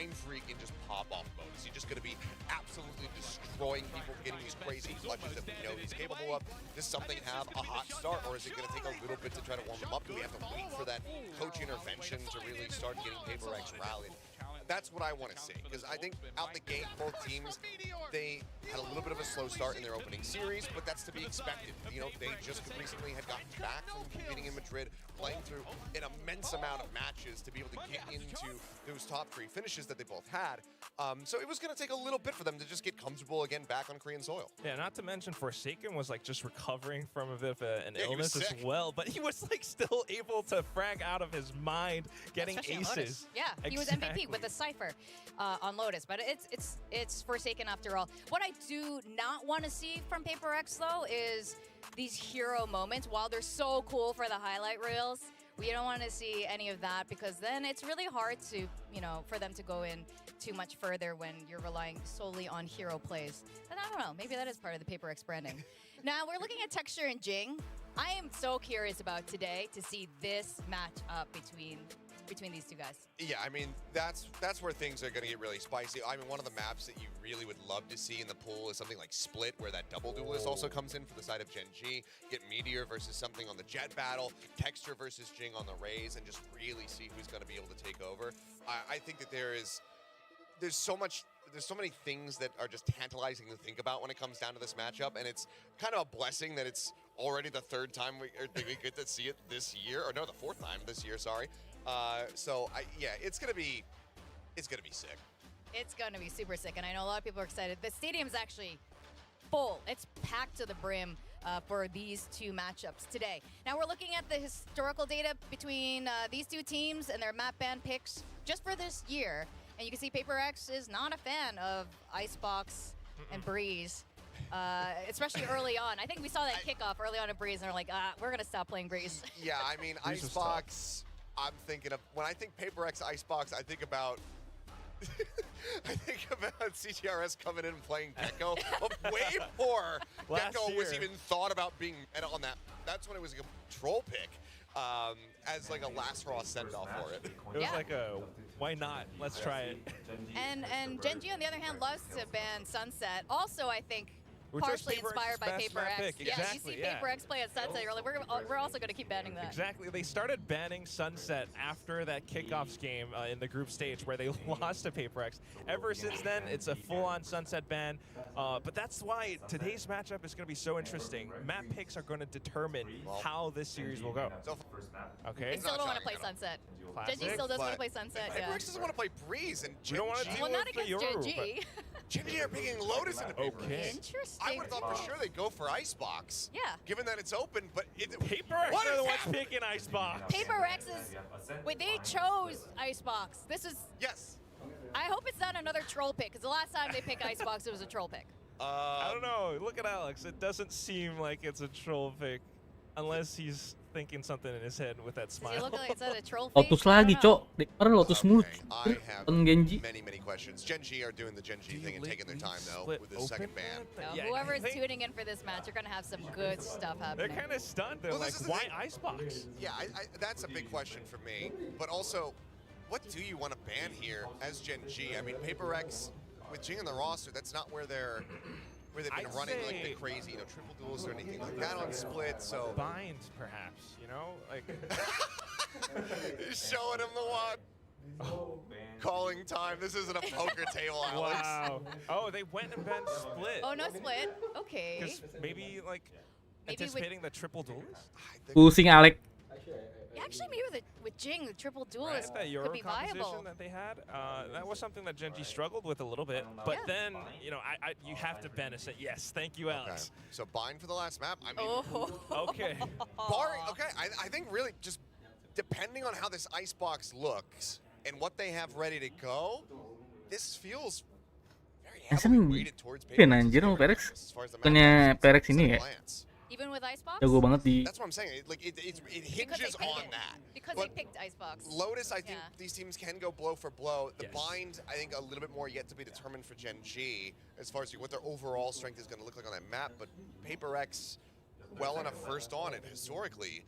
Mind Freak in just pop-off mode? Is he just going to be absolutely destroying people, getting these crazy clutches that we know he's capable of? Does something have a hot start, or is it going to take a little bit to try to warm him up? Do we have to wait for that coach intervention to really start getting Paper X rallied? That's what I want to see, because I think out the gate, both teams, they had a little bit of a slow start in their opening series, but that's to be expected. You know, they just recently had gotten back from competing in Madrid, playing through an immense amount of matches to be able to get into those top 3 finishes that they both had. So it was going to take a little bit for them to just get comfortable again back on Korean soil. Yeah, not to mention Forsaken was like just recovering from a bit of an illness as sick. well, but he was like still able to frag out of his mind, getting aces. Yeah, he was MVP with a Cypher on Lotus, but it's Forsaken after all. What I do not want to see from Paper X though is these hero moments. While they're so cool for the highlight reels, we don't want to see any of that, because then it's really hard to, you know, for them to go in too much further when you're relying solely on hero plays. And I don't know, maybe that is part of the Paper X branding. Now we're looking at Texture and Jing. I am so curious about today to see this match up between these two guys. Yeah, I mean, that's where things are going to get really spicy. I mean, one of the maps that you really would love to see in the pool is something like Split, where that double duelist also comes in for the side of Gen G. Get Meteor versus something on the Jet battle, Texture versus Jing on the Raze, and just really see who's going to be able to take over. I think that there's so many things that are just tantalizing to think about when it comes down to this matchup, and it's kind of a blessing that it's already the 3rd time we get to see it this year, or no, the 4th time this year, sorry. Yeah, it's gonna be sick. It's gonna be super sick, and I know a lot of people are excited. The stadium's actually full. It's packed to the brim for these two matchups today. Now we're looking at the historical data between these two teams and their map ban picks just for this year. And you can see Paper X is not a fan of Icebox and Breeze, especially early on. I think we saw that kickoff early on in Breeze, and they're like, we're gonna stop playing Breeze. Yeah, I mean, Icebox, I'm thinking of, when I think Paper X Icebox, I think about CTRS coming in and playing Gecko. Way before Gecko was even thought about being meta on that. That's when it was a troll pick. As like a last raw send-off for it. It was like a, why not? Let's try it. And Gen G, on the other hand, loves to ban Sunset. Also, I think, partially inspired by Paper X. Exactly, yeah, you see Paper X play at Sunset, you're like, we're also going to keep banning that. Exactly. They started banning Sunset after that kickoffs game in the group stage where they lost to Paper X. Ever since then, it's a full-on Sunset ban. But that's why today's matchup is going to be so interesting. Map picks are going to determine how this series will go. Okay. They still don't want to play Sunset. Gen G still doesn't want to play Sunset. Paper X doesn't want to play Breeze, and Gen G. Well, not against Gen G. Gen G are picking Lotus into Paper X. Interesting. I would have thought for sure they'd go for Icebox. Yeah. Given that it's open, but Paper X are the ones picking Icebox. Paper X is. Wait, they chose Icebox. This is. Yes. I hope it's not another troll pick, because the last time they picked Icebox, it was a troll pick. I don't know. Look at Alex. It doesn't seem like it's a troll pick, unless he's thinking something in his head with that smile. Does he look like it's a troll pick? Lotus lagi, Cok. Kemarin Lotus mulu. I have Genji. many questions. Gen G are doing the Gen G thing and taking their time, though, with the second ban. No, whoever is tuning in for this match, you're going to have some good stuff happening. They're kind of stunned. They're like, why Icebox? Yeah, that's a big question for me. But also, what do you want to ban here as Gen G? I mean, Paper X, with Jing in the roster, that's not where they've been running like the crazy, triple duels or anything like that on Split, so... Binds, perhaps, like... Showing him the one. Oh, calling time. This isn't a poker table, Alex. Wow. Oh, they went and banned Split. Oh, no Split. Okay. Because maybe, anticipating the triple duelist? Pusing, Alex. Yeah, actually, maybe with Jing, the triple duelist that Euro could be viable. composition that they had, that was something that Gen G struggled with a little bit. But then, you have to ban it. Yes, thank you, Alex. Okay. So bind for the last map. I mean, okay. I think really just depending on how this Icebox looks and what they have ready to go, this feels very heavily weighted towards PRX. Bukannya PRX ini ya. Even with Icebox? Jago banget di. That's what I'm saying. It hinges on that. Because they picked Icebox. Lotus, I think these teams can go blow for blow. The bind, I think, a little bit more yet to be determined for Gen G as far as what their overall strength is going to look like on that map. But Paper X, well enough first on it historically.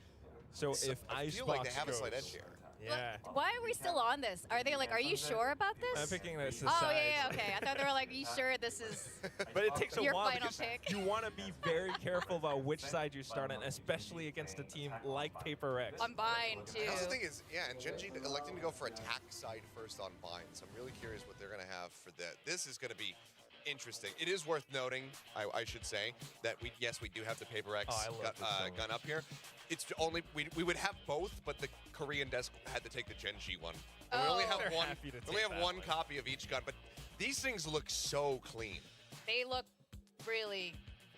So if I feel like they have a slight edge here. Yeah. Why are we still on this? Are they like, are you sure about this? I'm picking this Oh, aside. yeah, okay. I thought they were like, you sure this is... But it takes a Your while final because pick. you want to be very careful about which side you start on, especially against a team like PRX. I'm buying, too. That's the thing is, yeah, and Gen G electing to go for attack side first on Vine, so I'm really curious what they're going to have for that. This is going to be interesting. It is worth noting, I should say, that we do have the PRX Oh, I love this so gun up here. It's only, we would have both, but the Korean desk had to take the Gen G one. And we only Oh. have They're one. happy to We only take have that one one. copy of each gun, but these things look so clean. They look really...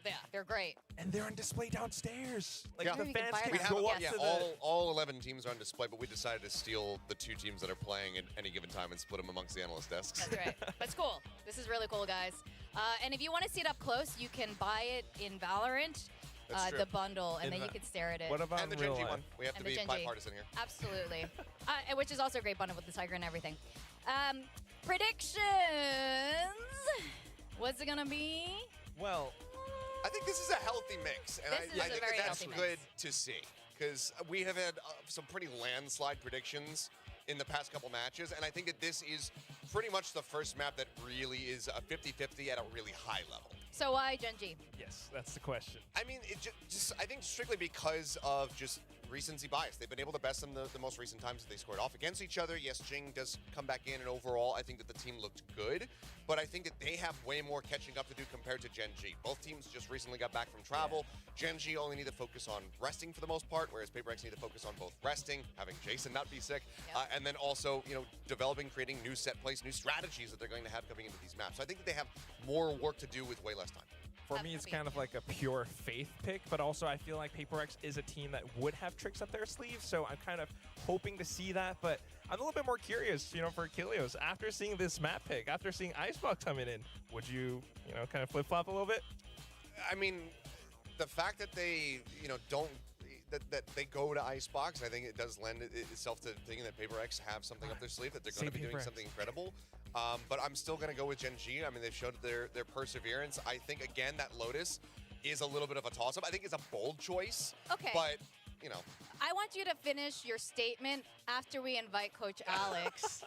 Yeah, they're great. And they're on display downstairs. Like, Yeah. the Maybe we can fans fire can We them. have, go up Yes. to yeah, the... all 11 teams are on display, but we decided to steal the 2 teams that are playing at any given time and split them amongst the analyst desks. That's right. But it's cool. This is really cool, guys. And if you want to see it up close, you can buy it in Valorant, That's true. the bundle, and In then you Va- can stare at it. What about And the in Gen real G life? one. We have to And the be Gen G. bipartisan here. Absolutely. Which is also a great bundle with the Tiger and everything. Predictions. What's it gonna be? Well, I think this is a healthy mix, and This is I a think very that that's healthy good mix. to see because we have had some pretty landslide predictions in the past couple matches, and I think that this is pretty much the first map that really is a 50-50 at a really high level. So why Gen G? yes, that's the question. I mean, it just I think strictly because of just recency bias. They've been able to best them the most recent times that they scored off against each other. Yes, Jing does come back in, and overall, I think that the team looked good, but I think that they have way more catching up to do compared to Gen G. Both teams just recently got back from travel. Gen G only need to focus on resting for the most part, whereas PRX need to focus on both resting, having Jason not be sick, Yep. and then also, developing, creating new set plays, new strategies that they're going to have coming into these maps. So I think that they have more work to do with way less time. For me, it's kind of like a pure faith pick, but also I feel like PRX is a team that would have tricks up their sleeve, so I'm kind of hoping to see that, but I'm a little bit more curious, for Achilleos. After seeing this map pick, after seeing Icebox coming in, would you, kind of flip-flop a little bit? I mean, the fact that they, don't that they go to Icebox, I think it does lend itself to thinking that PRX have something up their sleeve, that they're going to be doing PRX. something incredible. But I'm still going to go with Gen G. I mean, they've showed their perseverance. I think, again, that Lotus is a little bit of a toss-up. I think it's a bold choice. Okay. But, I want you to finish your statement after we invite Coach Alex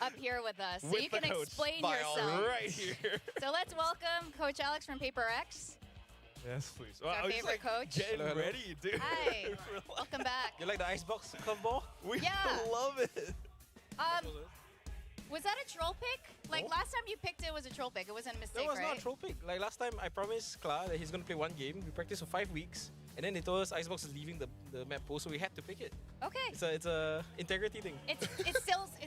up here with us, so With you the can coach. explain By all yourself. Right here. So let's welcome Coach Alex from PRX. Yes, please. Our I was favorite like coach. getting Hello, hello. ready, dude. Hi. We're like- Welcome back. You like the icebox curveball? we Yeah. love it. Was that a troll pick? Like last time you picked it was a troll pick. It wasn't a mistake, That was right? not a troll pick. Like last time, I promised Kla that he's gonna play one game. We practiced for 5 weeks, and then they told us Icebox is leaving the map pool, so we had to pick it. Okay. It's a integrity thing. It's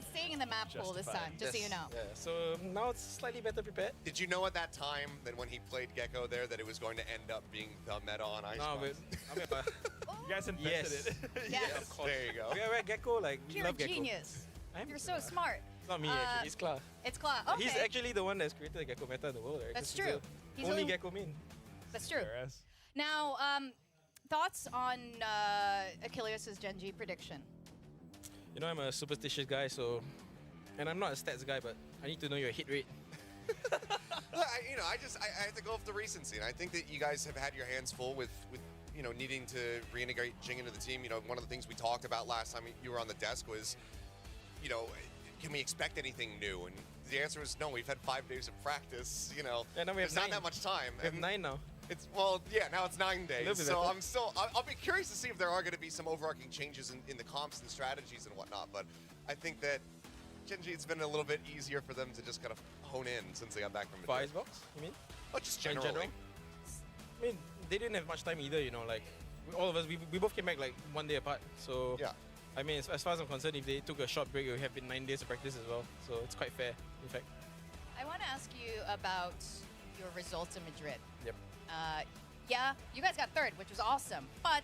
staying in the map pool this Justified. time, just so you know. Yeah. So now it's slightly better prepared. did you know at that time that when he played Gecko there that it was going to end up being the meta on Icebox? No, but I mean, You guys invented Yes. it. Yes. of course. There you go. We're at Gecko, like we You're a love Gecko. genius. I'm- You're so smart. It's not me Uh, actually. It's Kla. It's Claw. Okay. He's actually the one that's created the Gecko meta in the world, right? That's 'Cause true. the He's only only- Gecko main. That's true. PRS. Now, thoughts on Achilleos' Gen G prediction? You know, I'm a superstitious guy, so, and I'm not a stats guy, but I need to know your hit rate. I have to go off the recency, and I think that you guys have had your hands full with needing to reintegrate Jing into the team. One of the things we talked about last time you were on the desk was, can we expect anything new? And the answer was no. We've had 5 days of practice. Yeah, now we have there's not 9. that much time. We have and 9 now. Now it's 9 days. Little bit So better. I'll be curious to see if there are going to be some overarching changes in the comps and strategies and whatnot. But I think that Gen G, it's been a little bit easier for them to just kind of hone in since they got back from For Madrid. Icebox, you mean? Oh, just In generally. general? I mean, they didn't have much time either, like, all of us, we both came back like 1 day apart. So, Yeah. I mean, as far as I'm concerned, if they took a short break, it would have been 9 days of practice as well. So it's quite fair, in fact. I want to ask you about your results in Madrid. Yep. Yeah, you guys got third, which was awesome, but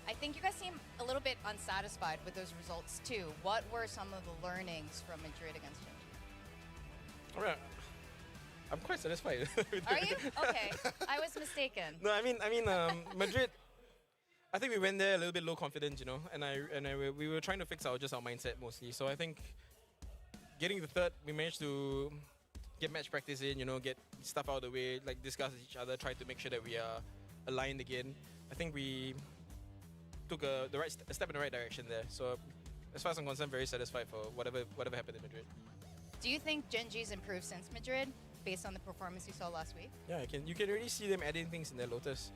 I think you guys seem a little bit unsatisfied with those results too. What were some of the learnings from Madrid against Gen G? Alright. I'm quite satisfied. with Are it. you? Okay, I was mistaken. No, I mean, Madrid. I think we went there a little bit low confidence, we were trying to fix our mindset mostly. So I think getting the third, we managed to get match practice in, get stuff out of the way, like discuss with each other, try to make sure that we are aligned again. I think we took a step in the right direction there. So as far as I'm concerned, very satisfied for whatever happened in Madrid. Do you think Gen G's improved since Madrid, based on the performance you saw last week? Yeah, you can already see them adding things in their Lotus.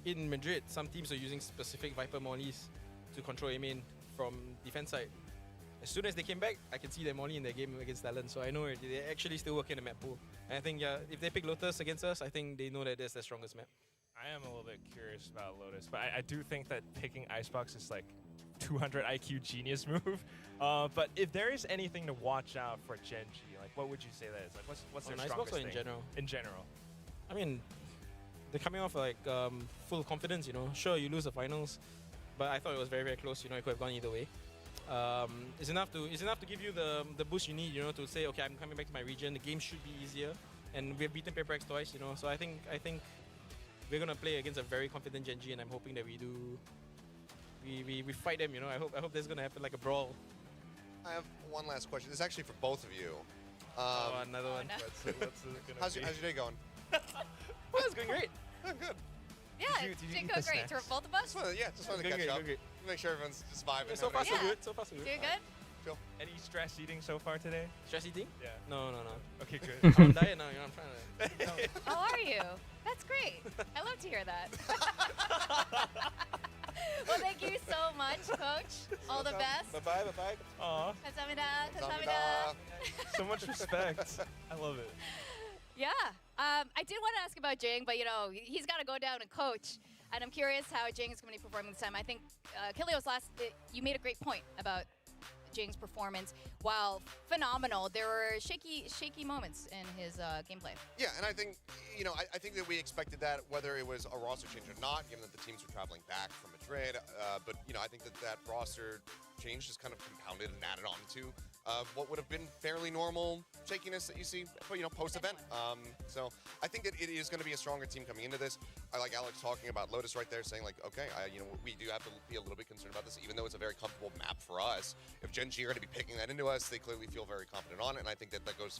In Madrid, some teams are using specific Viper mollies to control A main from defense side. As soon as they came back, I can see their molly in their game against Talon, so I know they're actually still working the map pool. And I think if they pick Lotus against us, I think they know that that's their strongest map. I am a little bit curious about Lotus, but I do think that picking Icebox is like 200 IQ genius move. But if there is anything to watch out for Gen G, like what would you say that is? Like what's their On strongest Icebox or thing? in general? In general. I mean, they're coming off like full confidence, you know. Sure, you lose the finals, but I thought it was very, very close. You know, it could have gone either way. It's enough to give you the boost you need, you know, to say, okay, I'm coming back to my region. The game should be easier, and we've beaten PRX twice, you know. So I think we're gonna play against a very confident Gen G, and I'm hoping that we fight them, you know. I hope there's gonna happen like a brawl. I have one last question. This is actually for both of you. Another one. no. How's your day going? Well, it's going great. Oh, good. Yeah, Did it you did eat go the great for snacks? both of us. Just wanted to Good, catch good, up. good. Make sure everyone's just vibing. So far, so Yeah. good. So far, so good. Doing good? Any stress eating so far today? Stress eating? Yeah. No. Okay, good. I'm on diet now, you know. I'm trying to. How are you? That's great. I love to hear that. Well, thank you so much, Coach. All the best. Bye bye. Aw, Kamsahamnida. Kamsahamnida. Kamsahamnida. so much respect. I love it. Yeah. I did want to ask about Jing, but you know, he's got to go down and coach. And I'm curious how Jing is going to be performing this time. I think, Kilios, you made a great point about Jing's performance. While phenomenal, there were shaky moments in his gameplay. Yeah, and I think, you know, I think that we expected that, whether it was a roster change or not, given that the teams were traveling back from Madrid. But, you know, I think that roster change just kind of compounded and added on to what would have been fairly normal shakiness that you see, you know, post-event. So I think that it is going to be a stronger team coming into this. I like Alex talking about Lotus right there, saying like, okay, you know, we do have to be a little bit concerned about this, even though it's a very comfortable map for us. If Gen G are going to be picking that into us, they clearly feel very confident on it, and I think that goes,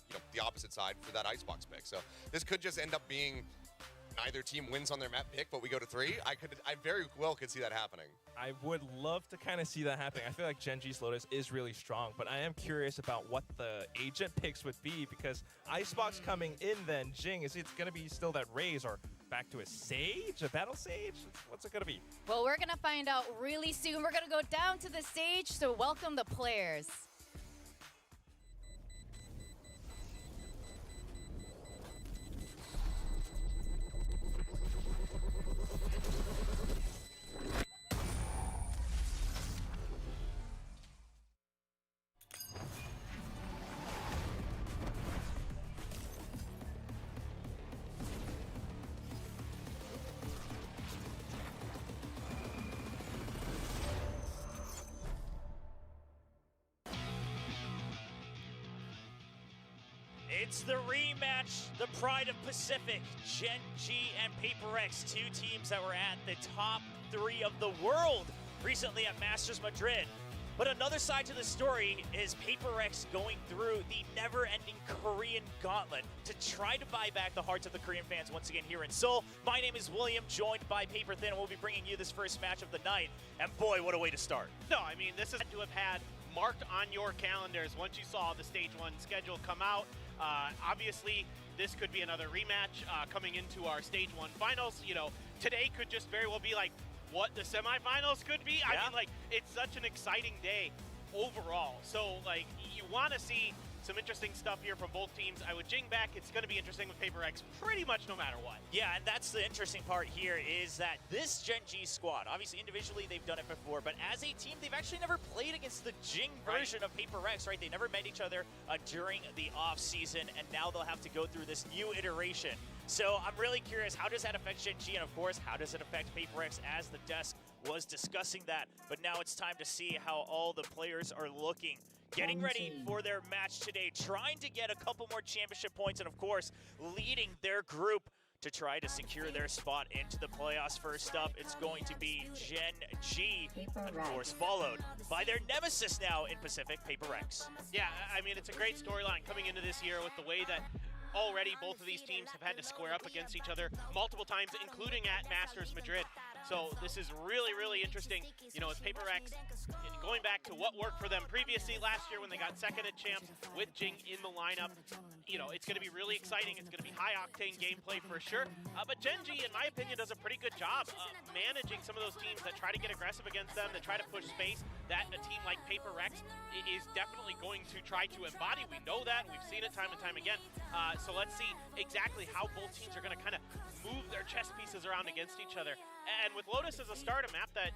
you know, the opposite side for that Icebox pick. So this could just end up being neither team wins on their map pick, but we go to 3. I very well could see that happening. I would love to kind of see that happening. I feel like Gen G's Lotus is really strong, but I am curious about what the agent picks would be, because Icebox coming in then, Jing, is it going to be still that Raze or back to a Sage, a Battle Sage? What's it going to be? Well, we're going to find out really soon. We're going to go down to the stage, so welcome the players. It's the rematch, the pride of Pacific, Gen G and PRX, 2 teams that were at the top 3 of the world recently at Masters Madrid. But another side to the story is PRX going through the never-ending Korean gauntlet to try to buy back the hearts of the Korean fans once again here in Seoul. My name is William, joined by Paper Thin, and we'll be bringing you this first match of the night. And boy, what a way to start. No, I mean, this is to have had marked on your calendars once you saw the Stage 1 schedule come out. Obviously, this could be another rematch coming into our Stage 1 finals. You know, today could just very well be like what the semifinals could be. Yeah. I mean, like, it's such an exciting day overall. So, like, you want to see some interesting stuff here from both teams. I would Jing back. It's going to be interesting with PRX pretty much no matter what. Yeah, and that's the interesting part here is that this Gen G squad, obviously individually they've done it before, but as a team, they've actually never played against the Jing version of PRX, right? They never met each other during the off season, and now they'll have to go through this new iteration. So I'm really curious, how does that affect Gen G? And of course, how does it affect PRX, as the desk was discussing that? But now it's time to see how all the players are looking. Getting ready for their match today, trying to get a couple more championship points, and of course, leading their group to try to secure their spot into the playoffs. First up, it's going to be Gen G, of course, followed by their nemesis now in Pacific, PRX. Yeah, I mean, it's a great storyline coming into this year with the way that already both of these teams have had to square up against each other multiple times, including at Masters Madrid. So this is really, really interesting. You know, as PRX, going back to what worked for them previously last year when they got second at Champs with Jing in the lineup, you know, it's going to be really exciting. It's going to be high-octane gameplay for sure. But Gen G, in my opinion, does a pretty good job managing some of those teams that try to get aggressive against them, that try to push space, that a team like PRX is definitely going to try to embody. We know that. We've seen it time and time again. So let's see exactly how both teams are going to kind of move their chess pieces around against each other. And with Lotus as a start, a map that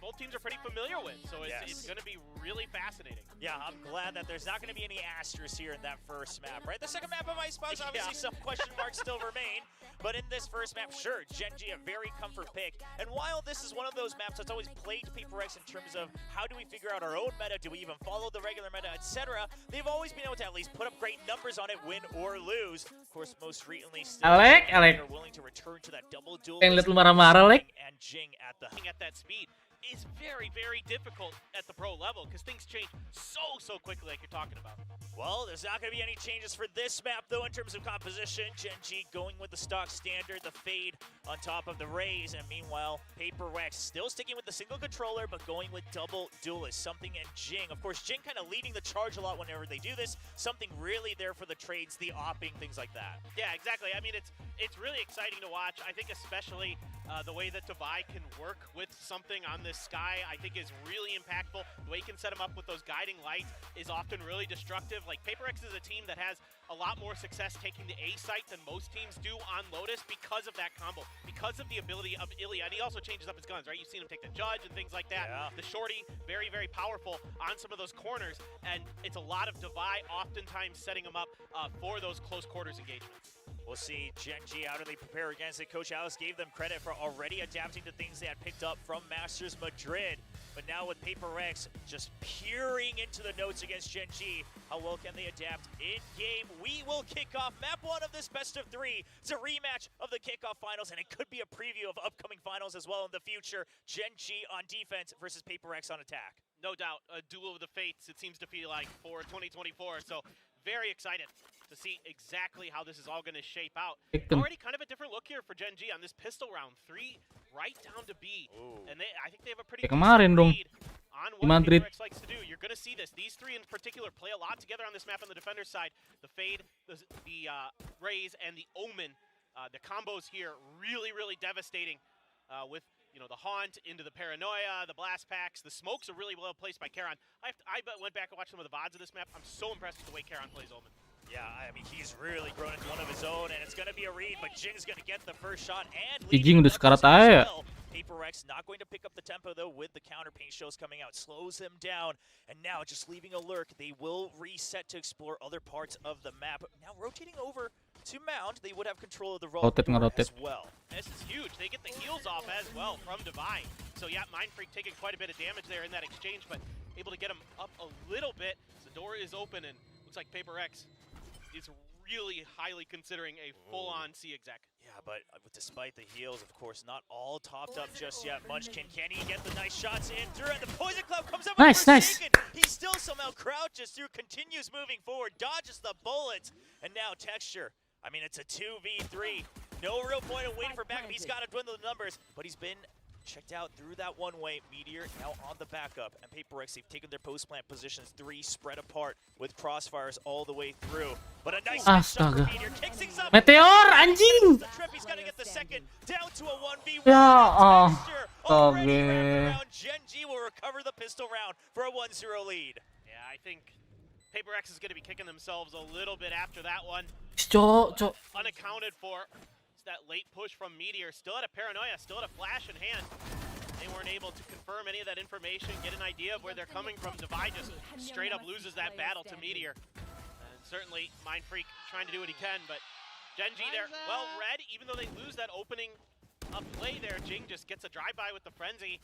both teams are pretty familiar with, so it's going to be really fascinating. Yeah, I'm glad that there's not going to be any asterisks here in that first map, right? The second map of my spouse, obviously some question marks still remain, but in this first map, sure, Gen G a very comfort pick. And while this is one of those maps that's always plagued PRX in terms of how do we figure out our own meta, do we even follow the regular meta, etc., they've always been able to at least put up great numbers on it, win or lose. Of course, most recently, still Alek. are willing to return to that double duel. Yang liat lu marah-marah, Lek. And Jing at that speed is very, very difficult at the pro level because things change so quickly like you're talking about. Well, there's not going to be any changes for this map, though, in terms of composition. Gen G going with the stock standard, the fade on top of the raise, and meanwhile, PRX still sticking with the single controller, but going with double duelist, something in Jing. Of course, Jing kind of leading the charge a lot whenever they do this, something really there for the trades, the opping, things like that. Yeah, exactly. I mean, it's really exciting to watch. I think especially the way that Divide can work with something on this sky, I think is really impactful. The way he can set him up with those guiding lights is often really destructive. Like, PRX is a team that has a lot more success taking the A site than most teams do on Lotus because of that combo, because of the ability of Ilya. And he also changes up his guns, right? You've seen him take the Judge and things like that. Yeah. The Shorty, very, very powerful on some of those corners. And it's a lot of Divide oftentimes setting him up for those close quarters engagements. We'll see Gen G, how do they prepare against it? Coach Alice gave them credit for already adapting to things they had picked up from Masters Madrid. But now with PRX just peering into the notes against Gen G, how well can they adapt in-game? We will kick off map 1 of this best of 3. It's a rematch of the kickoff finals, and it could be a preview of upcoming finals as well in the future. Gen G on defense versus PRX on attack. No doubt, a duel of the fates, it seems to feel like, for 2024. So very excited to see exactly how this is all going to shape out. Already kind of a different look here for Gen G on this pistol round. 3 right down to B. Ooh. And I think they have a pretty kemarin dong lead on what Madrid. PRX likes to do. You're going to see this. These 3 in particular play a lot together on this map on the defender's side. The fade, the raise, and the omen. The combos here really, really devastating with the haunt into the paranoia, the blast packs. The smokes are really well placed by Karon. I went back and watched some of the VODs of this map. I'm so impressed with the way Karon plays omen. Yeah, I mean, he's really grown into one of his own, and it's going to be a read, but Jing's going to get the first shot and Jing udah sekarat aja. PRX not going to pick up the tempo, though, with the counter paint shows coming out. Slows him down, and now just leaving a lurk. They will reset to explore other parts of the map. Now rotating over to Mount, they would have control of the road as well. This is huge. They get the heals off as well from Divine. So yeah, Mindfreak taking quite a bit of damage there in that exchange, but able to get him up a little bit. The door is open, and looks like PRX is really highly considering a full-on C-exec. Yeah, but despite the heals, of course, not all topped up just yet. Munchkin, can he get the nice shots in through? And the Poison Cloud comes up. Nice. He still somehow crouches through, continues moving forward, dodges the bullets, and now Texture. I mean, it's a 2v3. No real point in waiting for backup. He's got to dwindle the numbers, but he's been checked out through that one-way. Meteor now on the backup, and PRX, they've taken their post-plant positions, 3 spread apart with crossfires all the way through. But a nice shot for Meteor, kicks things up. Meteor, anjing! The trip, he's got to get the second, down to a 1v1. Ya, Already wrapped around. Gen G will recover the pistol round for a 1-0 lead. Yeah, I think PRX is going to be kicking themselves a little bit after that one. Cok. Unaccounted for. That late push from Meteor, still had a paranoia, still had a flash in hand. They weren't able to confirm any of that information, get an idea of where they're coming from. Divide just straight up loses that battle to Meteor. And certainly Mindfreak trying to do what he can, but Gen G there, well read, even though they lose that opening play there, Jing just gets a drive-by with the Frenzy.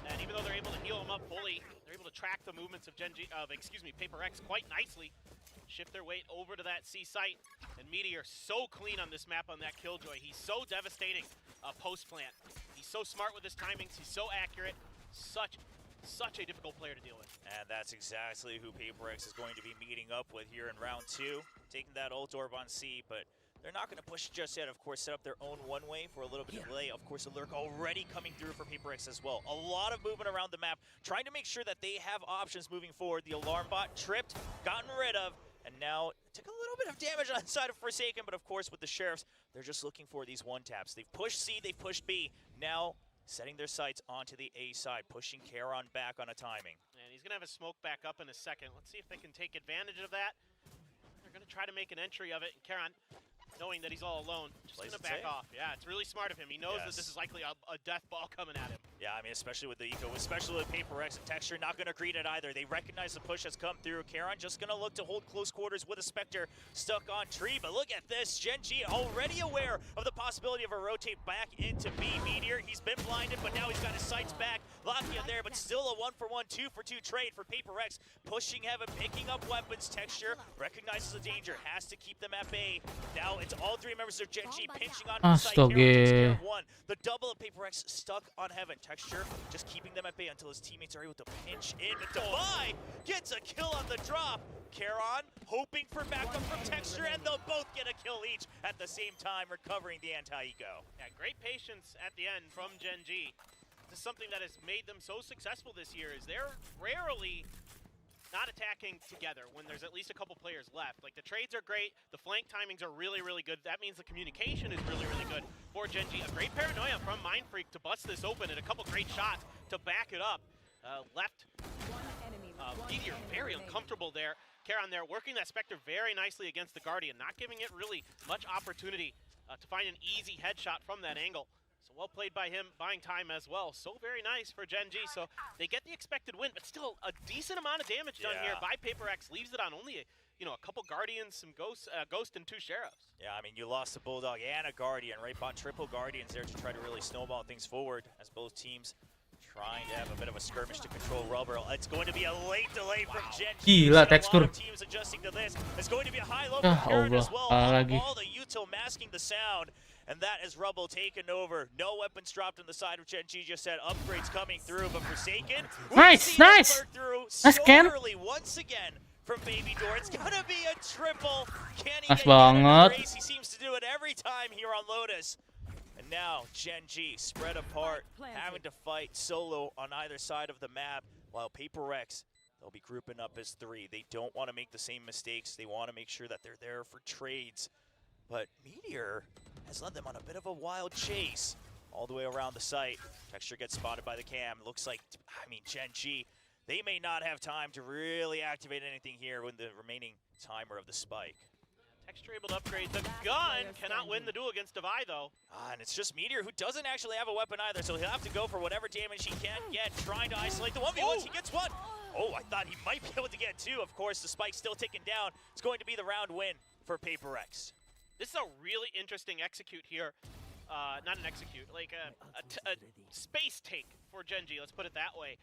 And even though they're able to heal him up fully, they're able to track the movements of PRX quite nicely. Shift their weight over to that C site, and Meteor so clean on this map on that Killjoy. He's so devastating post-plant. He's so smart with his timings. He's so accurate. Such a difficult player to deal with. And that's exactly who PRX is going to be meeting up with here in round 2. Taking that ult orb on C, but They're not going to push just yet, of course, set up their own one-way for a little bit of delay. Of course, the lurk already coming through for PRX as well. A lot of movement around the map, trying to make sure that they have options moving forward. The alarm bot tripped, gotten rid of, and now took a little bit of damage on the side of Forsaken, but of course with the Sheriffs, they're just looking for these one-taps. They've pushed C, they've pushed B. Now setting their sights onto the A side, pushing Charon back on a timing. And he's going to have a smoke back up in a second. Let's see if they can take advantage of that. They're going to try to make an entry of it, and Charon, knowing that he's all alone, just going to back off. Yeah, it's really smart of him. He knows that this is likely a death ball coming at him. Yeah, I mean, especially with the eco, especially with PRX and Texture, not going to greet it either. They recognize the push has come through. Charon just going to look to hold close quarters with a Spectre stuck on tree. But look at this, Gen G already aware of the possibility of a rotate back into B. Meteor, he's been blinded, but now he's got his sights back. Lakia there, but still a 1-for-1, 2-for-2 trade for PRX. Pushing heaven, picking up weapons. Texture recognizes the danger, has to keep them at bay. Now it's all three members of Gen G pinching on the site. Charon takes care of one. The double of PRX stuck on heaven. Texture just keeping them at bay until his teammates are able to pinch in. Defy gets a kill on the drop. Charon hoping for backup from Texture, and they'll both get a kill each at the same time, recovering the anti-eco. Yeah, great patience at the end from Gen G. This is something that has made them so successful this year, is they're rarely not attacking together when there's at least a couple players left. Like, the trades are great, the flank timings are really, really good. That means the communication is really, really good for Gen G. A great paranoia from Mindfreak to bust this open, and a couple great shots to back it up. Meteor very uncomfortable there. Charon there working that Spectre very nicely against the Guardian, not giving it really much opportunity to find an easy headshot from that angle. So well played by him, buying time as well. So very nice for Gen G. So they get the expected win, but still a decent amount of damage done here by PRX. Leaves it on only a couple Guardians, some Ghost and 2 Sheriffs. Yeah, I mean, you lost a Bulldog and a Guardian, right? Bought triple Guardians there to try to really snowball things forward as both teams trying to have a bit of a skirmish to control Rubber. It's going to be a late delay from Gen G. Gila, A lot tekstur. of teams adjusting to this. It's going to be a high low from Charon as well. All the util masking the sound. And that is Rubble taken over. No weapons dropped on the side of Gen G. Just said upgrades coming through, but Forsaken. Nice, nice. Nice scan. Early once again from Baby Door. It's gonna be a triple. Can he Nice get out of banget. the race? He seems to do it every time here on Lotus. And now Gen G spread apart, having to fight solo on either side of the map, while PRX, they'll be grouping up as 3. They don't want to make the same mistakes. They want to make sure that they're there for trades. But Meteor has led them on a bit of a wild chase all the way around the site. Texture gets spotted by the cam. Looks like, I mean, Gen G, they may not have time to really activate anything here with the remaining timer of the spike. Texture able to upgrade the gun. Cannot win the duel against Devi, though. And it's just Meteor, who doesn't actually have a weapon either, so he'll have to go for whatever damage he can get, trying to isolate the 1v1s. He gets one. Oh, I thought he might be able to get 2. Of course, the spike's still ticking down. It's going to be the round win for PRX. This is a really interesting execute here. Not an execute, like a space take for Gen G, let's put it that way.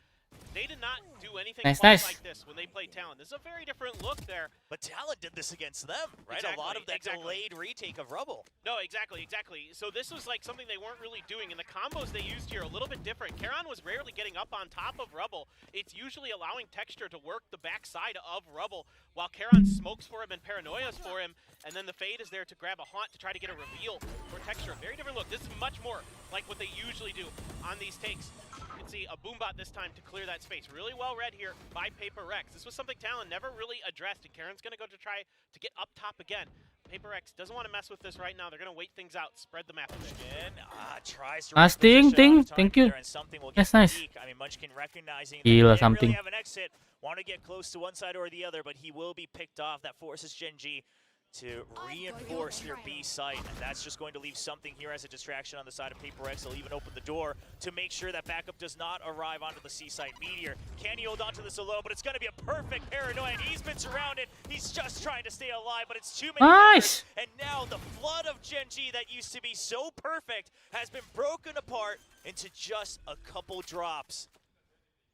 They did not do anything like this when they played Talon. This is a very different look there. But Talon did this against them, right? Exactly, a lot of that delayed retake of Rubble. No, exactly. So this was like something they weren't really doing, and the combos they used here are a little bit different. Charon was rarely getting up on top of Rubble. It's usually allowing Texture to work the backside of Rubble, while Charon smokes for him and paranoias for him, and then the Fade is there to grab a haunt to try to get a reveal for Texture. Very different look. This is much more like what they usually do on these takes. You can see a Boombot this time to clear that space. Really well read here by PRX. This was something Talon never really addressed, and Charon's going to go to try to get up top again. PRX doesn't want to mess with this right now. They're going to wait things out, spread the map a bit. Tries to Thank you. That's nice. I mean, Munchkin recognizing Gila, that something. really have an exit, want to get close to one side or the other, but he will be picked off. That forces Gen G to reinforce their B site, and that's just going to leave something here as a distraction on the side of PRX. They'll even open the door to make sure that backup does not arrive onto the C site. Meteor, can he hold on to this alone? But it's going to be a perfect paranoia, and he's been surrounded. He's just trying to stay alive, but it's too many Nice! members. And now the flood of Gen G that used to be so perfect has been broken apart into just a couple drops.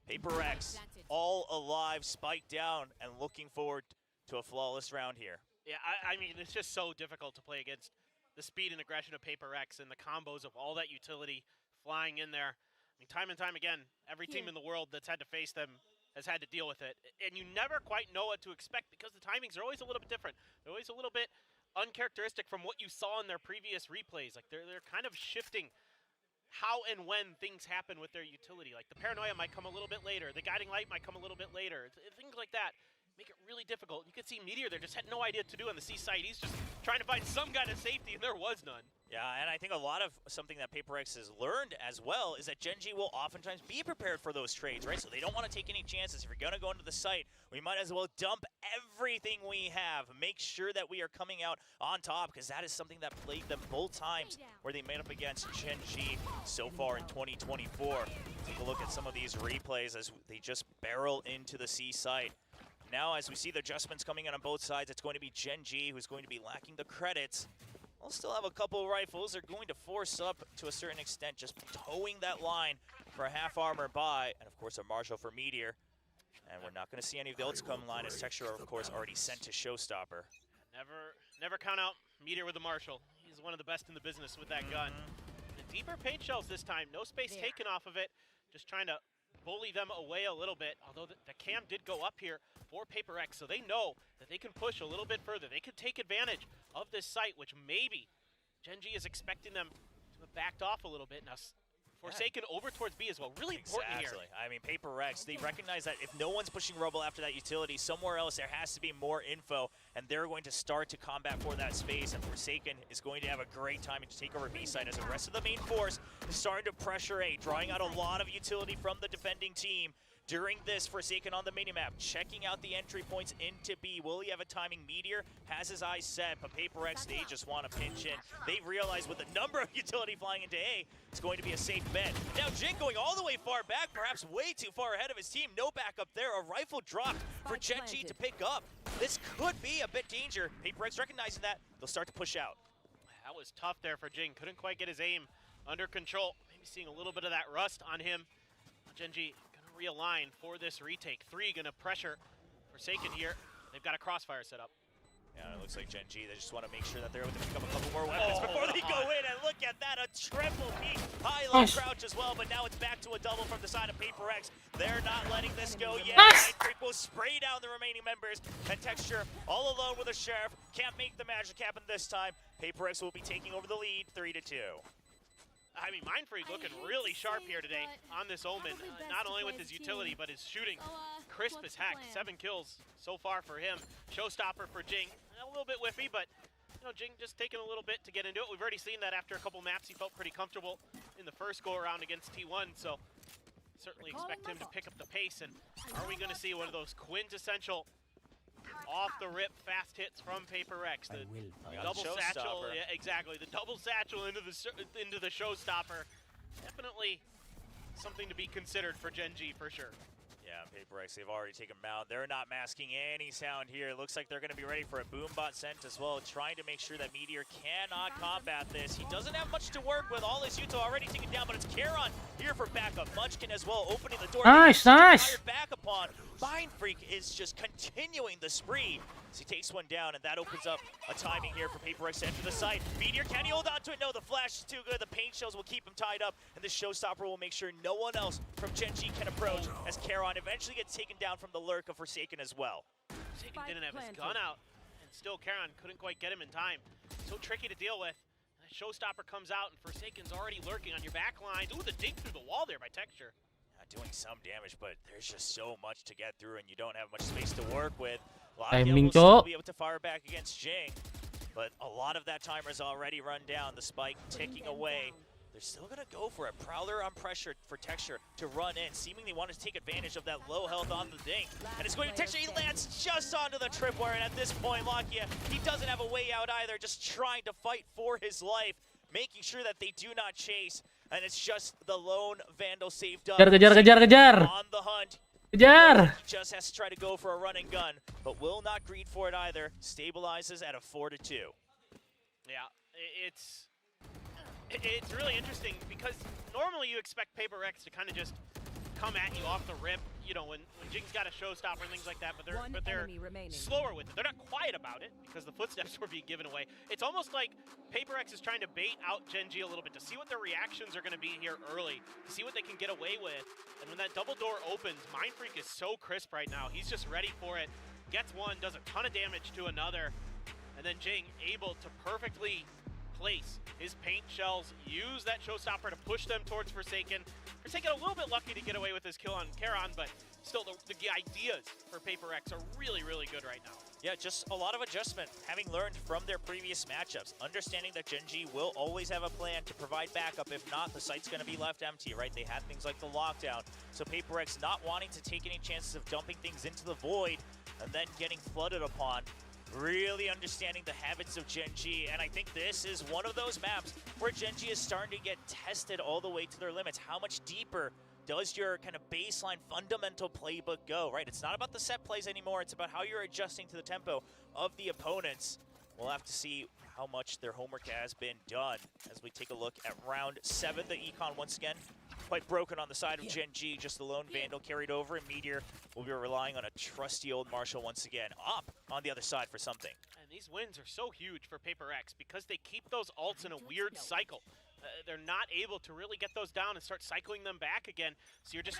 PRX, all alive, spiked down, and looking forward to a flawless round here. Yeah, I mean, it's just so difficult to play against the speed and aggression of PRX and the combos of all that utility flying in there. I mean, time and time again, every team in the world that's had to face them has had to deal with it. And you never quite know what to expect because the timings are always a little bit different. They're always a little bit uncharacteristic from what you saw in their previous replays. Like they're kind of shifting how and when things happen with their utility. Like the paranoia might come a little bit later, the guiding light might come a little bit later. Things like that make it really difficult. You could see Meteor there just had no idea what to do on the C side. He's just trying to find some kind of safety, and there was none. Yeah, and I think a lot of something that PaperX has learned as well is that Gen G will oftentimes be prepared for those trades, right? So they don't want to take any chances. If you're going to go into the site, we might as well dump everything we have. Make sure that we are coming out on top, because that is something that plagued them both times where they made up against Gen G so far in 2024. Take a look at some of these replays as they just barrel into the C site. Now, as we see the adjustments coming in on both sides, it's going to be Gen G who's going to be lacking the credits. We'll still have a couple of rifles. They're going to force up to a certain extent, just towing that line for a half armor buy, and of course a Marshal for Meteor. And we're not going to see any of the Ulticom line as Texture, of course, already sent to Showstopper. Never count out Meteor with a Marshal. He's one of the best in the business with that gun. The deeper paint shells this time, no space taken off of it, just trying to bully them away a little bit, although the cam did go up here for PaperX, so they know that they can push a little bit further. They could take advantage of this site, which maybe Gen G is expecting them to have backed off a little bit. Now, Forsaken over towards B as well. Really important here. I mean, PaperX, they recognize that if no one's pushing Rubble after that utility, somewhere else there has to be more info, and they're going to start to combat for that space, and Forsaken is going to have a great time to take over B side as the rest of the main force is starting to pressure A, drawing out a lot of utility from the defending team. During this, Forsaken on the minimap, checking out the entry points into B. Will he have a timing? Meteor has his eyes set, but PaperX, they just want to pinch in. They realize with the number of utility flying into A, it's going to be a safe bet. Now Jin going all the way far back, perhaps way too far ahead of his team. No backup there. A rifle dropped for Gen G to pick up. This could be a bit danger. PaperX recognizing that, they'll start to push out. That was tough there for Jing. Couldn't quite get his aim under control. Maybe seeing a little bit of that rust on him. Gen G realign for this retake. 3 gonna pressure Forsaken here. They've got a crossfire set up. Yeah, it looks like Gen G, they just want to make sure that they're able to pick up a couple more weapons before they go in. And look at that, a triple peak. High low crouch as well, but now it's back to a double from the side of PaperX. They're not letting this go yet. Creep will spray down the remaining members. And Texture all alone with a Sheriff. Can't make the magic happen this time. PaperX will be taking over the lead, 3-2. I mean, Mindfreak looking really sharp here today on this Omen. Not only with his utility, but his shooting. Crisp as heck. 7 kills so far for him. Showstopper for Jing. A little bit whiffy, but you know, Jing just taking a little bit to get into it. We've already seen that after a couple maps. He felt pretty comfortable in the first go-around against T1, so certainly expect him to pick up the pace. And are we going to see one of those quintessential off-the-rip fast hits from PaperX? The double satchel, yeah, exactly. The double satchel into the Showstopper. Definitely something to be considered for Gen G for sure. Yeah, PaperX, they've already taken him out. They're not masking any sound here. It looks like they're going to be ready for a boombot sent as well, trying to make sure that Meteor cannot combat this. He doesn't have much to work with. All his Yuto already taken down, but it's Karon here for backup. Munchkin as well, opening the door. Nice. Back upon. Mindfreak is just continuing the spree as he takes one down, and that opens up a timing here for PaperX to enter the site. Meteor, can he hold on to it? No, the flash is too good. The paint shells will keep him tied up, and the Showstopper will make sure no one else from Gen G can approach as Karon eventually gets taken down from the lurk of Forsaken as well. Forsaken didn't have his gun out, and still Karon couldn't quite get him in time. So tricky to deal with. The Showstopper comes out, and Forsaken's already lurking on your back line. Ooh, the dig through the wall there by Texture. Doing some damage, but there's just so much to get through, and you don't have much space to work with. Timing will still be able to fire back against Jing, but a lot of that timer's already run down. The spike ticking away. They're still gonna go for a Prowler on pressure for Texture to run in, seemingly wanting to take advantage of that low health on the ding. And it's going to Texture, he lands just onto the tripwire, and at this point, Lakia, he doesn't have a way out either, just trying to fight for his life, making sure that they do not chase. And it's just the lone Vandal saved up. Kejar. On the hunt. Kejar. He just has to try to go for a run and gun, but will not greed for it either. Stabilizes at a 4-2. Yeah, it's really interesting because normally you expect PaperX to kind of just come at you off the rip, you know, when Jing's got a Showstopper and things like that, but they're slower with it. They're not quiet about it because the footsteps were being given away. It's almost like PaperX is trying to bait out Gen G a little bit to see what their reactions are going to be here early, to see what they can get away with. And when that double door opens, Mindfreak is so crisp right now. He's just ready for it. Gets one, does a ton of damage to another. and then Jing able to perfectly place his paint shells, use that showstopper to push them towards Forsaken. Forsaken a little bit lucky to get away with his kill on Charon, but still the ideas for PaperX are really, really good right now. Yeah, just a lot of adjustment, having learned from their previous matchups, understanding that Gen G will always have a plan to provide backup. If not, the site's going to be left empty, right? They had things like the lockdown, so PaperX not wanting to take any chances of dumping things into the void and then getting flooded upon. Really understanding the habits of Gen G, and I think this is one of those maps where Gen G is starting to get tested all the way to their limits. How much deeper does your kind of baseline fundamental playbook go, right? It's not about the set plays anymore, it's about how you're adjusting to the tempo of the opponents. We'll have to see how much their homework has been done as we take a look at round 7. The Econ once again quite broken on the side of Gen G, just the lone Vandal carried over, and Meteor will be relying on a trusty old Marshall once again up on the other side for something. And these wins are so huge for PaperX because they keep those ults in a weird cycle. They're not able to really get those down and start cycling them back again. So you're just,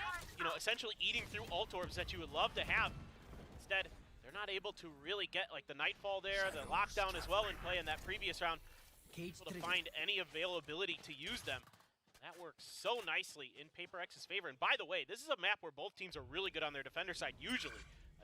essentially eating through ult orbs that you would love to have. Instead, they're not able to really get like the Nightfall there, the lockdown as well in play in that previous round. Able to find any availability to use them. That works so nicely in PaperX's favor. And by the way, this is a map where both teams are really good on their defender side usually.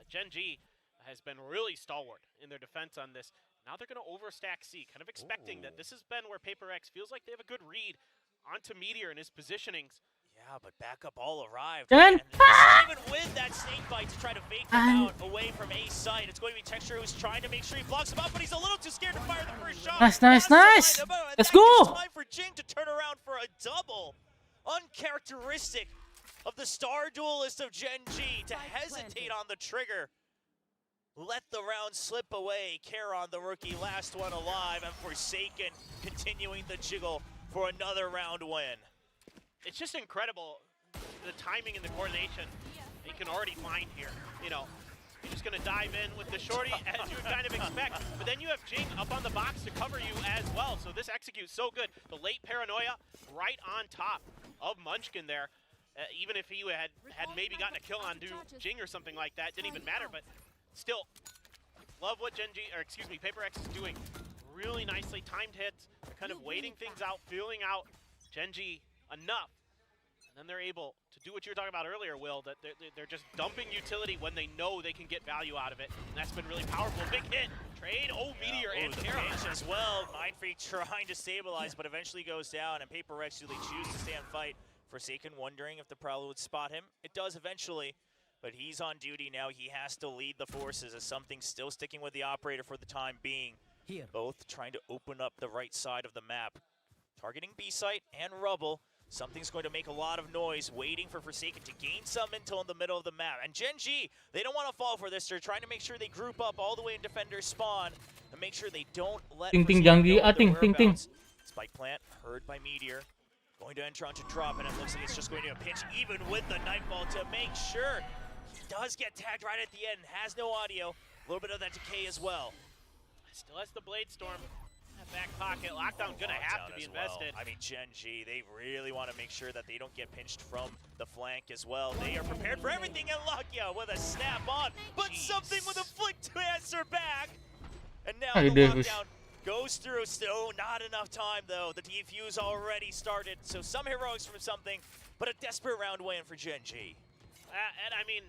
Gen G has been really stalwart in their defense on this. Now they're going to overstack C, kind of expecting that this has been where PaperX feels like they have a good read onto Meteor and his positionings. Yeah, but backup all arrived. Then, And even with that snake bite to try to fake them out away from A's site, it's going to be Texture who's trying to make sure he blocks him up, but he's a little too scared to fire the first shot. Nice, nice, nice. Let's go. Time for Jing to turn around for a double. Uncharacteristic of the star duelist of Gen G to hesitate on the trigger. Let the round slip away. Charon, the rookie, last one alive, and Forsaken continuing the jiggle for another round win. It's just incredible, the timing and the coordination you can already find here. You're just going to dive in with the shorty as you would kind of expect, but then you have Jing up on the box to cover you as well, so this executes so good. The late Paranoia right on top of Munchkin there. Even if he had maybe gotten a kill on Jing or something like that, didn't even matter, but still, love what PaperX is doing. Really nicely timed hits. They're kind of waiting things out, feeling out Gen G enough. And then they're able to do what you were talking about earlier, Will, that they're just dumping utility when they know they can get value out of it. And that's been really powerful. Big hit. Trade. Meteor and Charon as well. Mind Freak trying to stabilize, but eventually goes down, and PaperX really choose to stay and fight. Forsaken wondering if the Prowler would spot him. It does eventually. But he's on duty now. He has to lead the forces as something's still sticking with the operator for the time being. Both trying to open up the right side of the map. Targeting B site and Rubble. Something's going to make a lot of noise, waiting for Forsaken to gain some intel in the middle of the map. And Gen G, they don't want to fall for this. They're trying to make sure they group up all the way in defender spawn and make sure they don't let Ting Forsaken Yang know their ting ting ting. whereabouts. Spike plant heard by Meteor. Going to enter onto drop, and it looks like it's just going to pinch even with the Nightfall to make sure. He does get tagged right at the end, has no audio. A little bit of that decay as well. Still has the Blade Storm. Back pocket. Lockdown gonna have to be invested. Well. I mean, Gen G, they really want to make sure that they don't get pinched from the flank as well. They are prepared for everything, and Lakia with a snap on, but something with a flick to answer back. And now the lockdown goes through. Still not enough time, though. The defuse already started, so some heroics from something, but a desperate round win for Gen G. And I mean,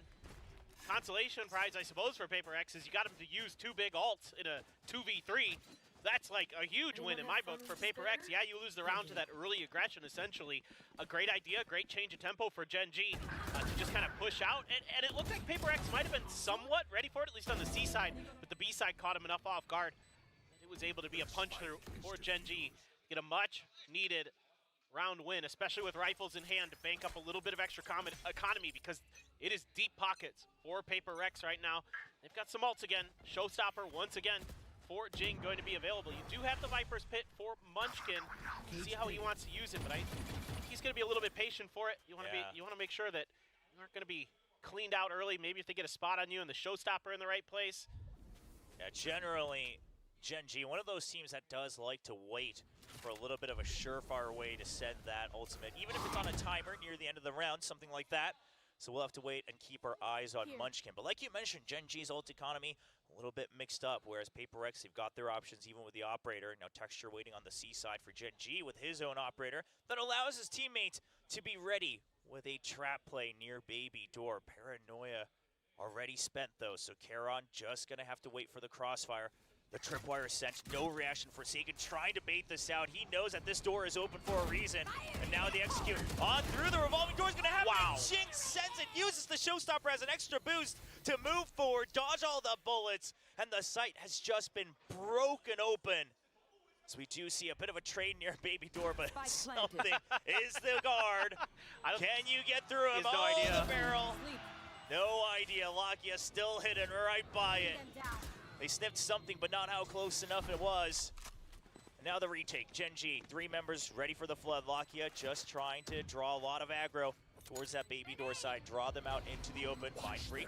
consolation prize, I suppose, for PaperX is you got him to use 2 big ults in a 2v3. That's like a huge win in my book for PaperX. Yeah, you lose the round to that early aggression, essentially. A great idea, great change of tempo for Gen G to just kind of push out. And it looked like PaperX might have been somewhat ready for it, at least on the C side, but the B side caught him enough off guard. It was able to be a punch through for Gen G, get a much needed round win, especially with rifles in hand to bank up a little bit of extra economy, because it is deep pockets for PaperX right now. They've got some ults again. Showstopper once again for Jing going to be available. You do have the Viper's Pit for Munchkin. See how he wants to use it, but I think he's going to be a little bit patient for it. You want to make sure that you aren't going to be cleaned out early. Maybe if they get a spot on you and the Showstopper in the right place. Yeah, generally, Gen G, one of those teams that does like to wait for a little bit of a surefire way to send that ultimate, even if it's on a timer near the end of the round, something like that. So we'll have to wait and keep our eyes on Munchkin. But like you mentioned, Gen G's ult economy a little bit mixed up, whereas Paper X, they've got their options even with the operator. Now Texture waiting on the C side for Gen G with his own operator that allows his teammates to be ready with a trap play near Baby Door. Paranoia already spent though, so Charon just gonna have to wait for the crossfire. The tripwire sent, no reaction. Forsaken trying to bait this out. He knows that this door is open for a reason. And now the execute on through the revolving door is gonna happen. Wow. Jing sends it, uses the showstopper as an extra boost to move forward, dodge all the bullets, and the site has just been broken open. So we do see a bit of a trade near Baby Door, but something is the guard. Can you get through him? He has no Oh, idea. the barrel. No idea. Lakia still hidden right by it. They sniffed something, but not how close enough it was. And now the retake. Gen G, 3 members ready for the flood. Lakia just trying to draw a lot of aggro towards that Baby Door side. Draw them out into the open. Mind Freak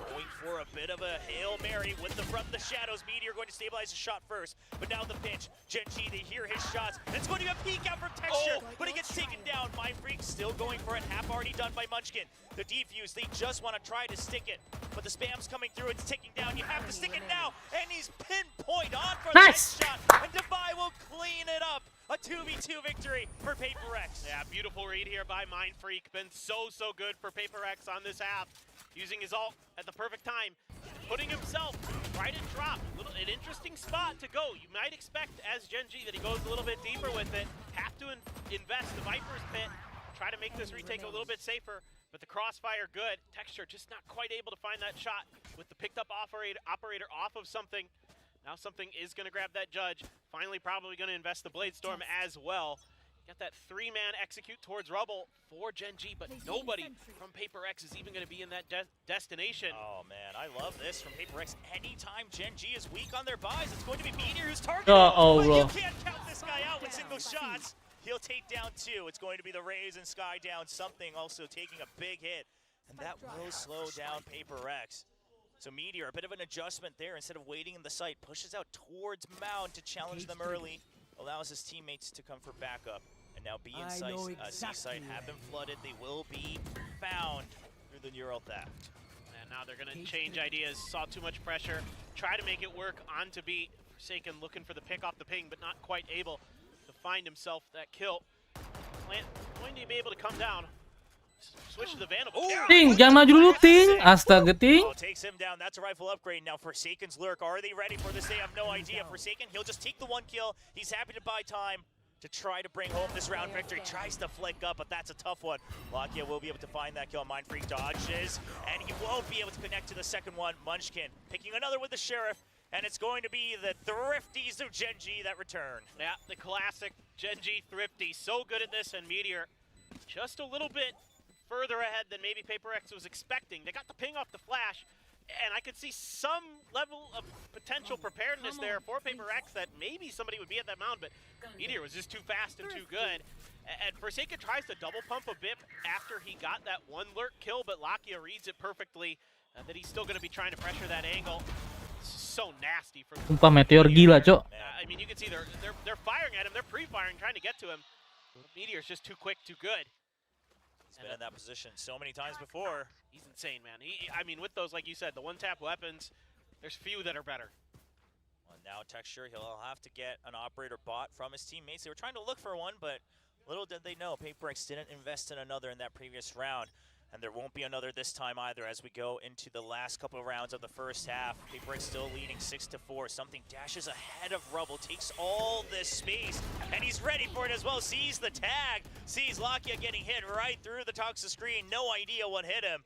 going for a bit of a Hail Mary with the from the shadows. Meteor going to stabilize the shot first. But now the pinch. Gen G, they hear his shots. And it's going to be a peek out from Texture, but he gets taken down. Mind Freak still going for it. Half already done by Munchkin. The defuse, they just want to try to stick it. But the spam's coming through, it's ticking down. You have to stick it now. And he's pinpoint on for Nice. the next shot. And Defy will clean it up. A 2v2 victory for Paper X. Yeah, beautiful read here by Mind Freak. Been so good for Paper X on this half. Using his ult at the perfect time. Putting himself right at drop. An interesting spot to go. You might expect as Gen G that he goes a little bit deeper with it. Have to invest the Viper's Pit. Try to make this retake a little bit safer. But the crossfire good. Texture just not quite able to find that shot with the picked up operator off of something. Now something is going to grab that judge. Finally probably going to invest the Blade Storm as well. Got that 3-man execute towards Rubble for Gen G, but nobody from Paper X is even going to be in that destination. Oh man, I love this from Paper X. Anytime Gen G is weak on their buys, it's going to be Meteor who's targeted. Oh, But bro. you can't count this guy out with single shots. He'll take down 2. It's going to be the Rays and Sky down something, also taking a big hit. And that will slow down Paper X. So Meteor, a bit of an adjustment there. Instead of waiting in the site, pushes out towards Mound to challenge them early. Allows his teammates to come for backup. And now B and C site have been flooded. They will be found through the neural theft. And now they're going to change ideas. Saw too much pressure. Try to make it work onto B. Forsaken looking for the pick off the ping, but not quite able to find himself that kill. Plant going to be able to come down. Switch to the Vandal. Ting, jangan maju dulu, Ting. Astaga, Ting. Oh, takes him down. That's a rifle upgrade. Now Forsaken's lurk. Are they ready for this? They have no idea. Forsaken, he'll just take the 1 kill. He's happy to buy time to try to bring home this round victory. Tries to flick up, but that's a tough one. Lakia will be able to find that kill. Mind Freak dodges, and he won't be able to connect to the second one. Munchkin picking another with the Sheriff, and it's going to be the Thrifties of Gen G that return. Yeah, the classic Gen G Thrifty. So good at this, and Meteor just a little bit further ahead than maybe Paper X was expecting. They got the ping off the flash, and I could see some level of potential preparedness there for Paper X that maybe somebody would be at that mound, but Meteor was just too fast and too good. And Forsaken tries to double pump a bit after he got that 1 lurk kill, but Lakia reads it perfectly that he's still going to be trying to pressure that angle. It's so nasty from Sumpah Meteor gila, Cok. I mean, you can see they're firing at him, they're pre-firing, trying to get to him. Meteor's just too quick, too good. He's been in that position so many times before. He's insane, man. I mean, with those, like you said, the 1-tap weapons, there's few that are better. Well, now Texture, he'll have to get an operator bot from his teammates. They were trying to look for one, but little did they know, Paper X didn't invest in another in that previous round. And there won't be another this time either as we go into the last couple of rounds of the first half. Paper X still leading 6-4. Something dashes ahead of Rubble, takes all this space, and he's ready for it as well. Sees the tag, sees Lakia getting hit right through the Toxic screen. No idea what hit him.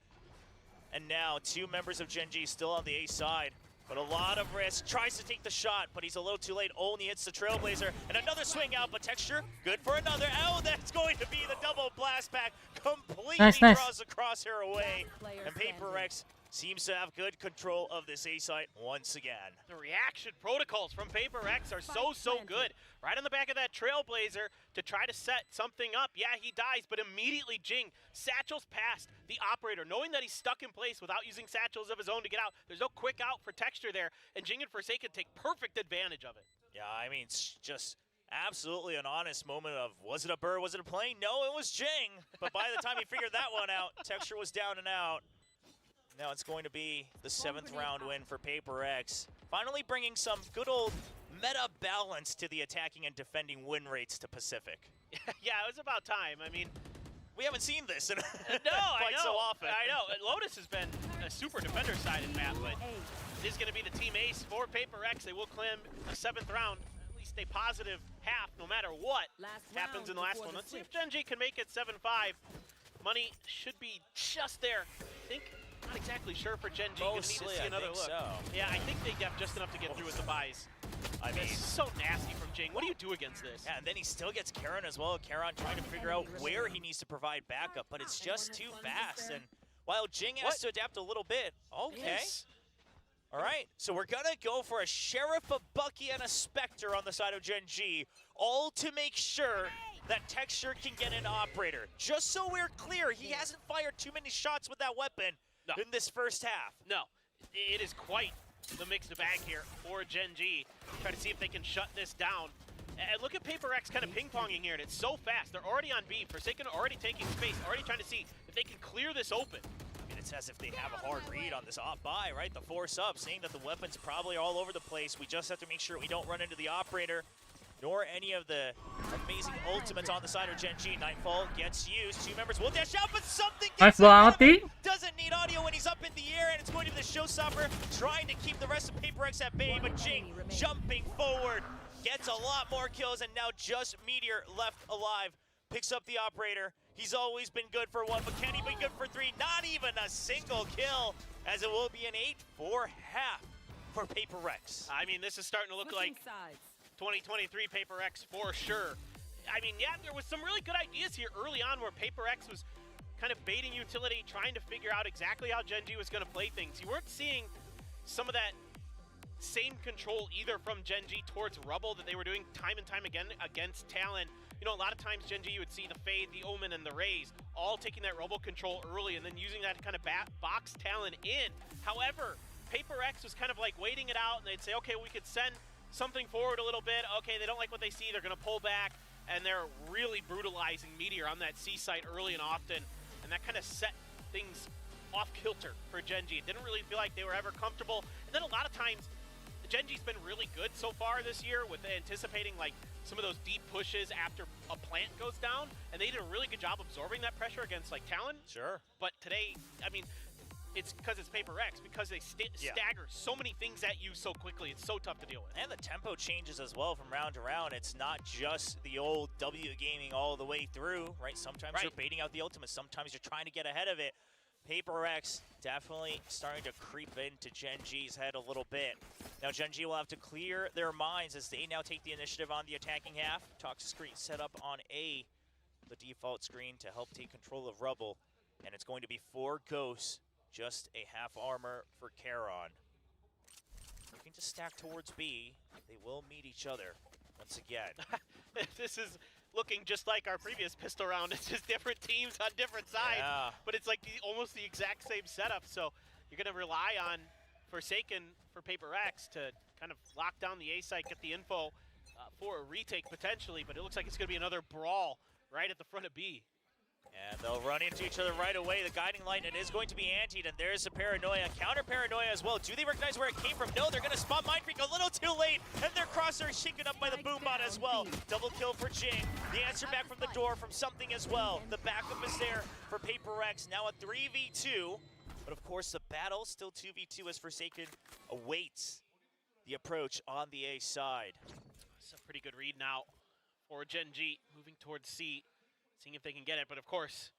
And now 2 members of Gen G still on the A side. But a lot of risk, tries to take the shot, but he's a little too late, only hits the Trailblazer. And another swing out, but Texture, good for another. Oh, that's going to be the double blast back. Completely Nice. draws the crosshair away. And Paper X seems to have good control of this A site once again. The reaction protocols from Paper X are so good. Right on the back of that Trailblazer to try to set something up. Yeah, he dies, but immediately Jing satchels past the operator, knowing that he's stuck in place without using satchels of his own to get out. There's no quick out for Texture there, and Jing and Forsaken take perfect advantage of it. Yeah, I mean, it's just absolutely an honest moment of, was it a bird, was it a plane? No, it was Jing. But by the time he figured that one out, Texture was down and out. Now it's going to be the 7th round win for PRX. Finally bringing some good old meta balance to the attacking and defending win rates to Pacific. Yeah, it was about time. I mean, We haven't seen this in no, quite I know, so often. I know. Lotus has been a super defender-sided map, but this is going to be the team ace for PRX. They will claim a 7th round, at least a positive half, no matter what happens in the last one. Let's see if Gen G can make it 7-5. Money should be just there. I think, not exactly sure for Gen G. Gonna need to Mostly, see I another think look. so. Yeah, I think they have just enough to get through with the buys. I mean, This is so nasty from Jing. What do you do against this? yeah, and then he still gets Karon as well. Karon trying to figure out where he needs to provide backup, but it's just too fast. And while Jing has to adapt a little bit, okay. Yes. All right, so we're gonna go for a Sheriff, a Bucky, and a Spectre on the side of Gen G, all to make sure that Texture can get an Operator. Just so we're clear, he hasn't fired too many shots with that weapon in this first half. No, it is quite the mixed bag here for Gen G. Try to see if they can shut this down. And look at PRX kind of ping-ponging here, and it's so fast. They're already on B. Forsaken already taking space, already trying to see if they can clear this open. I mean, it's as if they have a hard read on this off-buy, right? The force up, seeing that the weapons probably all over the place. We just have to make sure we don't run into the Operator, nor any of the amazing ultimates on the side of Gen G. Nightfall gets used. 2 members will dash out, but something Nice gets out of banget, him. Doesn't need audio when he's up in the air, and it's going to be the showstopper trying to keep the rest of PRX at bay, but Jing jumping forward, gets a lot more kills, and now just Meteor left alive. Picks up the Operator. He's always been good for 1, but can he be good for 3? Not even a single kill, as it will be an 8-4 half for PRX. I mean, this is starting to look like 2023 PRX for sure. I mean, yeah, there was some really good ideas here early on where PRX was kind of baiting utility, trying to figure out exactly how Gen G was going to play things. You weren't seeing some of that same control either from Gen G towards Rubble that they were doing time and time again against Talon. You know, a lot of times Gen G you would see the Fade, the Omen, and the Raze all taking that Rubble control early and then using that to kind of box Talon in. However, PRX was kind of like waiting it out, and they'd say, okay, we could send something forward a little bit. Okay, they don't like what they see. They're going to pull back, and they're really brutalizing Meteor on that C site early and often, and that kind of set things off kilter for Gen G. It didn't really feel like they were ever comfortable. And then a lot of times, Gen G's been really good so far this year with anticipating like some of those deep pushes after a plant goes down, and they did a really good job absorbing that pressure against like Talon. Sure. But today, I mean, it's because it's PRX, because they stagger so many things at you so quickly. It's so tough to deal with. And the tempo changes as well from round to round. It's not just the old W gaming all the way through, right? Sometimes you're baiting out the ultimate. Sometimes you're trying to get ahead of it. PRX definitely starting to creep into Gen G's head a little bit. Now Gen G will have to clear their minds as they now take the initiative on the attacking half. Toxic screen set up on A, the default screen to help take control of Rubble. And it's going to be 4 ghosts, just a half armor for Karon. Looking to stack towards B, they will meet each other once again. This is looking just like our previous pistol round. It's just different teams on different sides, but it's like almost the exact same setup. So you're going to rely on Forsaken for PRX to kind of lock down the A site, get the info for a retake potentially, but it looks like it's going to be another brawl right at the front of B. And they'll run into each other right away. The guiding light, and it is going to be antied, and there's a Paranoia. Counter Paranoia as well. Do they recognize where it came from? No, they're going to spot Mind Freak a little too late, and their crosshair shaken up by the Boombot as well. Double kill for Jing. The answer back from the door from something as well. The backup is there for PRX. Now a 3v2, but of course the battle still 2v2 as Forsaken awaits the approach on the A side. It's a pretty good read now for Gen G, moving towards C. Seeing if they can get it, but of course,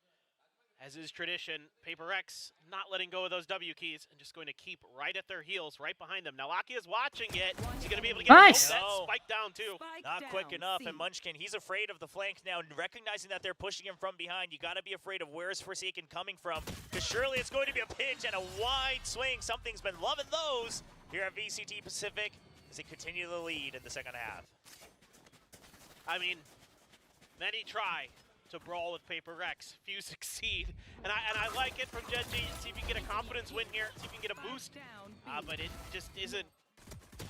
as is tradition, PRX not letting go of those W keys and just going to keep right at their heels, right behind them. Now Laki is watching it. Is he going to be able to get Nice. that spike down too? Not quick enough, and Munchkin, he's afraid of the flank now, recognizing that they're pushing him from behind. You got to be afraid of where's Forsaken coming from, because surely it's going to be a pinch and a wide swing. Something's been loving those here at VCT Pacific as they continue the lead in the second half. I mean, many try to brawl with PRX, few succeed, and I like it from Gen G. See if you can get a confidence win here, see if you can get a boost, but it just isn't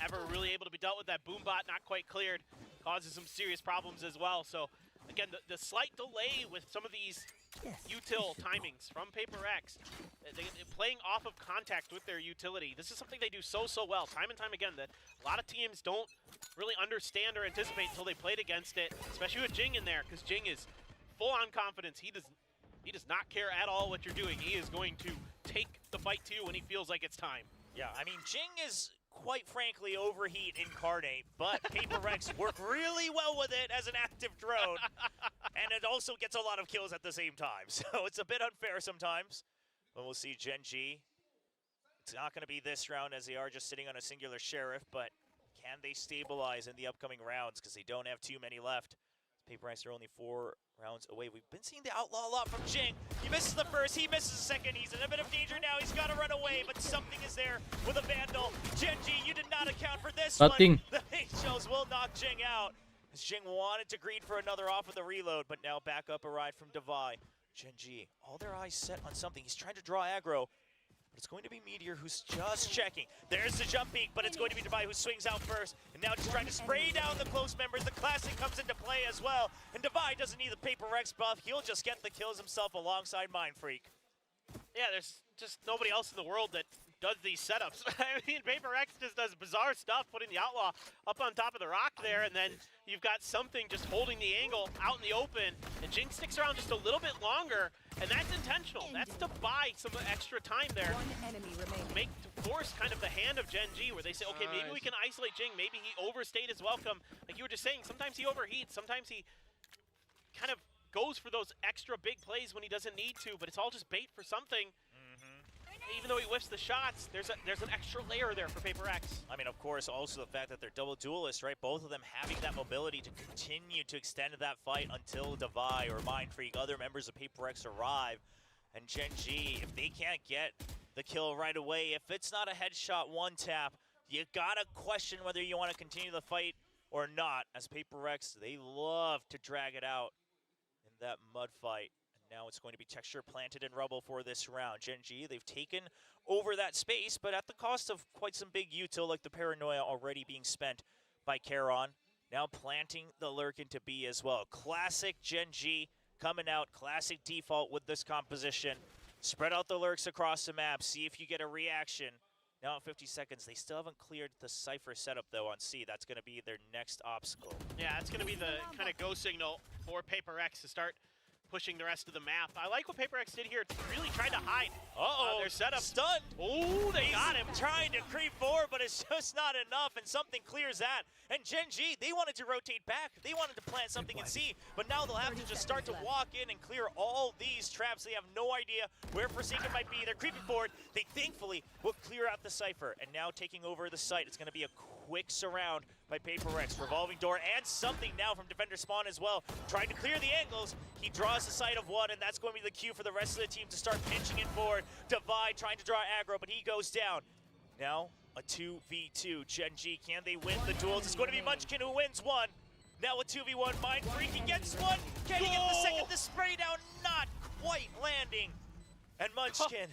ever really able to be dealt with. That Boombot not quite cleared, causes some serious problems as well. So again, the slight delay with some of these util timings from PRX. They're playing off of contact with their utility. This is something they do so well, time and time again, that a lot of teams don't really understand or anticipate until they played against it, especially with Jing in there, because Jing is full on confidence. He does not care at all what you're doing. He is going to take the fight to you when he feels like it's time. Yeah, I mean, Jing is quite frankly overheat incarnate, but PRX work really well with it as an active drone, and it also gets a lot of kills at the same time, so it's a bit unfair sometimes. But we'll see Gen G. It's not going to be this round as they are just sitting on a singular Sheriff, but can they stabilize in the upcoming rounds because they don't have too many left. PRX are only 4 rounds away. We've been seeing the Outlaw a lot from Jing. He misses the first, he misses the second. He's in a bit of danger now. He's got to run away, but something is there with a Vandal. Gen G, you did not account for this Nothing. one. The hate shells will knock Jing out. As Jing wanted to greed for another off of the reload, but now back up a ride from Devi. Gen G, all their eyes set on something. He's trying to draw aggro. But it's going to be Meteor who's just checking. There's the jump peek, but it's going to be Devi who swings out first. And now just trying to spray down the close members. The classic comes into play as well. And Devi doesn't need the PRX buff. He'll just get the kills himself alongside Mindfreak. Yeah, there's just nobody else in the world that does these setups. I mean, PRX just does bizarre stuff, putting the Outlaw up on top of the rock there, and then you've got something just holding the angle out in the open, and Jing sticks around just a little bit longer, and that's intentional. That's to buy some extra time there. To force kind of the hand of Gen G, where they say, okay, maybe we can isolate Jing, maybe he overstayed his welcome. Like you were just saying, sometimes he overheats, sometimes he kind of goes for those extra big plays when he doesn't need to, but it's all just bait for something. Even though he whiffs the shots, there's an extra layer there for PRX. I mean, of course, also the fact that they're double duelists, right? Both of them having that mobility to continue to extend that fight until Devi or Mindfreak, other members of PRX arrive. And Gen G, if they can't get the kill right away, if it's not a headshot one tap, you gotta question whether you want to continue the fight or not. As PRX, they love to drag it out in that mud fight. Now it's going to be texture planted in rubble for this round. Gen G, they've taken over that space, but at the cost of quite some big util, like the Paranoia already being spent by Charon. Now planting the lurk into B as well. Classic Gen G coming out, classic default with this composition. Spread out the lurks across the map, see if you get a reaction. Now at 50 seconds, they still haven't cleared the Cypher setup though on C. That's going to be their next obstacle. Yeah, it's going to be the kind of go signal for PRX to start pushing the rest of the map. I like what PRX did here. Really tried to hide their setup. Stunned. Oh, they got him. Trying to creep forward, but it's just not enough, and something clears that. And Gen G, they wanted to rotate back. They wanted to plant something in C, but now they'll have to just start to walk in and clear all these traps. They have no idea where Forsaken might be. They're creeping forward. They thankfully will clear out the Cypher, and now taking over the site. It's going to be a quick surround by PRX. Revolving door and something now from Defender Spawn as well. Trying to clear the angles. He draws the side of one, and that's going to be the cue for the rest of the team to start pinching it forward. Devi trying to draw aggro, but he goes down. Now a 2v2. Gen G, can they win the duels? It's going to be Munchkin who wins one. Now a 2v1. Mindfreak, he gets one. Can he get the second? The spray down not quite landing. And Munchkin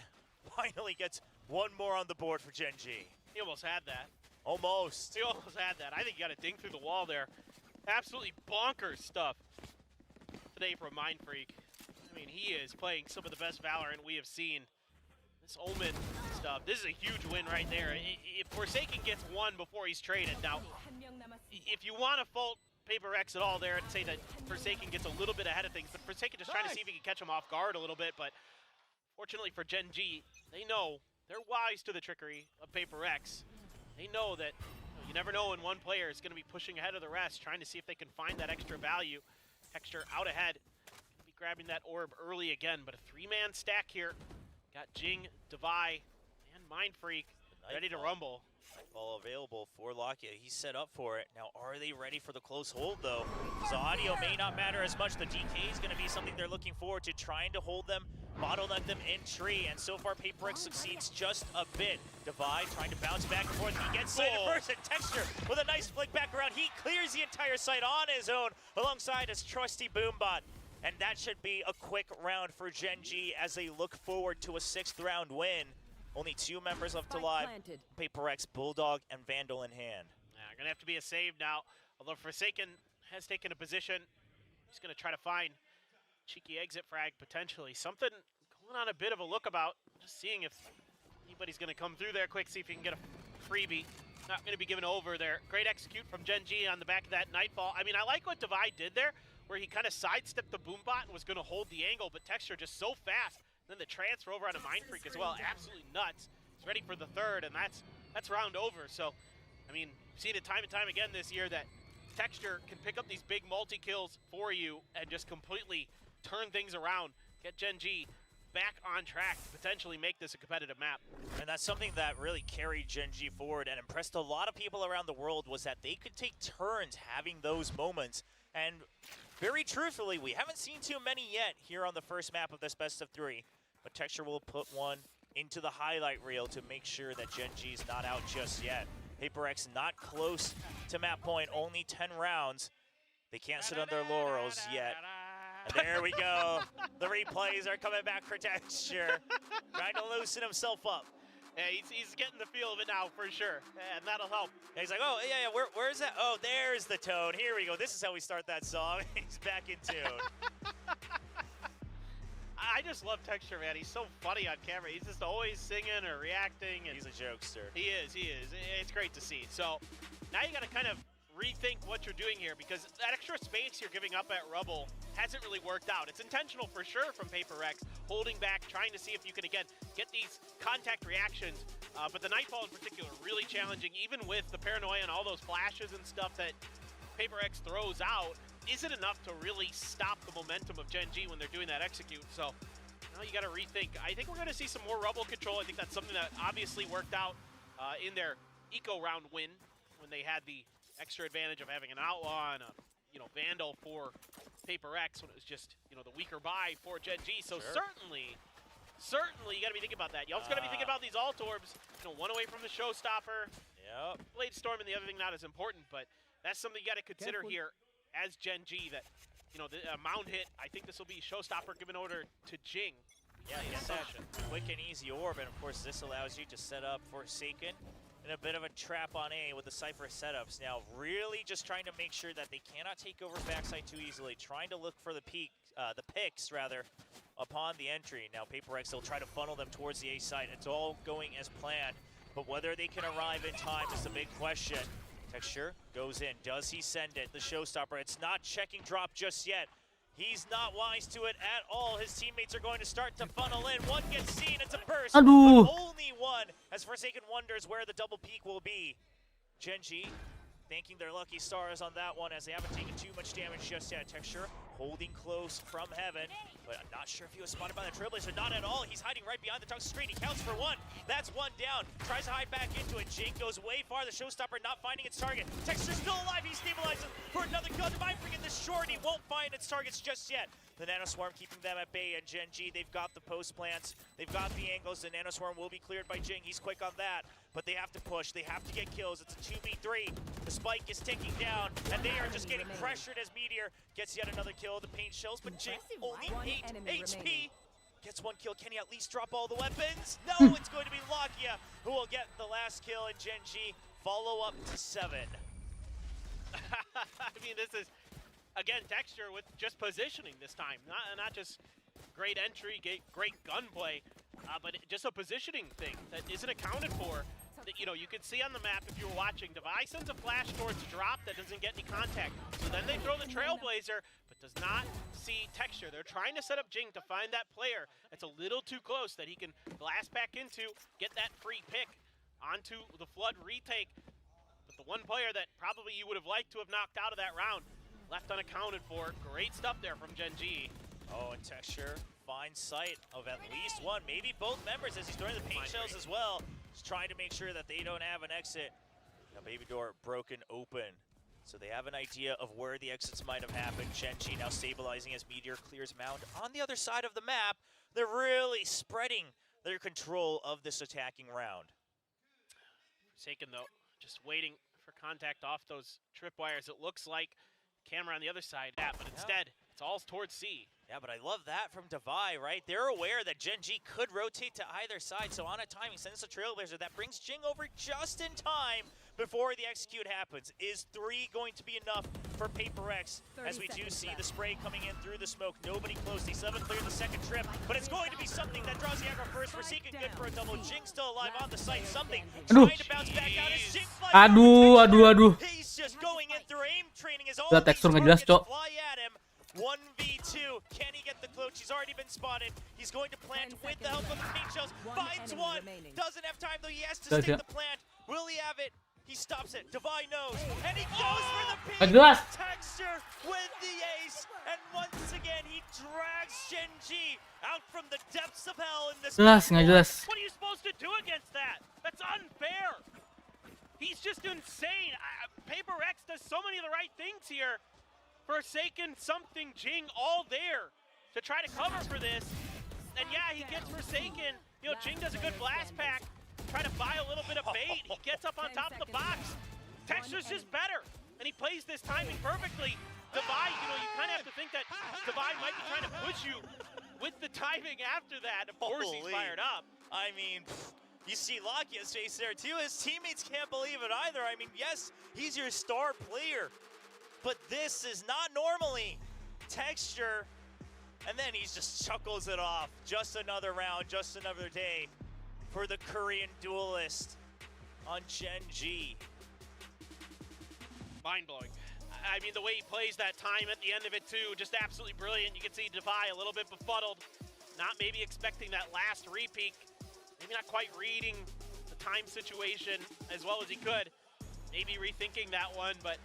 finally gets one more on the board for Gen G. He almost had that. Almost. He almost had that. I think he got a ding through the wall there. Absolutely bonkers stuff today from Mindfreak. I mean, he is playing some of the best Valorant we have seen. This Omen stuff, this is a huge win right there. If Forsaken gets one before he's traded, now, if you want to fault PRX at all there and say that Forsaken gets a little bit ahead of things, but Forsaken just trying to see if he can catch him off guard a little bit, but fortunately for Gen G, they know, they're wise to the trickery of PRX. They know that you never know when one player is going to be pushing ahead of the rest, trying to see if they can find that extra value. Texture out ahead. Be grabbing that orb early again, but a three-man stack here. Got Jing, Devi, and Mindfreak ready to rumble. Nightfall available for Lockett. He's set up for it. Now, are they ready for the close hold, though? Because audio may not matter as much. The DK is going to be something they're looking forward to, trying to hold them, bottleneck them in tree, and so far PRX succeeds just a bit. Devi trying to bounce back and forth. He gets sighted first, and Texture with a nice flick back around. He clears the entire site on his own alongside his trusty Boombot. And that should be a quick round for Gen G as they look forward to a 6th round win. Only 2 members left alive. PRX, Bulldog, and Vandal in hand. Yeah, gonna have to be a save now. Although Forsaken has taken a position, he's gonna try to find cheeky exit frag potentially. Something going on a bit of a lookabout. Just seeing if anybody's going to come through there quick, see if he can get a freebie. Not going to be given over there. Great execute from Gen G on the back of that Nightfall. I mean, I like what Divide did there, where he kind of sidestepped the Boombot and was going to hold the angle, but Texture just so fast. Then the transfer over on a Mind Freak as well, absolutely nuts. He's ready for the third, and that's round over. So, I mean, we've seen it time and time again this year that Texture can pick up these big multi-kills for you and just completely turn things around, get Gen G back on track to potentially make this a competitive map. And that's something that really carried Gen G forward and impressed a lot of people around the world, was that they could take turns having those moments. And very truthfully, we haven't seen too many yet here on the first map of this best of 3. But Texture will put one into the highlight reel to make sure that Gen G's not out just yet. PRX not close to map point, only 10 rounds. They can't sit on their laurels yet. And there we go. The replays are coming back for Texture. Trying to loosen himself up. Yeah, he's getting the feel of it now for sure, and that'll help. Yeah, he's like, oh, yeah, where is that? Oh, there's the tone. Here we go. This is how we start that song. He's back in tune. I just love Texture, man. He's so funny on camera. He's just always singing or reacting. And he's a jokester. He is. It's great to see. So now you got to kind of rethink what you're doing here, because that extra space you're giving up at Rubble hasn't really worked out. It's intentional for sure from PRX, holding back, trying to see if you can, again, get these contact reactions. But the Nightfall in particular, really challenging, even with the Paranoia and all those flashes and stuff that PRX throws out, isn't enough to really stop the momentum of Gen G when they're doing that execute. So now you got to rethink. I think we're going to see some more Rubble control. I think that's something that obviously worked out in their Eco round win when they had the extra advantage of having an Outlaw and a Vandal for PRX when it was just the weaker buy for Gen G. So sure. certainly you got to be thinking about that. You also got to be thinking about these alt orbs. One away from the showstopper. Yep. Blade Storm and the other thing not as important, but that's something you got to consider here as Gen G. That the mound hit. I think this will be showstopper given order to Jing. Yeah, you get that quick and easy orb, and of course this allows you to set up Forsaken in a bit of a trap on A with the Cypher setups. Now really just trying to make sure that they cannot take over backside too easily, trying to look for the picks rather, upon the entry. Now PRX will try to funnel them towards the A side. It's all going as planned, but whether they can arrive in time is the big question. Texture goes in. Does he send it? The showstopper. It's not checking drop just yet. He's not wise to it at all. His teammates are going to start to funnel in. One gets seen. It's a burst. Aduh. But only one, as Forsaken wonders where the double peak will be. Gen G thanking their lucky stars on that one, as they haven't taken too much damage just yet. Texture holding close from heaven, but I'm not sure if he was spotted by the Trailblazer. Not at all. He's hiding right behind the tungsten screen. He counts for one. That's one down. Tries to hide back into it. Jing goes way far. The showstopper not finding its target. Texture still alive. He stabilizes for another kill. Divine Freak in the short. He won't find its targets just yet. The Nanoswarm keeping them at bay, and Gen G, they've got the post plants. They've got the angles. The Nanoswarm will be cleared by Jing. He's quick on that, but they have to push. They have to get kills. It's a 2v3. The spike is ticking down, and they are just getting pressured as Meteor gets yet another kill. The paint shells, but Jing only 8 HP. Gets one kill. Can he at least drop all the weapons? No, it's going to be Lakia who will get the last kill, and Gen G follow up to 7. I mean, this is, again, Texture with just positioning this time. Not just great entry, great gunplay, but just a positioning thing that isn't accounted for. That, you can see on the map if you were watching, Devi sends a flash towards the drop that doesn't get any contact. So then they throw the Trailblazer, but does not see Texture. They're trying to set up Jing to find that player that's a little too close that he can blast back into, get that free pick onto the Flood retake. But the one player that probably you would have liked to have knocked out of that round, left unaccounted for. Great stuff there from Gen G. Oh, and Texture finds sight of at least one, maybe both members, as he's throwing the paint shells as well. Just trying to make sure that they don't have an exit. Now, baby door broken open, so they have an idea of where the exits might have happened. Gen G now stabilizing as Meteor clears mound on the other side of the map. They're really spreading their control of this attacking round. Forsaken, though, just waiting for contact off those tripwires. It looks like camera on the other side, but instead, it's all towards C. Yeah, but I love that from Devi, right? They're aware that Gen G could rotate to either side, so on a time, he sends a Trailblazer. That brings Jing over just in time before the execute happens. Is 3 going to be enough for PRX, as we do see the spray coming in through the smoke. Nobody close. They still haven't cleared the second trip, but it's going to be something that draws the aggro first. Forsaken good for a double. Jing still alive on the site. Something trying to bounce back out as Jing flies Aduh. He's just going in through aim training as all Udah, these tekstur nggak jelas, targets Cok. fly at him. 1v2. Can he get the clutch? He's already been spotted. He's going to plant with the help of the paint shells. Finds one. Doesn't have time though. He has to stick the plant. Will he have it? He stops it. Divine knows. And he goes for the Nggak peak. jelas. Texture with the ace. And once again, he drags Shenji out from the depths of hell in this. Jelas, nggak jelas. What are you supposed to do against that? That's unfair. He's just insane. PRX does so many of the right things here. Forsaken, something, Jing, all there to try to cover for this. And yeah, he gets Forsaken. You know, Jing does a good blast pack. Try to buy a little bit of bait. He gets up on top of the box. Texture's just better. And he plays this timing perfectly. Divide, you know, you kind of have to think that Divide might be trying to push you with the timing after that. Of course, he's fired up. I mean, you see Lakia's face there too. His teammates can't believe it either. I mean, yes, he's your star player, but this is not normally Texture. And then he just chuckles it off. Just another round, just another day for the Korean duelist on Gen G. Mind-blowing. I mean, the way he plays that time at the end of it too, just absolutely brilliant. You can see Devi a little bit befuddled, not maybe expecting that last repeat, maybe not quite reading the time situation as well as he could. Maybe rethinking that one, but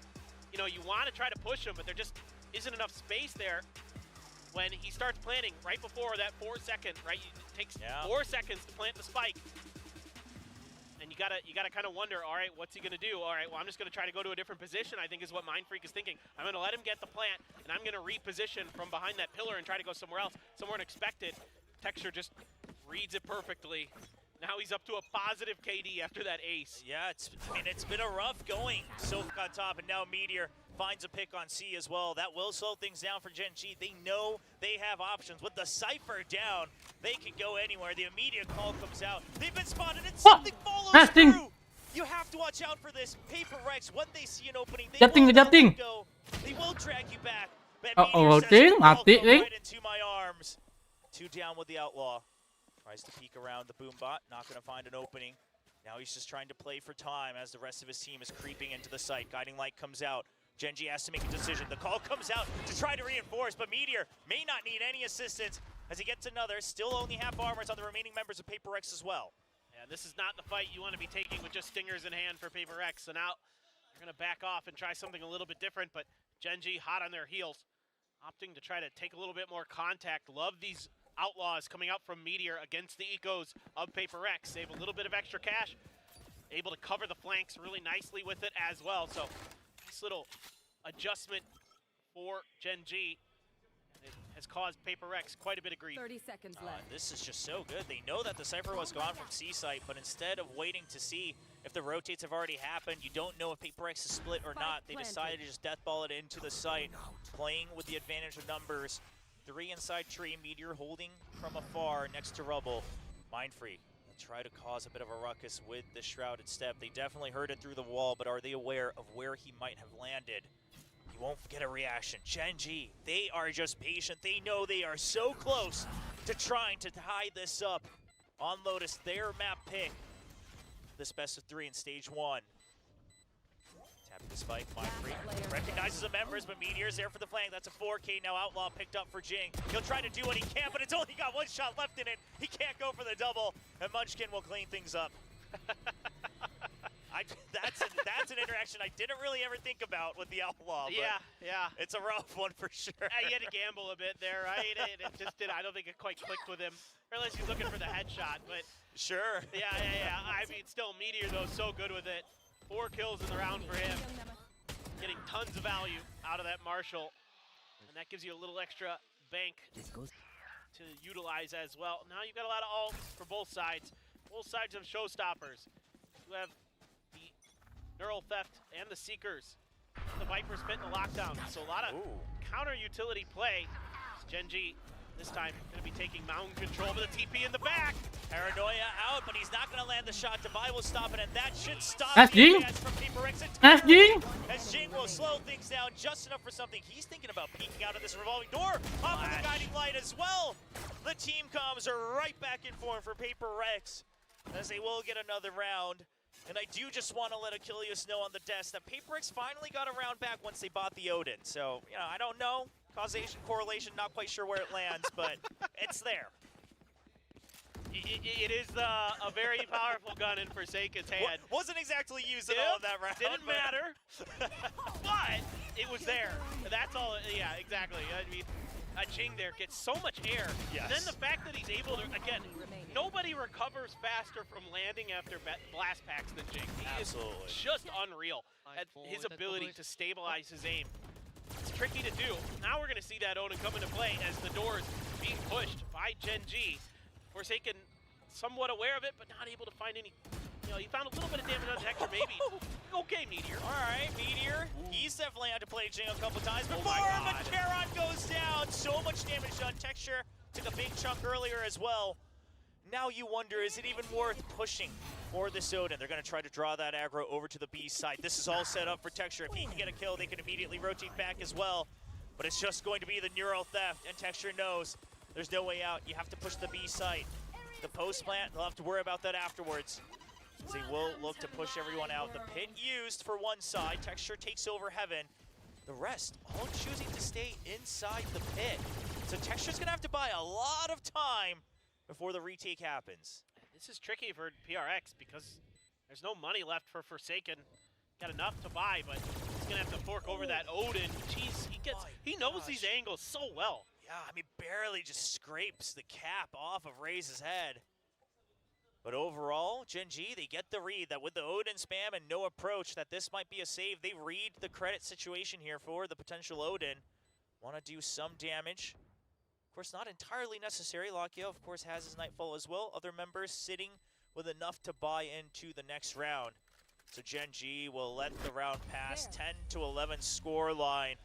you know, you want to try to push him, but there just isn't enough space there. When he starts planting right before that 4 second, right? It takes 4 seconds to plant the spike. And you gotta kind of wonder, all right, what's he gonna do? All right, well, I'm just gonna try to go to a different position, I think is what Mindfreak is thinking. I'm gonna let him get the plant, and I'm gonna reposition from behind that pillar and try to go somewhere else, somewhere unexpected. Texture just reads it perfectly. Now he's up to a positive KD after that ace. Yeah, it's been a rough going. Silk on top, and now Meteor finds a pick on C as well. That will slow things down for Gen G. They know they have options. With the Cypher down, they can go anywhere. The immediate call comes out. They've been spotted, and something follows through. You have to watch out for this. PRX, when they see an opening, they will let it go. They will drag you back. But Meteor says, mati, "Welcome right into my arms." 2 down with the Outlaw. Tries to peek around the boom bot, not going to find an opening. Now he's just trying to play for time as the rest of his team is creeping into the site. Guiding Light comes out. Gen G has to make a decision. The call comes out to try to reinforce, but Meteor may not need any assistance as he gets another. Still only half armors on the remaining members of PRX as well. Yeah, this is not the fight you want to be taking with just stingers in hand for PRX. So now you're going to back off and try something a little bit different, but Gen G hot on their heels, opting to try to take a little bit more contact. Love these Outlaws coming out from Meteor against the ecos of PRX. Save a little bit of extra cash. Able to cover the flanks really nicely with it as well. So nice little adjustment for Gen G. And it has caused PRX quite a bit of grief. 30 seconds left. This is just so good. They know that the Cypher was gone from C site, but instead of waiting to see if the rotates have already happened, you don't know if PRX is split or not. They decided to just deathball it into the site, playing with the advantage of numbers. 3 inside tree, Meteor holding from afar next to Rubble. Mindfree will try to cause a bit of a ruckus with the Shrouded Step. They definitely heard it through the wall, but are they aware of where he might have landed? He won't get a reaction. Gen G, they are just patient. They know they are so close to trying to tie this up. On Lotus, their map pick. This best of 3 in stage 1. Tapping the spike, Mindfree recognizes the members, but Meteor's there for the flank. That's a 4K now. Outlaw picked up for Jing. He'll try to do what he can, but it's only got 1 shot left in it. He can't go for the double, and Munchkin will clean things up. That's an interaction I didn't really ever think about with the Outlaw. Yeah. It's a rough one for sure. He had to gamble a bit there, right? It just did. I don't think it quite clicked with him. Or unless he's looking for the headshot, but sure. Yeah. I mean, still Meteor though, so good with it. 4 kills in the round for him. Getting tons of value out of that Marshall. And that gives you a little extra bank to utilize as well. Now you've got a lot of ults for both sides. Both sides of showstoppers. You have the Neural Theft and the Seekers. The Viper Spit and the Lockdown. So a lot of counter utility play. Gen G this time going to be taking mountain control with the TP in the back. Paranoia out, but he's not going to land the shot. Devi will stop it, and that should stop Nice, the Jing. advance from PRX. Nice, Jing. As Jing will will slow things down just enough for something. He's thinking about peeking out of this revolving door. Off of the guiding light as well. The team comms are right back in form for PRX as they will get another round. And I do just want to let Achilles know on the desk that PRX finally got a round back once they bought the Odin. So, you know, I don't know. Causation, correlation, not quite sure where it lands, but it's there. It is a very powerful gun in Forsaken's hand. Wasn't exactly used at all in that round. Didn't matter, but it was there. That's all. Yeah, exactly. I mean, Jing there gets so much air. Yes. And then the fact that he's able to, again, nobody recovers faster from landing after blast packs than Jing. He Absolutely. is just unreal at his ability to stabilize his aim. It's tricky to do. Now we're going to see that Odin come into play as the door is being pushed by Gen G. Forsaken somewhat aware of it, but not able to find any. You know, he found a little bit of damage on Texture, maybe. Okay, Meteor. All right, Meteor. He's definitely had to play Jing a couple times before, my God. but Charon goes down. So much damage done. Texture took a big chunk earlier as well. Now you wonder, is it even worth pushing for this Odin? They're going to try to draw that aggro over to the B side. This is all set up for Texture. If he can get a kill, they can immediately rotate back as well. But it's just going to be the neural theft, and Texture knows there's no way out. You have to push the B site. The post plant, they'll have to worry about that afterwards. They will look to push everyone out. The pit used for one side. Texture takes over Heaven. The rest all choosing to stay inside the pit. So Texture's going to have to buy a lot of time before the retake happens. This is tricky for PRX because there's no money left for Forsaken. Got enough to buy, but he's going to have to fork over that Odin. Jeez, he knows these angles so well. Yeah, I mean, barely just scrapes the cap off of Raze's head. But overall, Gen G, they get the read that with the Odin spam and no approach, that this might be a save. They read the credit situation here for the potential Odin. Want to do some damage. Of course, not entirely necessary. Lakio, of course, has his Nightfall as well. Other members sitting with enough to buy into the next round. So Gen G will let the round pass. 10-11 score line.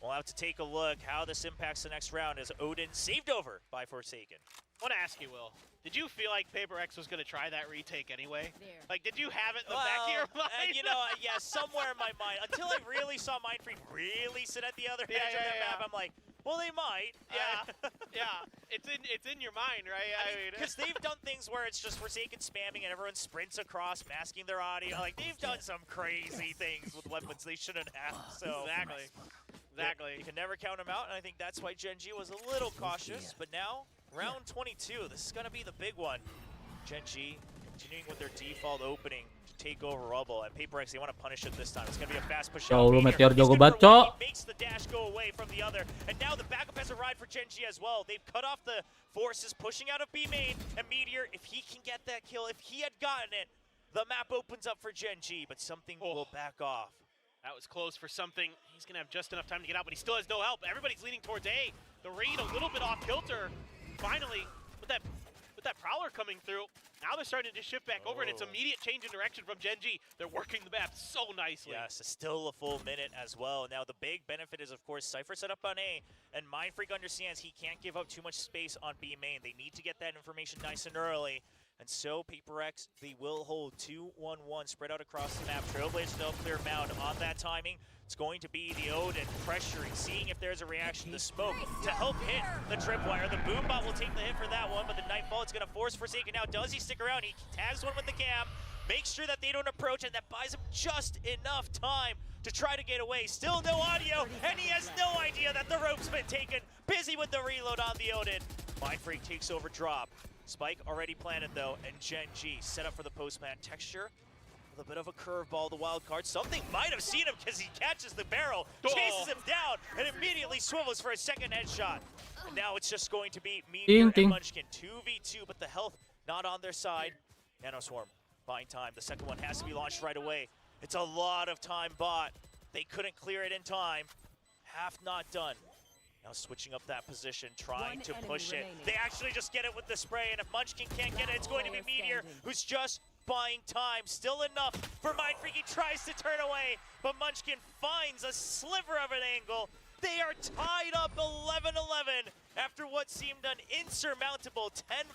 We'll have to take a look how this impacts the next round as Odin saved over by Forsaken. I want to ask you, Will, did you feel like PRX was going to try that retake anyway? Like, did you have it in the back of your mind? You know, yeah, somewhere in my mind. Until I really saw Mindfreak really sit at the other edge of that map, I'm like, well, they might. Yeah, yeah. It's in your mind, right? I mean, because they've done things where it's just Forsaken spamming and everyone sprints across, masking their audio. Like, they've done some crazy things with weapons they shouldn't have. So Exactly. You can never count them out, and I think that's why Gen G was a little cautious. But now, round 22, this is going to be the big one. Gen G continuing with their default opening to take over Rubble. And PRX, they want to punish it this time. It's going to be a fast push out. Lu Meteor He's jago good banget, for one. Cok. He makes the dash go away from the other. And now the backup has arrived for Gen G as well. They've cut off the forces pushing out of B main. And Meteor, if he can get that kill, if he had gotten it, the map opens up for Gen G. But something will back off. That was close for something. He's going to have just enough time to get out, but he still has no help. Everybody's leaning towards A. The read a little bit off kilter. Finally, with that Prowler coming through, now they're starting to shift back over, and it's immediate change in direction from Gen G. They're working the map so nicely. Yes, still a full minute as well. Now, the big benefit is, of course, Cypher set up on A, and Mindfreak understands he can't give up too much space on B main. They need to get that information nice and early. And so, PRX, they will hold 2-1-1 spread out across the map. Trailblazer, they'll clear mound on that timing. It's going to be the Odin pressuring, seeing if there's a reaction to smoke to help hit the tripwire. The Boombot will take the hit for that one, but the Nightfall, it's going to force Forsaken out. Does he stick around? He tags one with the cam, makes sure that they don't approach, and that buys him just enough time to try to get away. Still no audio, and he has no idea that the rope's been taken. Busy with the reload on the Odin. Mindfreak takes over drop. Spike already planted though, and Gen G set up for the post plant. Texture with a bit of a curveball, the wild card. Something might have seen him because he catches the barrel, chases him down, and immediately swivels for a second headshot. And now it's just going to be Meteor and Munchkin. 2v2, but the health not on their side. Nanoswarm buying time. The second one has to be launched right away. It's a lot of time bought. They couldn't clear it in time. Half not done. Now switching up that position, trying to push it. They actually just get it with the spray, and if Munchkin can't get it, it's going to be Meteor, who's just buying time. Still enough for Mindfreak. He tries to turn away, but Munchkin finds a sliver of an angle. They are tied up 11-11 after what seemed an insurmountable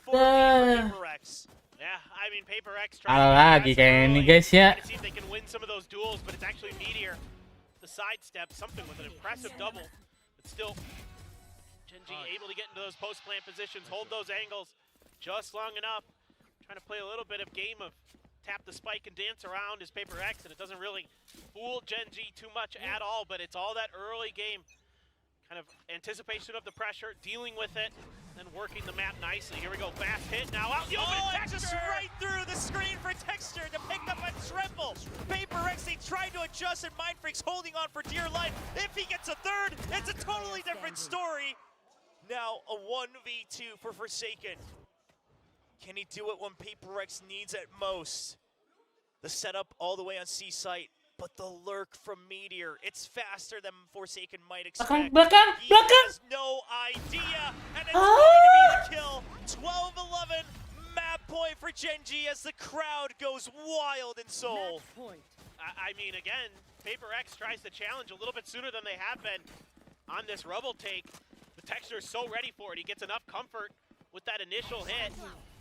10-4 lead for PRX. Yeah, I mean, PRX Kalah lagi kayak ini guys ya. to see if they can win some of those duels, but it's actually Meteor the sidestep, something with an impressive double. But still, Gen G able to get into those post-plant positions, hold those angles just long enough. Trying to play a little bit of game of tap the spike and dance around his Paper X, and it doesn't really fool Gen G too much at all, but it's all that early game kind of anticipation of the pressure, dealing with it, and working the map nicely. Here we go, fast hit, now out the open, and just right through the screen for Texture to pick up a triple. Paper X, they tried to adjust, and Mindfreak's holding on for dear life. If he gets a third, it's a totally different story. Now a 1v2 for Forsaken. Can he do it when Paper X needs it most? The setup all the way on C site, but the lurk from Meteor, it's faster than Forsaken might expect. Belakang, He has no idea, and it's going to be the kill. 12-11 map point for Gen G as the crowd goes wild in Seoul. I mean, again, Paper X tries to challenge a little bit sooner than they have been on this Rebel take. The Texture is so ready for it. He gets enough comfort with that initial hit,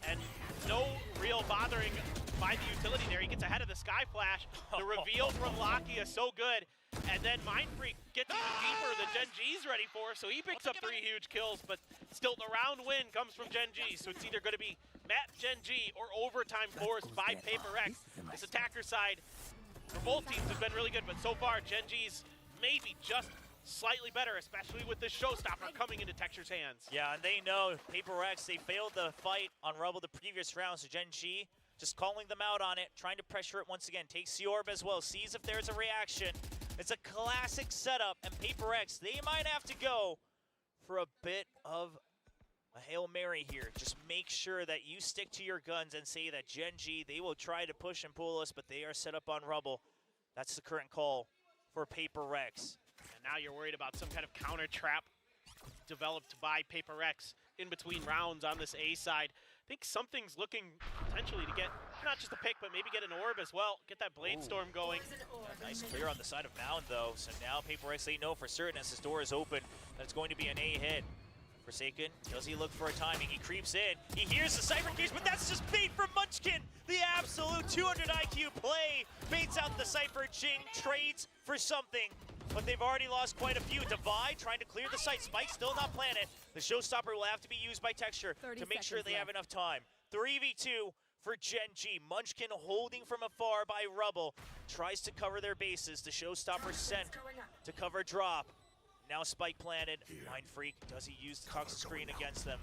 and no real bothering by the utility there. He gets ahead of the Sky Flash. The reveal from Lockie is so good, and then Mindfreak gets even deeper than Gen G's ready for, so he picks up 3 huge kills, but still the round win comes from Gen G, so it's either going to be map Gen G or overtime forced by Paper X. This attacker side for both teams has been really good, but so far Gen G's maybe just slightly better, especially with this showstopper coming into Texture's hands. Yeah, and they know Paper X, they failed the fight on Rebel the previous round, so Gen G just calling them out on it, trying to pressure it once again. Takes the orb as well, sees if there's a reaction. It's a classic setup, and Paper X, they might have to go for a bit of a Hail Mary here. Just make sure that you stick to your guns and say that Gen G, they will try to push and pull us, but they are set up on Rebel. That's the current call for Paper X. And now you're worried about some kind of counter trap developed by Paper X in between rounds on this A side. I think something's looking potentially to get not just a pick, but maybe get an orb as well. Get that Blade Storm going. Nice clear on the side of Mound, though. So now Paper X, they know for certain as his door is open that it's going to be an A hit. Forsaken, does he look for a timing? He creeps in. He hears the Cypher Cage, but that's just bait from Munchkin. The absolute 200 IQ play baits out the Cypher. Jing trades for something, but they've already lost quite a few. Divide trying to clear the site. Spike still not planted. The showstopper will have to be used by Texture to make sure they have enough time. 3v2 for Gen G. Munchkin holding from afar by Rubble. Tries to cover their bases. The showstopper sent to cover drop. Now Spike planted. Mindfreak, does he use the toxic screen against them?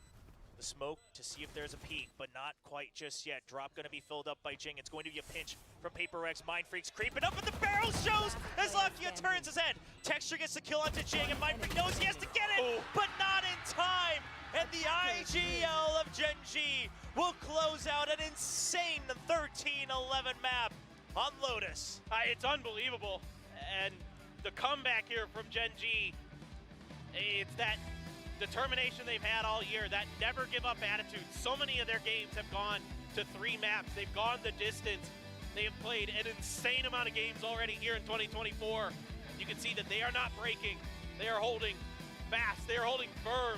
The smoke to see if there's a peek, but not quite just yet. Drop going to be filled up by Jing. It's going to be a pinch from Paper X. Mindfreak's creeping up, but the barrel shows as Lakia turns his head. Texture gets the kill onto Jing, and Mindfreak knows he has to get it, but not in time. And the IGL of Gen G will close out an insane 13-11 map on Lotus. It's unbelievable. And the comeback here from Gen G, it's that determination they've had all year, that never give up attitude. So many of their games have gone to 3 maps. They've gone the distance. They have played an insane amount of games already here in 2024. You can see that they are not breaking. They are holding fast. They are holding firm.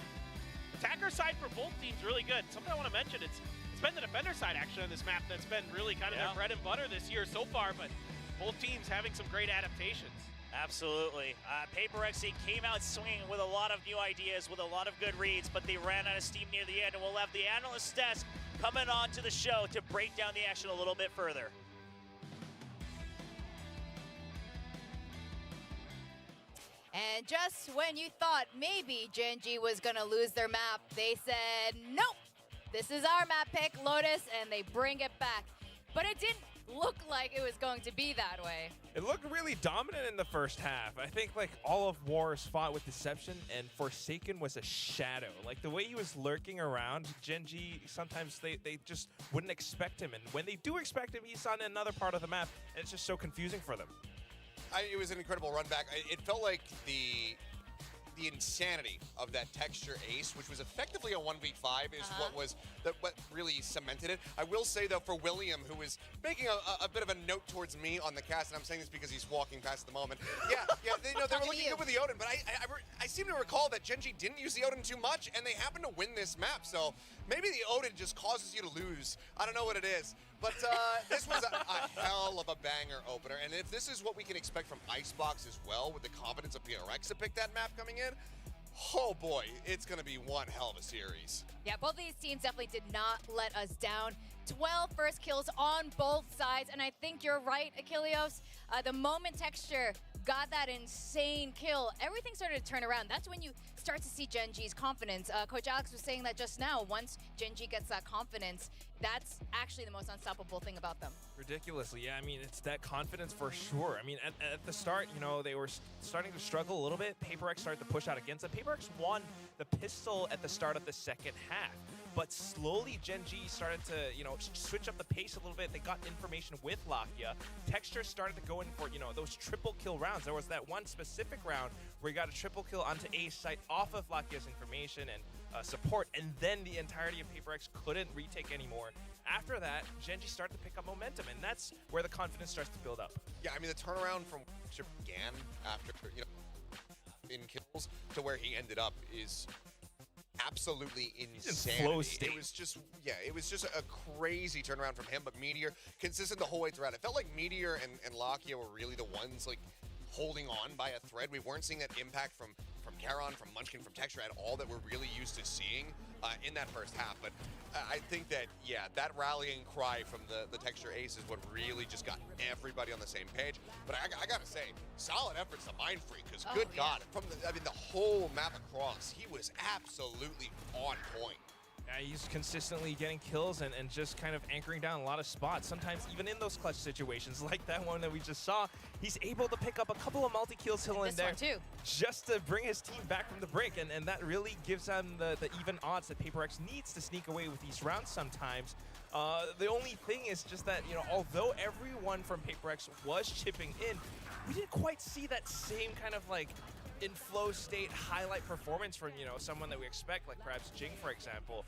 Attacker side for both teams really good. Something I want to mention, it's been the defender side actually on this map that's been really kind of their bread and butter this year so far, but both teams having some great adaptations. Absolutely. Paper X came out swinging with a lot of new ideas, with a lot of good reads, but they ran out of steam near the end, and we'll have the analyst desk coming on to the show to break down the action a little bit further. And just when you thought maybe Gen G was gonna lose their map, they said, nope, this is our map pick, Lotus, and they bring it back. But it didn't look like it was going to be that way. It looked really dominant in the first half. I think like all of Wars fought with deception, and Forsaken was a shadow. Like the way he was lurking around, Gen G, sometimes they just wouldn't expect him. And when they do expect him, he's on another part of the map, and it's just so confusing for them. It was an incredible run back. It felt like the insanity of that Texture ace, which was effectively a 1v5, is what really cemented it. I will say though, for William, who is making a bit of a note towards me on the cast, and I'm saying this because he's walking past at the moment. They were looking good with the Odin, but I seem to recall that Gen G didn't use the Odin too much, and they happened to win this map. So Maybe the Odin just causes you to lose. I don't know what it is. But this was a hell of a banger opener. And if this is what we can expect from Icebox as well, with the confidence of PRX to pick that map coming in, oh boy, it's going to be one hell of a series. Yeah, both of these teams definitely did not let us down. 12 first kills on both sides, and I think you're right, Achilleos. The moment Texture got that insane kill, everything started to turn around. That's when you start to see Gen G's confidence. Coach Alex was saying that just now. Once Gen G gets that confidence, that's actually the most unstoppable thing about them. Ridiculously, yeah. I mean, it's that confidence for sure. I mean, at the start, you know, they were starting to struggle a little bit. PaperX started to push out against them. PaperX won the pistol at the start of the second half. But slowly, Gen G started to, you know, switch up the pace a little bit. They got information with Lakia. Texture started to go in for, you know, those triple kill rounds. There was that one specific round where he got a triple kill onto A's site off of Lakia's information and support, and then the entirety of PaperX couldn't retake anymore. After that, Gen G started to pick up momentum, and that's where the confidence starts to build up. Yeah, I mean, the turnaround from Texture began after, you know, in kills to where he ended up is absolutely insane. It was just, yeah, it was just a crazy turnaround from him, but Meteor consistent the whole way throughout. It felt like Meteor and Lakia were really the ones like holding on by a thread. We weren't seeing that impact from Charon, from Munchkin, from Texture at all that we're really used to seeing in that first half. But I think that, yeah, that rallying cry from the Texture Ace is what really just got everybody on the same page. But I gotta say, solid efforts to Mind Freak, because good God, from the whole map across, he was absolutely on point. Yeah, he's consistently getting kills and just kind of anchoring down a lot of spots. Sometimes even in those clutch situations like that one that we just saw, he's able to pick up a couple of multi-kills here and there too, just to bring his team back from the brink. And that really gives them the even odds that PaperX needs to sneak away with these rounds sometimes. The only thing is just that, you know, although everyone from PaperX was chipping in, we didn't quite see that same kind of like in flow state highlight performance from, you know, someone that we expect, like perhaps Jing, for example.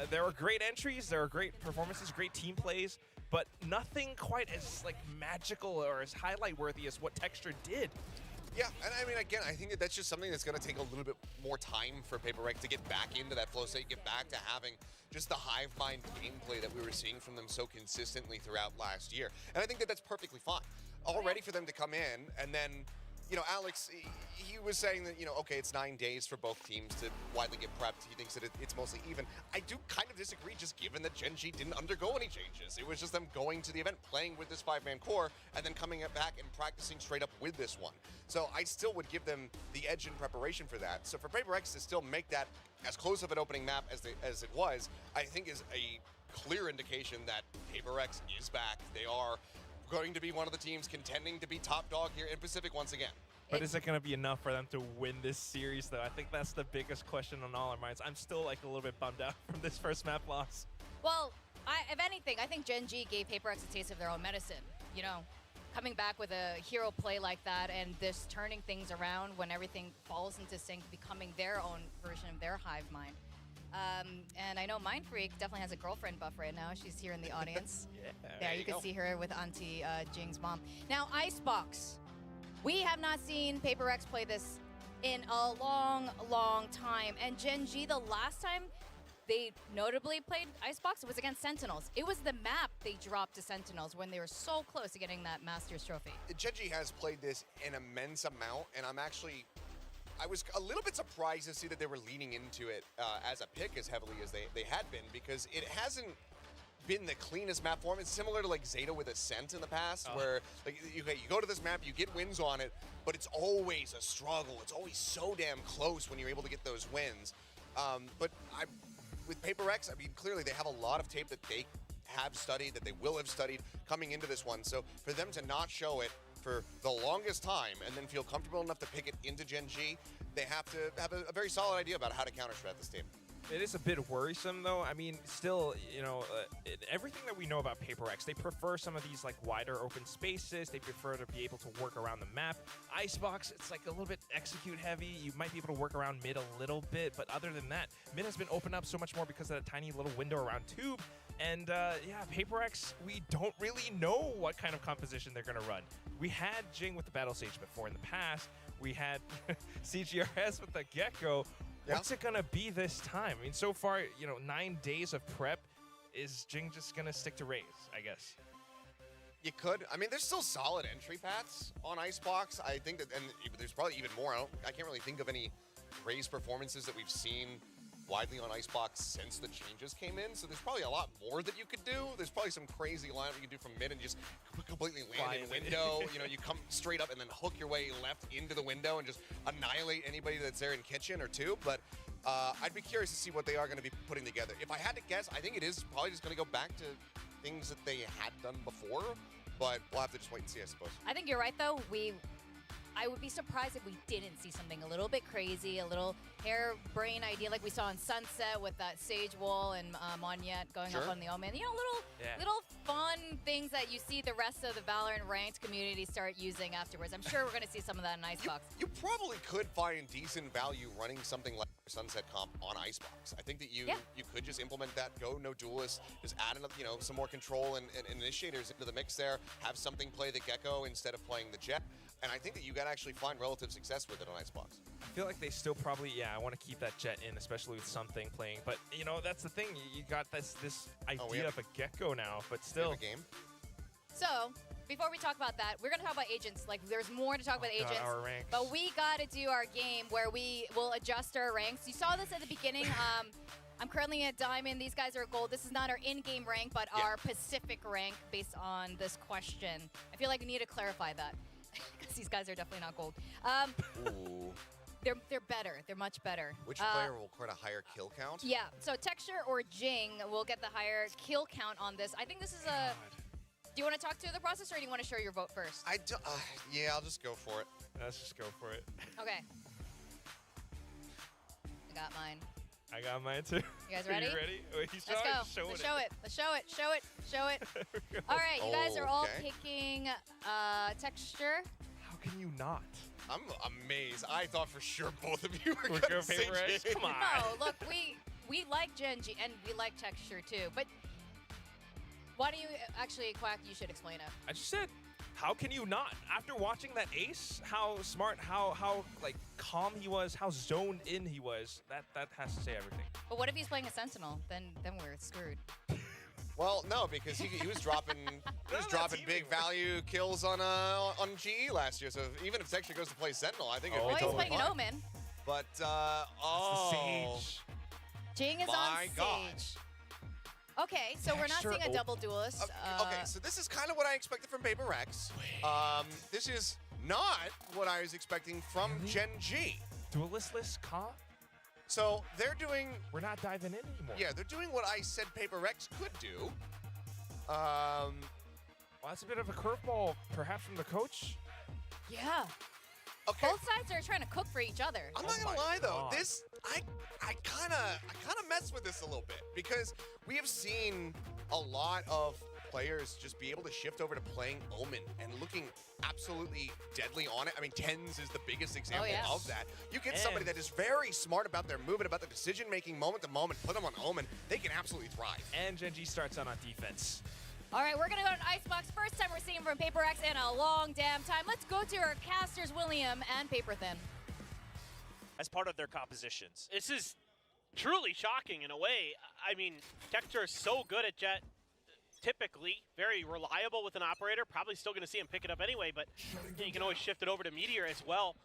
There were great entries, there were great performances, great team plays, but nothing quite as like magical or as highlight worthy as what Texture did. Yeah, and I mean, again, I think that that's just something that's going to take a little bit more time for PaperX to get back into that flow state, get back to having just the hive mind gameplay that we were seeing from them so consistently throughout last year. And I think that that's perfectly fine. All ready for them to come in, and then, you know, Alex, he was saying that, you know, okay, it's 9 days for both teams to widely get prepped. He thinks that it's mostly even. I do kind of disagree, just given that Gen G didn't undergo any changes. It was just them going to the event, playing with this 5-man core, and then coming back and practicing straight up with this one. So I still would give them the edge in preparation for that. So for PaperX to still make that as close of an opening map as it was, I think is a clear indication that PaperX is back. They are going to be one of the teams contending to be top dog here in Pacific once again. But is it going to be enough for them to win this series, though? I think that's the biggest question on all our minds. I'm still like a little bit bummed out from this first map loss. Well, if anything, I think Gen G gave PaperX a taste of their own medicine. You know, coming back with a hero play like that and this turning things around when everything falls into sync, becoming their own version of their hive mind. And I know Mind Freak definitely has a girlfriend buff right now. She's here in the audience. Yeah, you can see her with Auntie Jing's mom. Now, Icebox. We have not seen PaperX play this in a long, long time. And Gen G, the last time they notably played Icebox, it was against Sentinels. It was the map they dropped to Sentinels when they were so close to getting that Masters trophy. Gen G has played this an immense amount, and I was a little bit surprised to see that they were leaning into it as a pick as heavily as they had been, because it hasn't been the cleanest map form. It's similar to like Zeta with Ascent in the past, where like you go to this map, you get wins on it, but it's always a struggle. It's always so damn close when you're able to get those wins. But with PaperX, I mean, clearly they have a lot of tape that they have studied, that they will have studied coming into this one. So for them to not show it for the longest time and then feel comfortable enough to pick it into Gen G, they have to have a very solid idea about how to counter-strat this team. It is a bit worrisome, though. I mean, still, you know, everything that we know about PaperX, they prefer some of these like wider open spaces. They prefer to be able to work around the map. Icebox, it's like a little bit execute heavy. You might be able to work around mid a little bit, but other than that, mid has been opened up so much more because of that tiny little window around tube. And yeah, PaperX, we don't really know what kind of composition they're going to run. We had Jing with the Battle Sage before in the past. We had CGRS with the Gecko. Yeah. What's it gonna be this time? I mean, so far, 9 days of prep. Is Jing just gonna stick to Raze, I guess? You could. I mean, there's still solid entry paths on Icebox. I think that, and there's probably even more. I can't really think of any Raze performances that we've seen widely on Icebox since the changes came in. So there's probably a lot more that you could do. There's probably some crazy lineup you can do from mid and just completely land in window. You come straight up and then hook your way left into the window and just annihilate anybody that's there in kitchen or two. But I'd be curious to see what they are going to be putting together. If I had to guess, I think it is probably just going to go back to things that they had done before. But we'll have to just wait and see, I suppose. I think you're right, though. I would be surprised if we didn't see something a little bit crazy, a little harebrained idea like we saw in Sunset with that Sage Wall and Monyet going up on the Omen. Little fun things that you see the rest of the Valorant ranked community start using afterwards. I'm sure we're going to see some of that in Icebox. You probably could find decent value running something like Sunset Comp on Icebox. I think that you could just implement that, go no duelist, just add some more control and initiators into the mix there, have something play the Gecko instead of playing the Jet. And I think that you can actually find relative success with it on Icebox. I feel like they still probably, I want to keep that Jet in, especially with something playing. But, that's the thing. You got this idea of a Gecko now, but still. A game. So, before we talk about that, we're going to talk about agents. Like, there's more to talk about agents. Our ranks. But we got to do our game where we will adjust our ranks. You saw this at the beginning. I'm currently at Diamond. These guys are gold. This is not our in-game rank, but our Pacific rank based on this question. I feel like we need to clarify that. Because these guys are definitely not gold. Ooh. They're better. They're much better. Which player will quite a higher kill count? Yeah. So Texture or Jing will get the higher kill count on this. I think this is a. Do you want to talk through the process, or do you want to show your vote first? Yeah, I'll just go for it. Let's just go for it. Okay. I got mine. I got mine too. You guys ready? Are you ready? Wait, he's Let's go. Let's show it. Let's show it. Show it. Show it. All right, you guys are all picking Texture. How can you not? I'm amazed. I thought for sure both of you were We're going to say PRX? Jing. Come on. No, look, we like Genji and we like Texture too. But why do you actually, Quack? You should explain it. I just said, how can you not? After watching that ace, how smart, how like calm he was, how zoned in he was, that has to say everything. But what if he's playing a Sentinel? Then we're screwed. Well, no, because he was dropping big value kills on GE last year. So even if Texture goes to play Sentinel, I think it'd be He's totally playing fine. an Omen. But It's the Sage. Jing is My on God. Sage. Okay, so we're not Texture seeing a double duelist. Okay, so this is kind of what I expected from PRX. This is not what I was expecting from Gen G. Duelistless comp? So they're doing, We're not diving in anymore. they're doing what I said PRX could do. Well, that's a bit of a curveball, perhaps from the coach. Yeah. Okay. Both sides are trying to cook for each other. I'm not gonna my lie though, God. this I kind of mess with this a little bit because we have seen a lot of players just be able to shift over to playing Omen and looking absolutely deadly on it. I mean, Tens is the biggest example yes. of that. You get somebody that is very smart about their movement, about the decision-making moment to moment, put them on Omen, they can absolutely thrive. And Genji starts out on defense. All right, we're going to go to Icebox. First time we're seeing from PRX in a long damn time. Let's go to our casters, William and Paperthin. As part of their compositions. This is truly shocking in a way. I mean, Texture is so good at Jet, typically very reliable with an operator. Probably still going to see him pick it up anyway, but you can always shift it over to Meteor as well.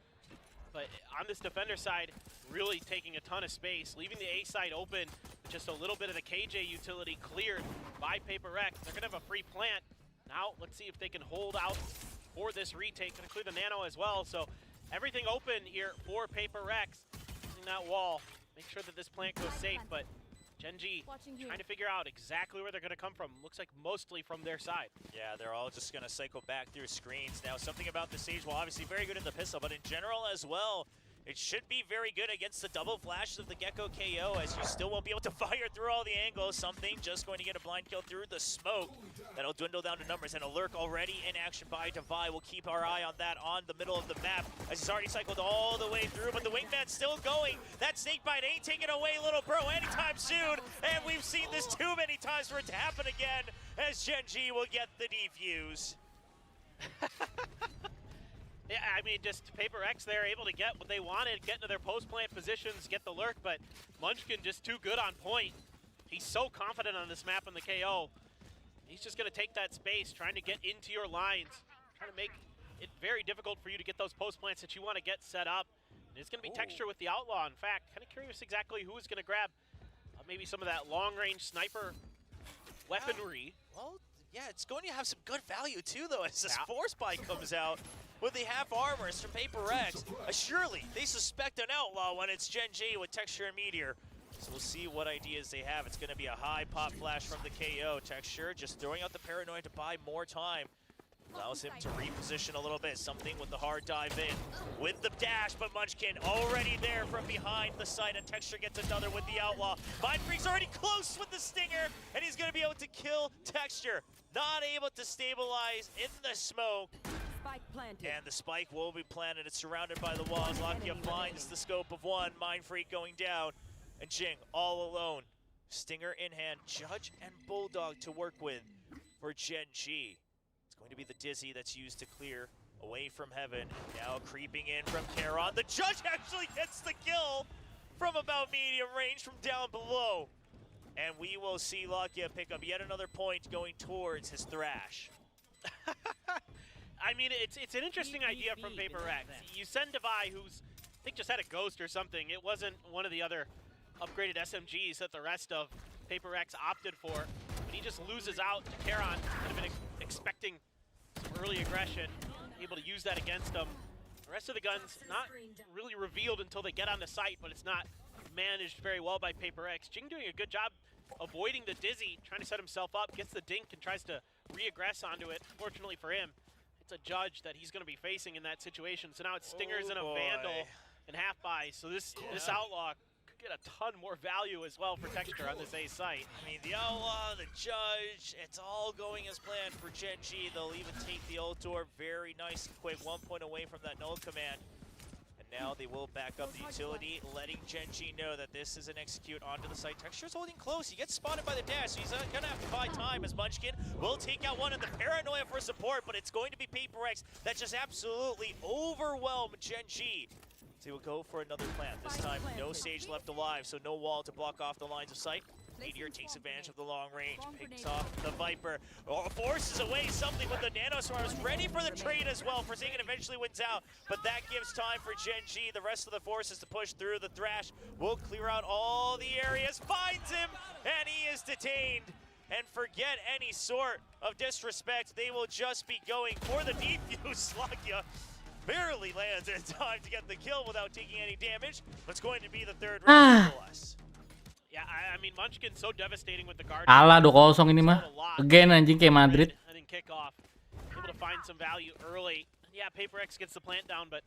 But on this defender side, really taking a ton of space, leaving the A side open. Just a little bit of the KJ utility cleared by PRX. They're going to have a free plant. Now, let's see if they can hold out for this retake. Going to clear the nano as well. So everything open here for PRX. Using that wall. Make sure that this plant goes safe, but Genji trying to figure out exactly where they're going to come from. Looks like mostly from their side. Yeah, they're all just going to cycle back through screens. Now, something about the Sage Wall, obviously very good in the pistol, but in general as well, it should be very good against the double flashes of the Gecko KO, as you still won't be able to fire through all the angles. Something just going to get a blind kill through the smoke. That'll dwindle down to numbers, and a lurk already in action by Devi. We'll keep our eye on that on the middle of the map, as he's already cycled all the way through, but the wingman's still going. That snakebite ain't taking away little bro anytime soon, and we've seen this too many times for it to happen again, as Genji will get the defuse. Yeah, I mean, just Paper X, they're able to get what they wanted, get into their post-plant positions, get the lurk, but Munchkin just too good on point. He's so confident on this map on the KO. He's just going to take that space, trying to get into your lines, trying to make it very difficult for you to get those post-plants that you want to get set up. And it's going to be Texture with the Outlaw. In fact, kind of curious exactly who is going to grab maybe some of that long-range sniper weaponry. Well, yeah, it's going to have some good value too, though, as this Force Spike comes out with the half armors from Paper X. Surely they suspect an Outlaw when it's Gen G with Texture and Meteor. So we'll see what ideas they have. It's going to be a high pop flash from the KO. Texture just throwing out the Paranoid to buy more time. Allows him to reposition a little bit. Something with the hard dive in with the dash, but Munchkin already there from behind the site, and Texture gets another with the Outlaw. Mind Freak's already close with the Stinger, and he's going to be able to kill Texture. Not able to stabilize in the smoke. Spike planted. And the spike will be planted. It's surrounded by the walls. Lakia finds the scope of one. Mind Freak going down. And Jing all alone. Stinger in hand. Judge and Bulldog to work with for Gen G. It's going to be the Dizzy that's used to clear away from Heaven. Now creeping in from Charon. The Judge actually gets the kill from about medium range from down below. And we will see Lakia pick up yet another point going towards his Thrash. I mean, it's an interesting idea from Paper X. You send Devi, who's, I think, just had a ghost or something. It wasn't one of the other upgraded SMGs that the rest of Paper X opted for. But he just loses out to Charon. Could have been expecting some early aggression, able to use that against him. The rest of the guns not really revealed until they get on the site, but it's not managed very well by Paper X. Jing doing a good job avoiding the Dizzy, trying to set himself up, gets the dink and tries to re-aggress onto it. Fortunately for him, it's a Judge that he's going to be facing in that situation. So now it's Stingers and a Vandal and half buys. So this Outlaw could get a ton more value as well for Texture on this A site. I mean, the Outlaw, the Judge, it's all going as planned for Gen G. They'll even take the ult door very nice and quick, 1 point away from that null command. And now they will back up the utility, letting Gen G know that this is an execute onto the site. Texture's holding close. He gets spotted by the dash, so he's going to have to buy time as Munchkin will take out one in the Paranoia for support, but it's going to be Paper X that just absolutely overwhelmed Gen G. So he will go for another plant. This time, no Sage left alive, so no wall to block off the lines of sight. Meteor takes advantage of the long range, picks off the Viper, forces away something with the Nano Swarms, ready for the trade as well. Forsaken eventually wins out, but that gives time for Gen G, the rest of the forces to push through. The Thrash will clear out all the areas, finds him, and he is detained. And forget any sort of disrespect, they will just be going for the defuse. Lakia barely lands in time to get the kill without taking any damage. It's going to be the third round for us. Yeah, I mean, Munchkin's so devastating with the guard. Kalah 2-0 ini mah. Again anjing kayak Madrid. I think kickoff, able to find some value early. Yeah, Paper X gets the plant down, but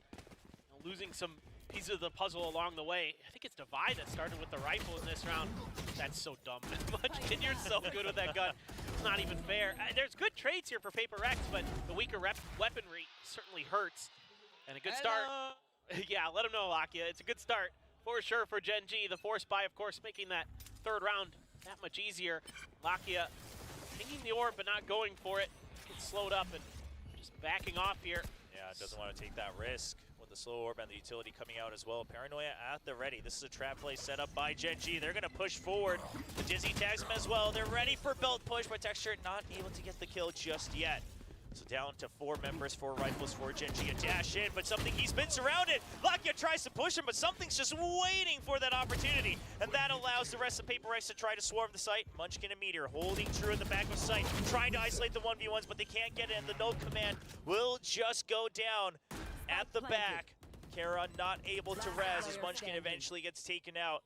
losing some pieces of the puzzle along the way. I think it's Devi that started with the rifle in this round. That's so dumb. Munchkin, you're so good with that gun. It's not even fair. There's good trades here for Paper X, but the weaker weaponry certainly hurts. And a good start. Yeah, let him know, Lakia. It's a good start. For sure for Gen G. The Force Buy, of course, making that third round that much easier. Lakia pinging the orb, but not going for it. Gets slowed up and just backing off here. Yeah, doesn't want to take that risk with the slow orb and the utility coming out as well. Paranoia at the ready. This is a trap play set up by Gen G. They're going to push forward. The Dizzy tags him as well. They're ready for belt push, but Texture not able to get the kill just yet. So down to 4 members, 4 rifles for Gen G. A dash in, but something, he's been surrounded. Lakia tries to push him, but something's just waiting for that opportunity. And that allows the rest of Paper X to try to swarm the site. Munchkin and Meteor holding true in the back of sight, trying to isolate the 1v1s, but they can't get in. The null command will just go down at the back. Charon not able to res as Munchkin eventually gets taken out.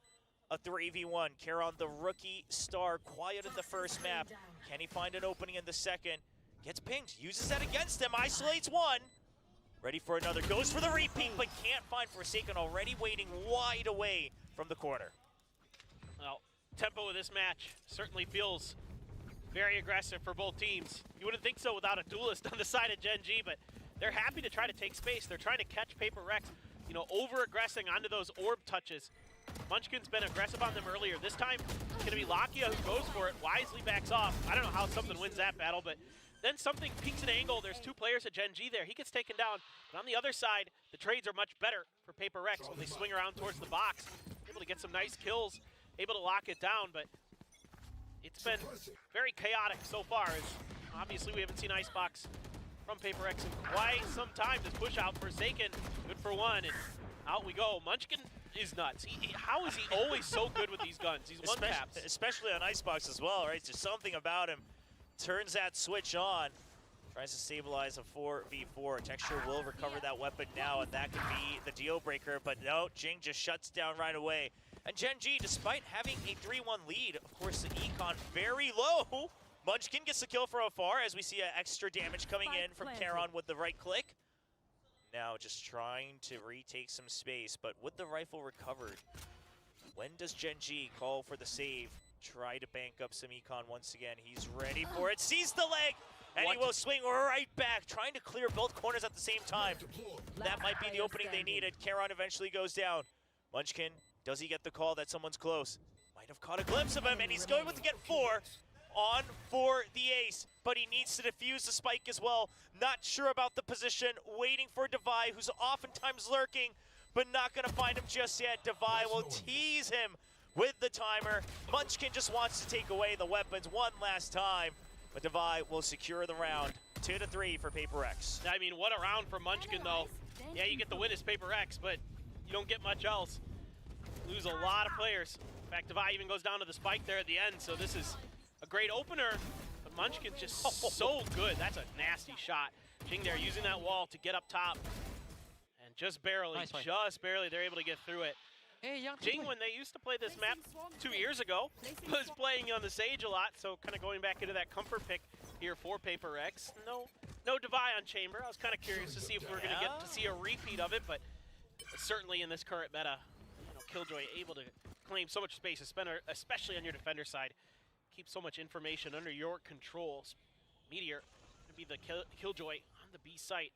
A 3v1. Charon, the rookie star, quiet in the first map. Can he find an opening in the second? Gets pinged, uses that against him, isolates one. Ready for another, goes for the repeat, but can't find Forsaken, already waiting wide away from the corner. Well, tempo of this match certainly feels very aggressive for both teams. You wouldn't think so without a duelist on the side of Gen G, but they're happy to try to take space. They're trying to catch Paper X, you know, over-aggressing onto those orb touches. Munchkin's been aggressive on them earlier. This time, it's going to be Lakia who goes for it, wisely backs off. I don't know how something wins that battle, but then something peaks an angle. There's 2 players at Gen G there. He gets taken down. But on the other side, the trades are much better for PRX when they swing around towards the box. Able to get some nice kills, able to lock it down, but it's been very chaotic so far. As obviously, we haven't seen Icebox from PRX in quite some time. This push out Forsaken, good for 1, and out we go. Munchkin is nuts. How is he always so good with these guns? These one taps. Especially on Icebox as well, right? There's something about him. Turns that switch on. Tries to stabilize a 4v4. Texture will recover that weapon now, and that could be the deal breaker. But no, Jing just shuts down right away. And Gen G, despite having a 3-1 lead, of course, the econ very low. Munchkin gets the kill from afar as we see extra damage coming in from Charon with the right click. Now just trying to retake some space, but with the rifle recovered, when does Gen G call for the save? Try to bank up some econ once again. He's ready for it, sees the leg, and he will swing right back, trying to clear both corners at the same time. That might be the opening they needed. Charon eventually goes down. Munchkin, does he get the call that someone's close? Might have caught a glimpse of him, and he's going to get 4 on for the ace, but he needs to defuse the spike as well. Not sure about the position, waiting for Devi, who's oftentimes lurking, but not gonna find him just yet. Devi will tease him with the timer. Munchkin just wants to take away the weapons one last time, but Devi will secure the round. 2-3 for PRX. I mean, what a round for Munchkin, though. Yeah, you get the win as PRX, but you don't get much else. Lose a lot of players. In fact, Devi even goes down to the spike there at the end, so this is a great opener, but Munchkin's just so good. That's a nasty shot. Jing there using that wall to get up top. And just barely, they're able to get through it. Jing, when they used to play this map 2 years ago, was playing on the Sage a lot, so kind of going back into that comfort pick here for PRX. No Devi on Chamber. I was kind of curious to see if we were going to get to see a repeat of it, but certainly in this current meta, Killjoy able to claim so much space, especially on your defender side. Keep so much information under your controls. Meteor to be the Killjoy on the B site.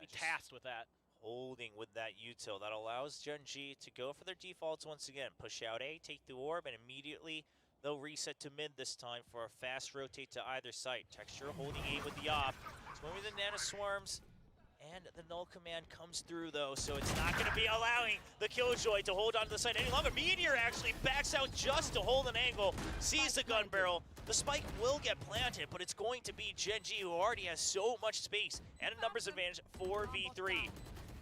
Be tasked with that. Holding with that util. That allows Gen G to go for their defaults once again. Push out A, take the orb, and immediately they'll reset to mid this time for a fast rotate to either site. Texture holding A with the op. Swimming the Nano Swarms. And the null command comes through though, so it's not going to be allowing the Killjoy to hold on to the site any longer. Meteor actually backs out just to hold an angle, sees the gun barrel. The spike will get planted, but it's going to be Gen G, who already has so much space and a numbers advantage, 4v3.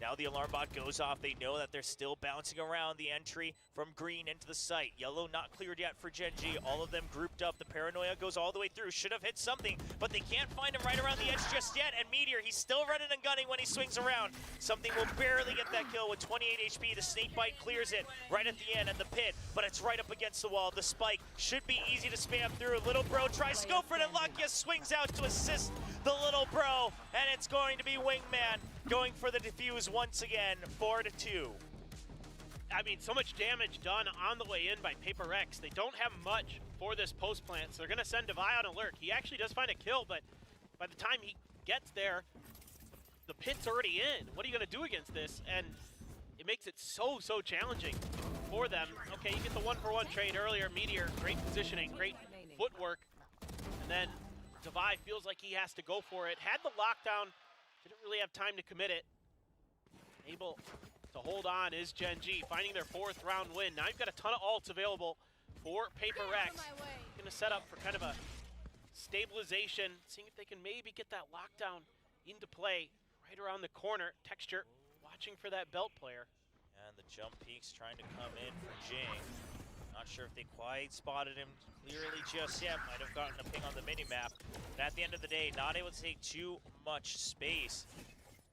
Now the alarm bot goes off. They know that they're still bouncing around the entry from green into the site. Yellow not cleared yet for Gen G. All of them grouped up. The paranoia goes all the way through. Should have hit something, but they can't find him right around the edge just yet. And Meteor, he's still running and gunning when he swings around. Something will barely get that kill with 28 HP. The snake bite clears it right at the end in the pit, but it's right up against the wall. The spike should be easy to spam through. Little bro tries to go for it, and Lakia swings out to assist the little bro, and it's going to be Wingman going for the defuse once again, 4-2. I mean, so much damage done on the way in by PRX. They don't have much for this post plant, so they're going to send Devi on alert. He actually does find a kill, but by the time he gets there, the pit's already in. What are you going to do against this? And it makes it so challenging for them. Okay, you get the 1-for-1 trade earlier. Meteor, great positioning, great footwork. And then Devi feels like he has to go for it. Had the lockdown, didn't really have time to commit it. Able to hold on is Gen G, finding their 4th round win. Now you've got a ton of ults available for PRX. Going to set up for kind of a stabilization, seeing if they can maybe get that lockdown into play right around the corner. Texture watching for that belt player. And the jump peaks trying to come in for Jing. Not sure if they quite spotted him clearly just yet. Might have gotten a ping on the mini-map. But at the end of the day, not able to take too much space.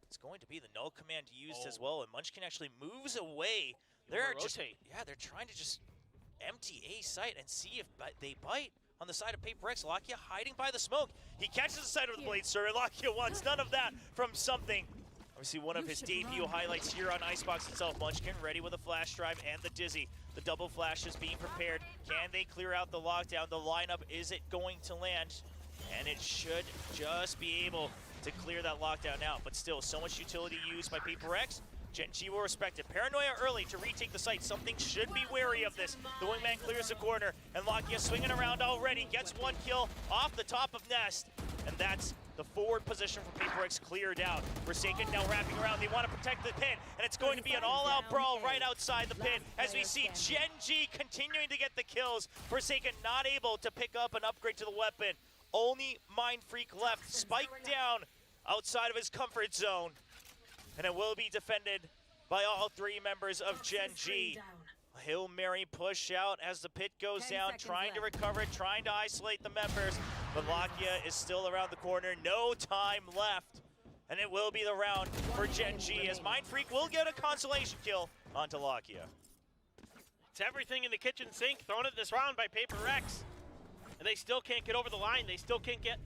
It's going to be the null command used as well, and Munchkin actually moves away. They're trying to just empty A site and see if they bite on the side of PRX. Lakia hiding by the smoke. He catches the side of the blade, sir, and Lakia wants none of that from something. Obviously one of his debut highlights here on Icebox itself. Munchkin ready with a flash drive and the Dizzy. The double flash is being prepared. Can they clear out the lockdown? The lineup, is it going to land? And it should just be able to clear that lockdown out. But still, so much utility used by PRX. Gen G will respect it. Paranoia early to retake the site. Something should be wary of this. The Wingman clears the corner, and Lakia swinging around already. Gets 1 kill off the top of Nest. and that's the forward position for PRX cleared out. Forsaken now wrapping around. They want to protect the pin, and it's going to be an all-out brawl right outside the pin as we see Gen G continuing to get the kills. Forsaken not able to pick up an upgrade to the weapon. Only Mind Freak left, spiked down outside of his comfort zone, and it will be defended by all 3 members of Gen G. A Hail Mary push out as the pit goes down, trying to recover it, trying to isolate the members. But Lakia is still around the corner, no time left. And it will be the round for Gen G as Mind Freak will get a consolation kill onto Lakia. It's everything in the kitchen sink thrown at this round by PRX. And they still can't get over the line. They still can't get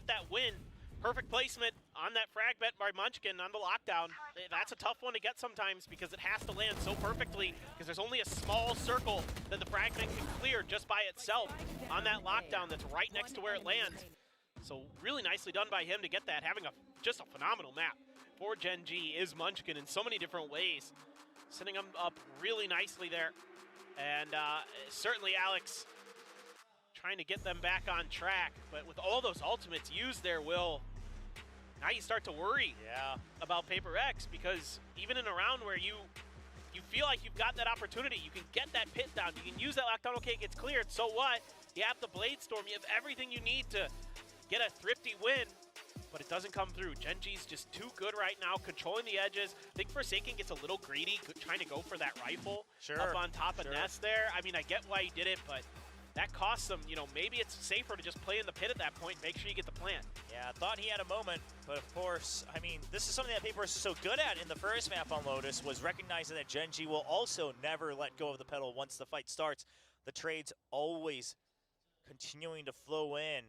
that win. Perfect placement on that frag bet by Munchkin on the lockdown. That's a tough one to get sometimes because it has to land so perfectly because there's only a small circle that the fragment can clear just by itself on that lockdown that's right next to where it lands. So really nicely done by him to get that, having just a phenomenal map for Gen G is Munchkin in so many different ways. Setting him up really nicely there. And certainly Alex trying to get them back on track, but with all those ultimates used there, Will, now you start to worry about PRX because even in a round where you feel like you've got that opportunity, you can get that pit down, you can use that lockdown, okay, it gets cleared, so what? You have the Blade Storm, you have everything you need to get a thrifty win, but it doesn't come through. Gen G's just too good right now, controlling the edges. I think Forsaken gets a little greedy, trying to go for that rifle up on top of Nest there. I mean, I get why he did it, but that costs them, you know, maybe it's safer to just play in the pit at that point, make sure you get the plant. Yeah, thought he had a moment, but of course, I mean, this is something that PRX is so good at in the first map on Lotus, was recognizing that Gen G will also never let go of the pedal once the fight starts. The trades always continuing to flow in.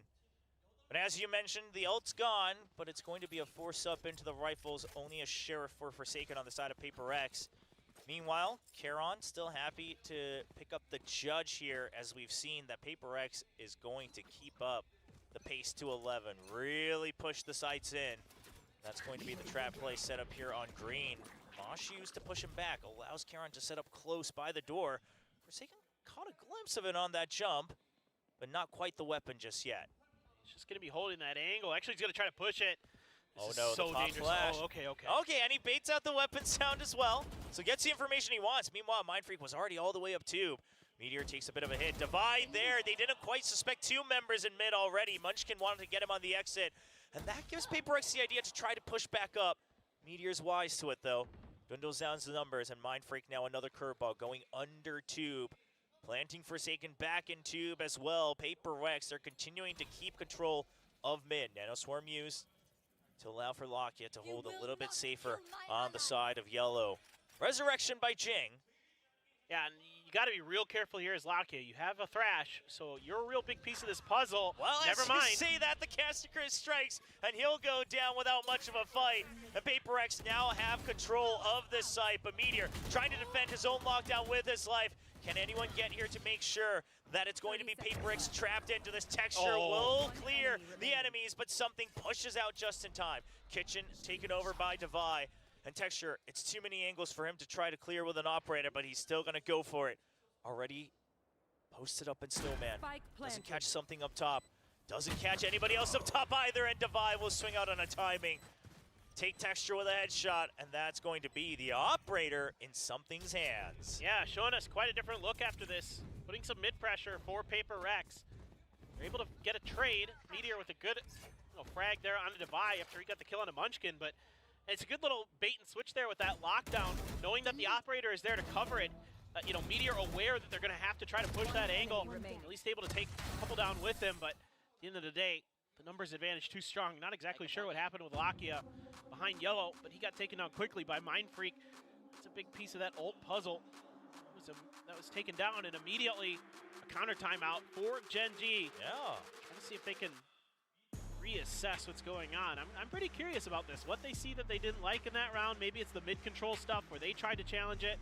But as you mentioned, the ult's gone, but it's going to be a force up into the rifles, only a Sheriff for Forsaken on the side of PRX. Meanwhile, Charon still happy to pick up the judge here, as we've seen that PRX is going to keep up the pace to 11. Really push the sights in. That's going to be the trap play set up here on green. Mosh used to push him back, allows Charon to set up close by the door. Forsaken caught a glimpse of it on that jump, but not quite the weapon just yet. He's just going to be holding that angle. Actually, he's going to try to push it. Oh no, so the top dangerous. flash. Oh, okay. Okay, and he baits out the weapon sound as well. So gets the information he wants. Meanwhile, Mind Freak was already all the way up tube. Meteor takes a bit of a hit. Divide there. They didn't quite suspect 2 members in mid already. Munchkin wanted to get him on the exit. And that gives PRX the idea to try to push back up. Meteor's wise to it though. Dwindles down the numbers, and Mind Freak now another curveball going under tube. Planting Forsaken back in tube as well. PRX, they're continuing to keep control of mid. Nano Swarm used to allow for Lakia to hold a little bit safer on the side of yellow. Resurrection by Jing. Yeah, and you got to be real careful here as Lakia. You have a Thrash, so you're a real big piece of this puzzle. Well, never as mind. you say that, the caster Chris strikes, and he'll go down without much of a fight. And PRX now have control of this site, but Meteor trying to defend his own lockdown with his life. Can anyone get here to make sure that it's going to be PRX trapped into this texture? Will clear the enemies, but something pushes out just in time. Kitchen taken over by Devi. And Texture, it's too many angles for him to try to clear with an operator, but he's still going to go for it. Already posted up in Snowman. Doesn't catch something up top. Doesn't catch anybody else up top either, and Devi will swing out on a timing. Take Texture with a headshot, and that's going to be the operator in something's hands. Yeah, showing us quite a different look after this. Putting some mid-pressure for PRX. They're able to get a trade. Meteor with a good frag there on the Devi after he got the kill on a Munchkin, but it's a good little bait and switch there with that lockdown, knowing that the operator is there to cover it. Meteor aware that they're going to have to try to push that angle, at least able to take a couple down with him, but at the end of the day, the numbers advantage too strong. Not exactly sure what happened with Lakia behind yellow, but he got taken down quickly by Mind Freak. That's a big piece of that ult puzzle. That was taken down, and immediately a counter timeout for Gen G. Yeah. Trying to see if they can reassess what's going on. I'm pretty curious about this. What they see that they didn't like in that round. Maybe it's the mid-control stuff where they tried to challenge it.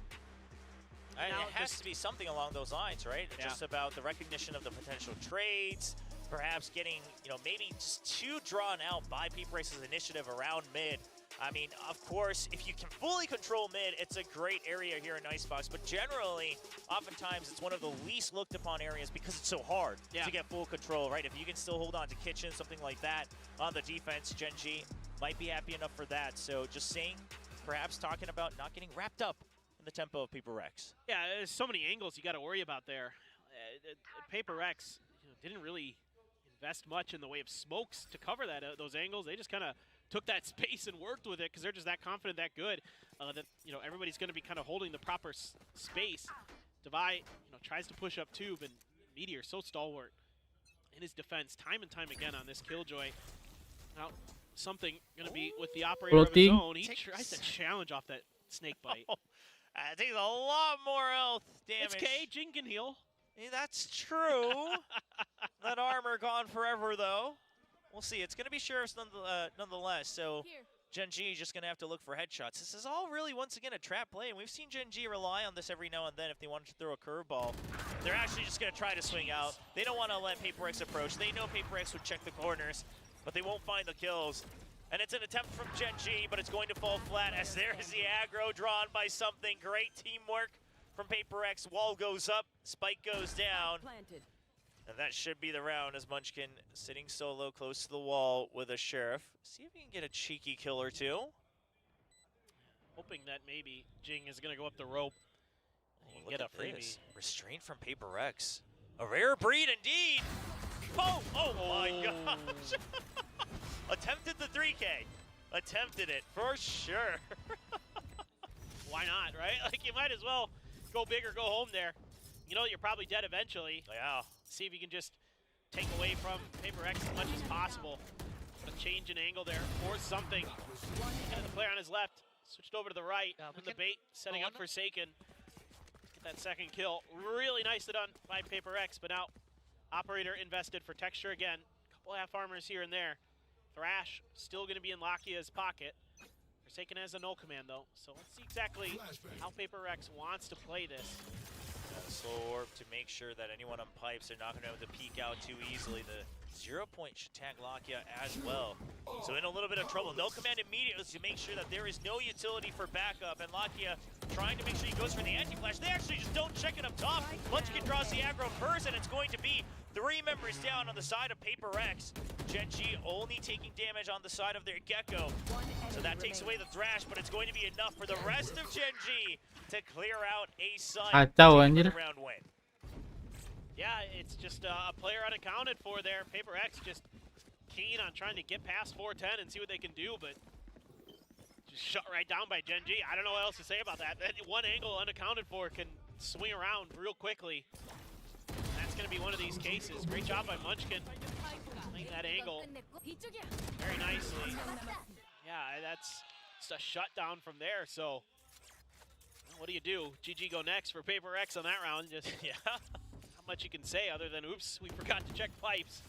And it has to be something along those lines, right? Yeah. Just about the recognition of the potential trades, perhaps getting, maybe just too drawn out by PRX's initiative around mid. I mean, of course, if you can fully control mid, it's a great area here in Icebox, but generally, oftentimes, it's one of the least looked upon areas because it's so hard to get full control, right? If you can still hold on to Kitchen, something like that on the defense, Gen G might be happy enough for that. So just saying, perhaps talking about not getting wrapped up in the tempo of PRX. Yeah, there's so many angles you got to worry about there. PRX didn't really invest much in the way of smokes to cover those angles. They just kind of took that space and worked with it because they're just that confident, that good, that everybody's going to be kind of holding the proper space. Devi tries to push up tube, and Meteor so stalwart in his defense time and time again on this Killjoy. Now something going to be with the operator of his own. He tries to challenge off that snake bite. That takes a lot more health damage. It's K. Jing can heal. Yeah, that's true. That armor gone forever, though. We'll see. It's going to be Sheriff's nonetheless, so Gen G is just going to have to look for headshots. This is all really, once again, a trap play, and we've seen Gen G rely on this every now and then if they wanted to throw a curveball. They're actually just going to try to swing out. They don't want to let PRX approach. They know PRX would check the corners, but they won't find the kills. And it's an attempt from Gen G, but it's going to fall flat as there is the aggro drawn by something. Great teamwork from PRX. Wall goes up, spike goes down. And that should be the round as Munchkin sitting solo close to the wall with a Sheriff. See if he can get a cheeky kill or two. Hoping that maybe Jing is going to go up the rope and get a freebie. Restraint from PRX. A rare breed indeed. Oh my gosh. Attempted the 3K. Attempted it for sure. Why not, right? Like, you might as well go big or go home there. You're probably dead eventually. Yeah. See if you can just take away from PRX as much as possible. A change in angle there, or something. And the player on his left switched over to the right. And the bait setting up Forsaken. Get that second kill. Really nicely done by PRX, but now operator invested for texture again. Couple half armors here and there. Thrash still going to be in Lakia's pocket. Forsaken has a null command though, so let's see exactly how PRX wants to play this. Slow orb to make sure that anyone on pipes are not going to be able to peek out too easily. The 0 point should tag Lakia as well. So in a little bit of trouble. No command immediately to make sure that there is no utility for backup. And Lakia trying to make sure he goes for the anti-flash. They actually just don't check it up top. Munchkin draws the aggro first, and it's going to be 3 members down on the side of PRX. Gen G only taking damage on the side of their Gecko. So that takes away the Thrash, but it's going to be enough for the rest of Gen G to clear out a side. Round win. Yeah, it's just a player unaccounted for there. PRX just keen on trying to get past 410 and see what they can do, but just shut right down by Gen G. I don't know what else to say about that. That one angle unaccounted for can swing around real quickly. That's going to be one of these cases. Great job by Munchkin playing that angle very nicely. Yeah, that's just a shutdown from there. So what do you do? GG go next for PRX on that round. Just not much you can say other than, oops, we forgot to check pipes.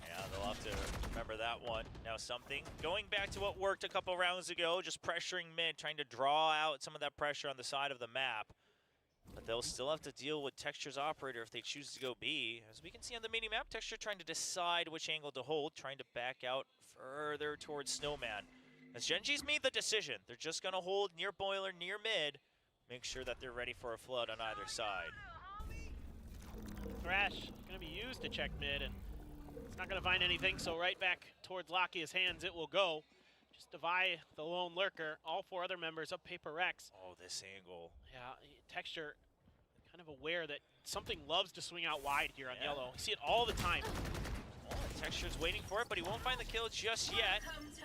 Yeah, they'll have to remember that one. Now something, going back to what worked a couple rounds ago, just pressuring mid, trying to draw out some of that pressure on the side of the map. But they'll still have to deal with Texture's operator if they choose to go B. As we can see on the mini-map, Texture trying to decide which angle to hold, trying to back out further towards Snowman. As Gen G's made the decision, they're just going to hold near boiler, near mid, make sure that they're ready for a flood on either side. Thrash going to be used to check mid, and it's not going to find anything, so right back towards Lakia's hands it will go. Just Devi, the lone lurker, all 4 other members of PRX. Oh, this angle. Yeah, Texture kind of aware that something loves to swing out wide here on yellow. You see it all the time. Oh, Texture's waiting for it, but he won't find the kill just yet.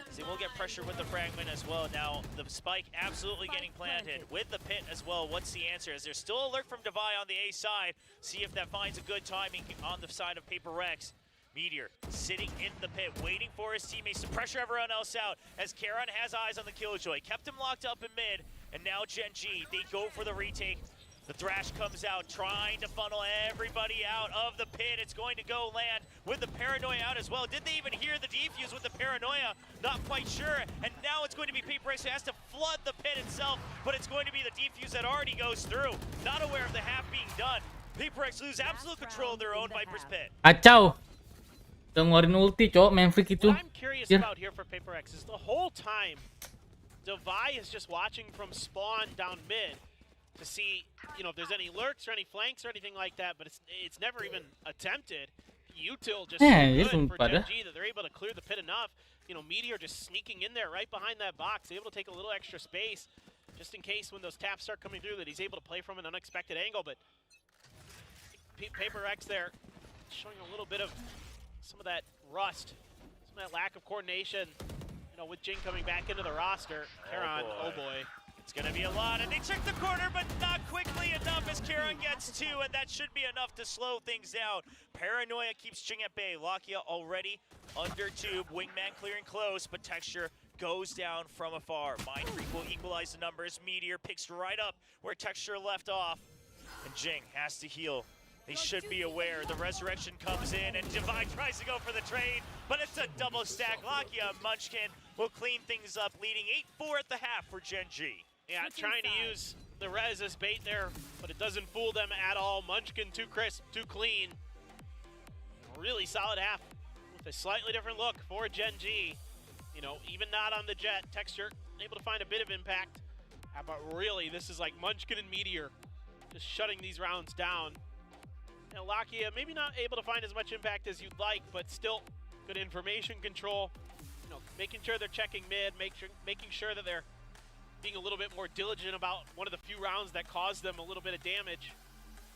So he will get pressure with the fragment as well. Now, the spike absolutely getting planted with the pit as well. What's the answer? Is there still alert from Devi on the A side? See if that finds a good timing on the side of PRX. Meteor sitting in the pit, waiting for his teammates to pressure everyone else out as Karon has eyes on the Killjoy. Kept him locked up in mid, and now Gen G, they go for the retake. The Thrash comes out, trying to funnel everybody out of the pit. It's going to go land with the Paranoia out as well. Did they even hear the defuse with the Paranoia? Not quite sure. And now it's going to be PRX who has to flood the pit itself, but it's going to be the defuse that already goes through. Not aware of the half being done. PRX lose absolute control of their own Viper's pit. Kacau. Udah ngeluarin ulti, cok, main freak itu. What I'm curious Yeah. about here for PaperX is the whole time, Devi is just watching from spawn down mid to see, you know, if there's any lurks or any flanks or anything like that, but it's never even attempted. Util just so Jadi good for pada. Gen G that they're able to clear the pit enough. You know, Meteor just sneaking in there right behind that box, able to take a little extra space just in case when those taps start coming through that he's able to play from an unexpected angle. But PaperX there showing a little bit of some of that rust, some of that lack of coordination. You know, with Jing coming back into the roster, Karon, oh boy. It's going to be a lot, and they check the corner, but not quickly enough as Karon gets 2, and that should be enough to slow things down. Paranoia keeps Jing at bay. Lakia already under tube. Wingman clearing close, but Texture goes down from afar. Mindfreak will equalize the numbers. Meteor picks right up where Texture left off, and Jing has to heal. They should be aware. The resurrection comes in, and Divine tries to go for the trade, but it's a double stack. Lakia Munchkin will clean things up, leading 8-4 at the half for Gen G. Yeah, trying to use the res as bait there, but it doesn't fool them at all. Munchkin too crisp, too clean. Really solid half with a slightly different look for Gen G. You know, even not on the jet, Texture able to find a bit of impact. But really, this is like Munchkin and Meteor just shutting these rounds down. And Lakia maybe not able to find as much impact as you'd like, but still good information control. You know, making sure they're checking mid, making sure that they're being a little bit more diligent about one of the few rounds that caused them a little bit of damage.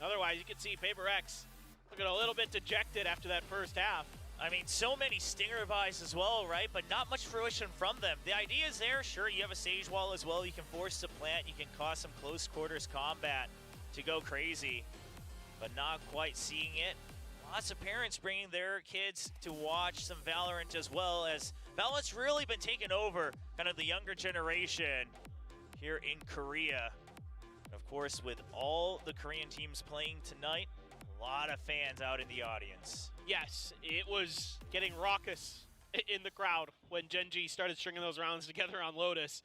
Otherwise, you can see PaperX looking a little bit dejected after that first half. I mean, so many Stinger buys as well, right? But not much fruition from them. The idea is there. Sure, you have a Sage Wall as well. You can force the plant. You can cause some close quarters combat to go crazy, but not quite seeing it. Lots of parents bringing their kids to watch some Valorant as well, as Valorant's really been taking over kind of the younger generation here in Korea. And of course, with all the Korean teams playing tonight, a lot of fans out in the audience. Yes, it was getting raucous in the crowd when Gen G started stringing those rounds together on Lotus.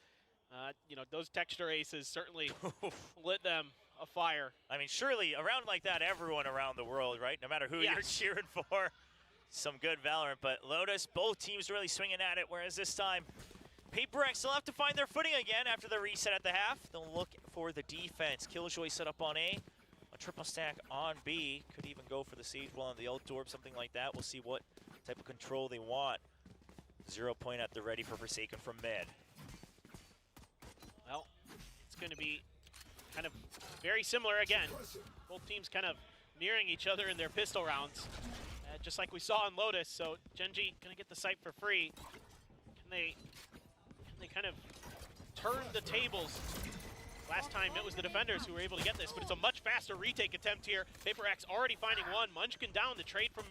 You know, those Texture aces certainly lit them afire. I mean, surely a round like that, everyone around the world, right? No matter who you're cheering for, some good Valorant. But Lotus, both teams really swinging at it, whereas this time, PaperX will have to find their footing again after the reset at the half. They'll look for the defense. Killjoy set up on A triple stack on B. Could even go for the Siege Wall on the Ult Orb, something like that. We'll see what type of control they want. 0 point at the ready for Forsaken from mid. Well, it's going to be kind of very similar again. Both teams kind of nearing each other in their pistol rounds, just like we saw on Lotus. So Gen G going to get the site for free. Can they kind of turn the tables? Last time it was the defenders who were able to get this, but it's a much faster retake attempt here. PaperX already finding one. Munchkin down, the trade from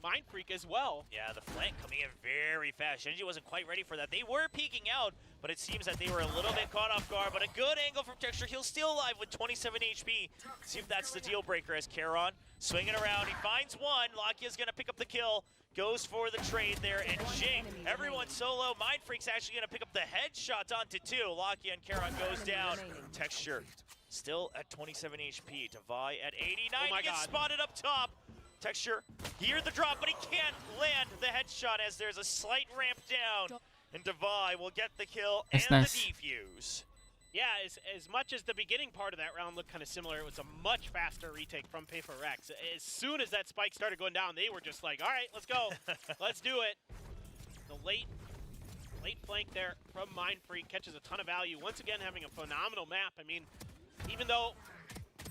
Mindfreak as well. Yeah, the flank coming in very fast. Shinji wasn't quite ready for that. They were peeking out, but it seems that they were a little bit caught off guard, but a good angle from Texture. He'll still alive with 27 HP. See if that's the deal breaker as Karon swinging around. He finds one. Lakia's gonna pick up the kill. Goes for the trade there, and Jing, everyone solo. Mindfreak's actually gonna pick up the headshots onto 2. Lakia and Karon goes down. Texture still at 27 HP. Devi at 89. Oh my He gets God. spotted up top. Texture, he heard the drop, but he can't land the headshot as there's a slight ramp down. And Devi will get the kill That's and nice. the defuse. Yeah, as much as the beginning part of that round looked kind of similar, it was a much faster retake from PaperX. As soon as that spike started going down, they were just like, all right, let's go. Let's do it. The late flank there from Mindfreak catches a ton of value. Once again, having a phenomenal map. I mean, even though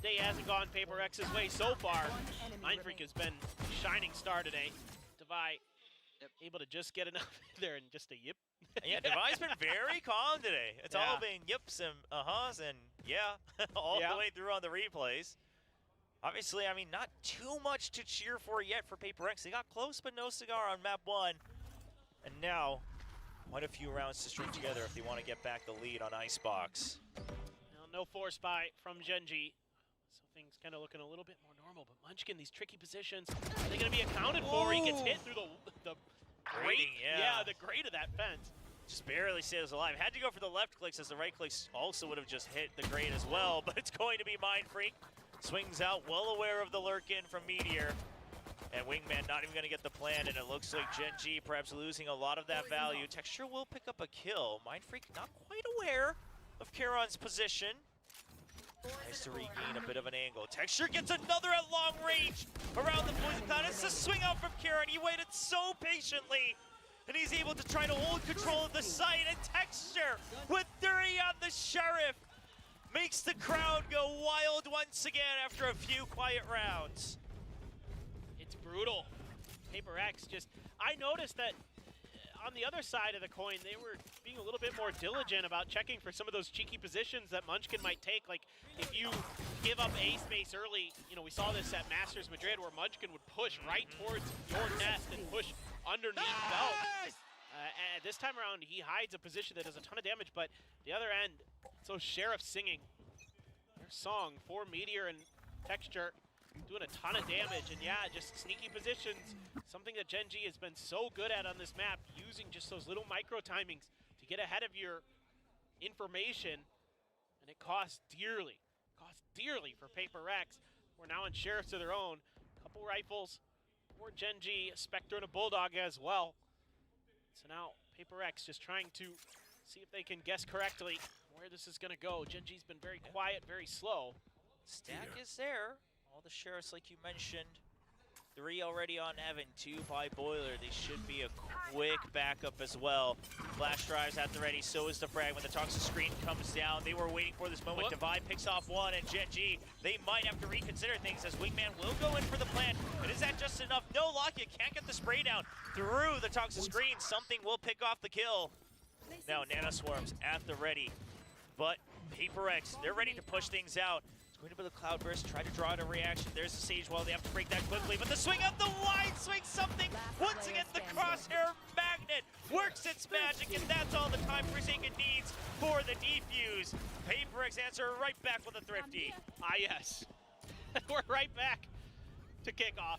day hasn't gone PaperX's way so far, Mindfreak has been a shining star today. Devi able to just get enough there and just a yip. Yeah, Devi's been very calm today. It's all Yeah. been yips and uh-huhs and yeah, all Yeah. the way through on the replays. Obviously, I mean, not too much to cheer for yet for PaperX. They got close, but no cigar on map 1. And now, quite a few rounds to string together if they want to get back the lead on Icebox. Now, no force buy from Gen G. So things kind of looking a little bit more normal. But Munchkin, these tricky positions, are they going to be accounted for? He gets hit through the grate. Grating, yeah. The grate of that fence. Just barely stays alive. Had to go for the left clicks as the right clicks also would have just hit the grate as well, but it's going to be Mindfreak. Swings out, well aware of the lurk-in from Meteor. And Wingman not even going to get the plan, and it looks like Gen G perhaps losing a lot of that value. Texture will pick up a kill. Mindfreak not quite aware of Charon's position. Nice to regain a bit of an angle. Texture gets another at long range around the poison cloud. It's a swing out from Charon. He waited so patiently, and he's able to try to hold control of the site. And Texture with 30 on the Sheriff makes the crowd go wild once again after a few quiet rounds. It's brutal. PRX just, I noticed that on the other side of the coin, they were being a little bit more diligent about checking for some of those cheeky positions that Munchkin might take. Like, if you give up A space early, you know, we saw this at Masters Madrid where Munchkin would push right towards your nest and push underneath belt. This time around, he hides a position that does a ton of damage, but the other end, so Sheriff singing their song for Meteor and Texture, doing a ton of damage, and yeah, just sneaky positions, something that Gen G has been so good at on this map, using just those little micro timings to get ahead of your information, and it costs dearly for PRX. We're now in Sheriffs of their own, couple rifles for Gen G, a Spectre and a Bulldog as well. So now PRX just trying to see if they can guess correctly where this is gonna go. Gen G's been very quiet, very slow. Stack is there. All the Sheriffs, like you mentioned. 3 already on Evan, 2 by Boiler. They should be a quick backup as well. Flash drives at the ready, so is the frag when the toxic screen comes down. They were waiting for this moment. Divide picks off 1, and Gen G, they might have to reconsider things as Wingman will go in for the plant. But is that just enough? No, Lockya can't get the spray down through the toxic screen. Something will pick off the kill. Now Nano Swarms at the ready. But PRX, they're ready to push things out. Going to be the Cloudburst, try to draw out a reaction. There's the Sage Wall, they have to break that quickly, but the swing of the wide swing, something, once again, the Crosshair Magnet works its magic, and that's all the time Forsaken needs for the defuse. PRX answer right back with a thrifty. Ah, yes. We're right back to kickoff.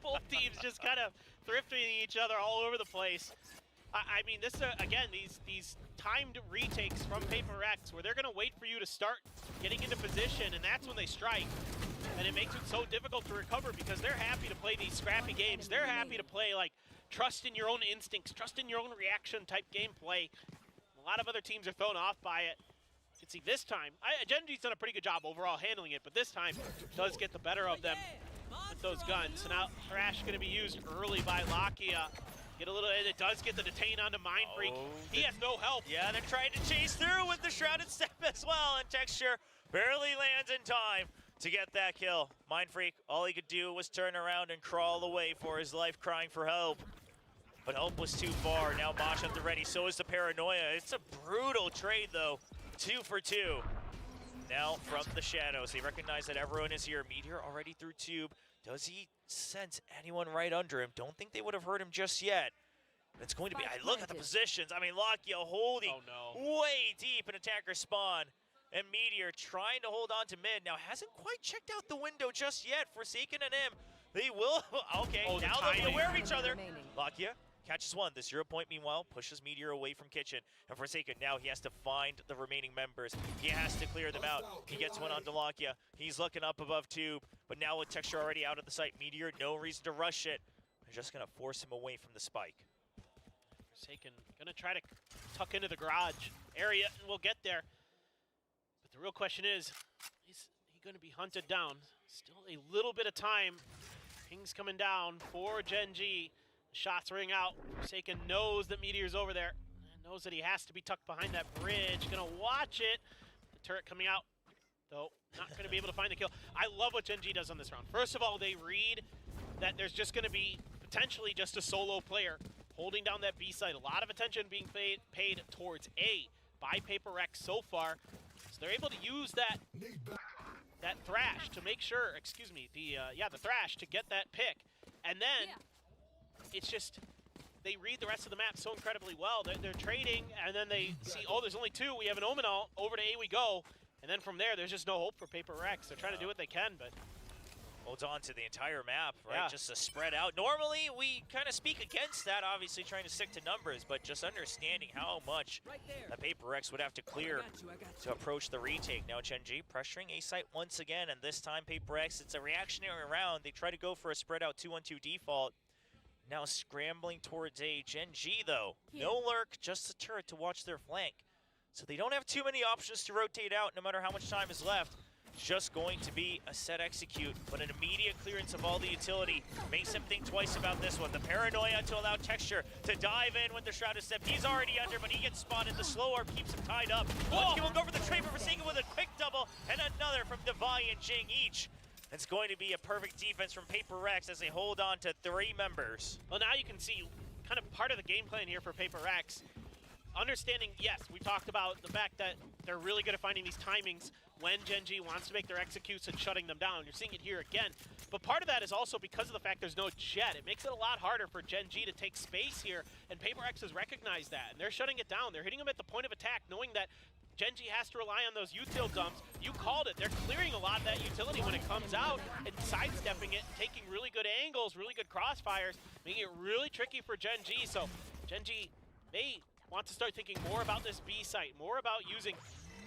Both teams just kind of thrifting each other all over the place. I mean, this again, these timed retakes from PRX where they're going to wait for you to start getting into position, and that's when they strike. And it makes it so difficult to recover because they're happy to play these scrappy games. They're happy to play like trust in your own instincts, trust in your own reaction type gameplay. A lot of other teams are thrown off by it. You can see this time, Gen G's done a pretty good job overall handling it, but this time does get the better of them with those guns. So now Thrash going to be used early by Lockya. Get a little, and it does get the detain onto Mindfreak. He has no help. Yeah, they're trying to chase through with the Shrouded Step as well, and Texture barely lands in time to get that kill. Mindfreak, all he could do was turn around and crawl away for his life, crying for help. But help was too far. Now Mosh at the ready, so is the Paranoia. It's a brutal trade, though. 2 for 2. Now from the shadows, they recognize that everyone is here. Meteor already through Tube. Does he sense anyone right under him? Don't think they would have heard him just yet. It's going to be, I look at the positions. I mean, Lockya holding way deep in attacker spawn. And Meteor trying to hold on to mid. Now hasn't quite checked out the window just yet. Forsaken and him. They will, okay, now they'll be aware of each other. Lockya catches 1. The 0 point, meanwhile, pushes Meteor away from Kitchen. And Forsaken, now he has to find the remaining members. He has to clear them out. He gets one onto Lockya. He's looking up above Tube. But now with Texture already out of the site, Meteor, no reason to rush it. They're just going to force him away from the spike. Forsaken gonna try to tuck into the garage area, and we'll get there. But the real question is he gonna be hunted down? Still a little bit of time. Ping's coming down for Gen G. Shots ring out. Forsaken knows that Meteor's over there, and knows that he has to be tucked behind that bridge. Gonna watch it. The turret coming out, though not gonna be able to find the kill. I love what Gen G does on this round. First of all, they read that there's just gonna be potentially just a solo player holding down that B side. A lot of attention being paid towards A by PRX so far. So they're able to use that Thrash to make sure, excuse me, the Thrash to get that pick. And then it's just, they read the rest of the map so incredibly well. They're trading, and then they see, oh, there's only 2. We have an Omen out. Over to A we go. And then from there, there's just no hope for PRX. They're trying to do what they can, but Holds on to the entire map, right? Yeah. Just to spread out. Normally, we kind of speak against that, obviously trying to stick to numbers, but just understanding how much the PaperX would have to clear to approach the retake. Now Gen G pressuring A-site once again, and this time PaperX, it's a reactionary round. They try to go for a spread out 2-1-2 default. Now scrambling towards A. Gen G, though. No lurk, just a turret to watch their flank. So they don't have too many options to rotate out no matter how much time is left. Just going to be a set execute, but an immediate clearance of all the utility makes him think twice about this one. The paranoia to allow Texture to dive in with the Shrouded Step. He's already under, but he gets spotted. The slow arm keeps him tied up. He will go for the trade for Forsaken with a quick double, and another from Devi and Jing each. It's going to be a perfect defense from PaperX as they hold on to 3 members. Well, now you can see kind of part of the game plan here for PaperX. Understanding, yes, we talked about the fact that they're really good at finding these timings when Gen G wants to make their executes and shutting them down. You're seeing it here again. But part of that is also because of the fact there's no jet. It makes it a lot harder for Gen G to take space here, and PaperX has recognized that, and they're shutting it down. They're hitting them at the point of attack, knowing that Gen G has to rely on those util dumps. You called it. They're clearing a lot of that utility when it comes out and sidestepping it and taking really good angles, really good crossfires, making it really tricky for Gen G. So Gen G may want to start thinking more about this B site, more about using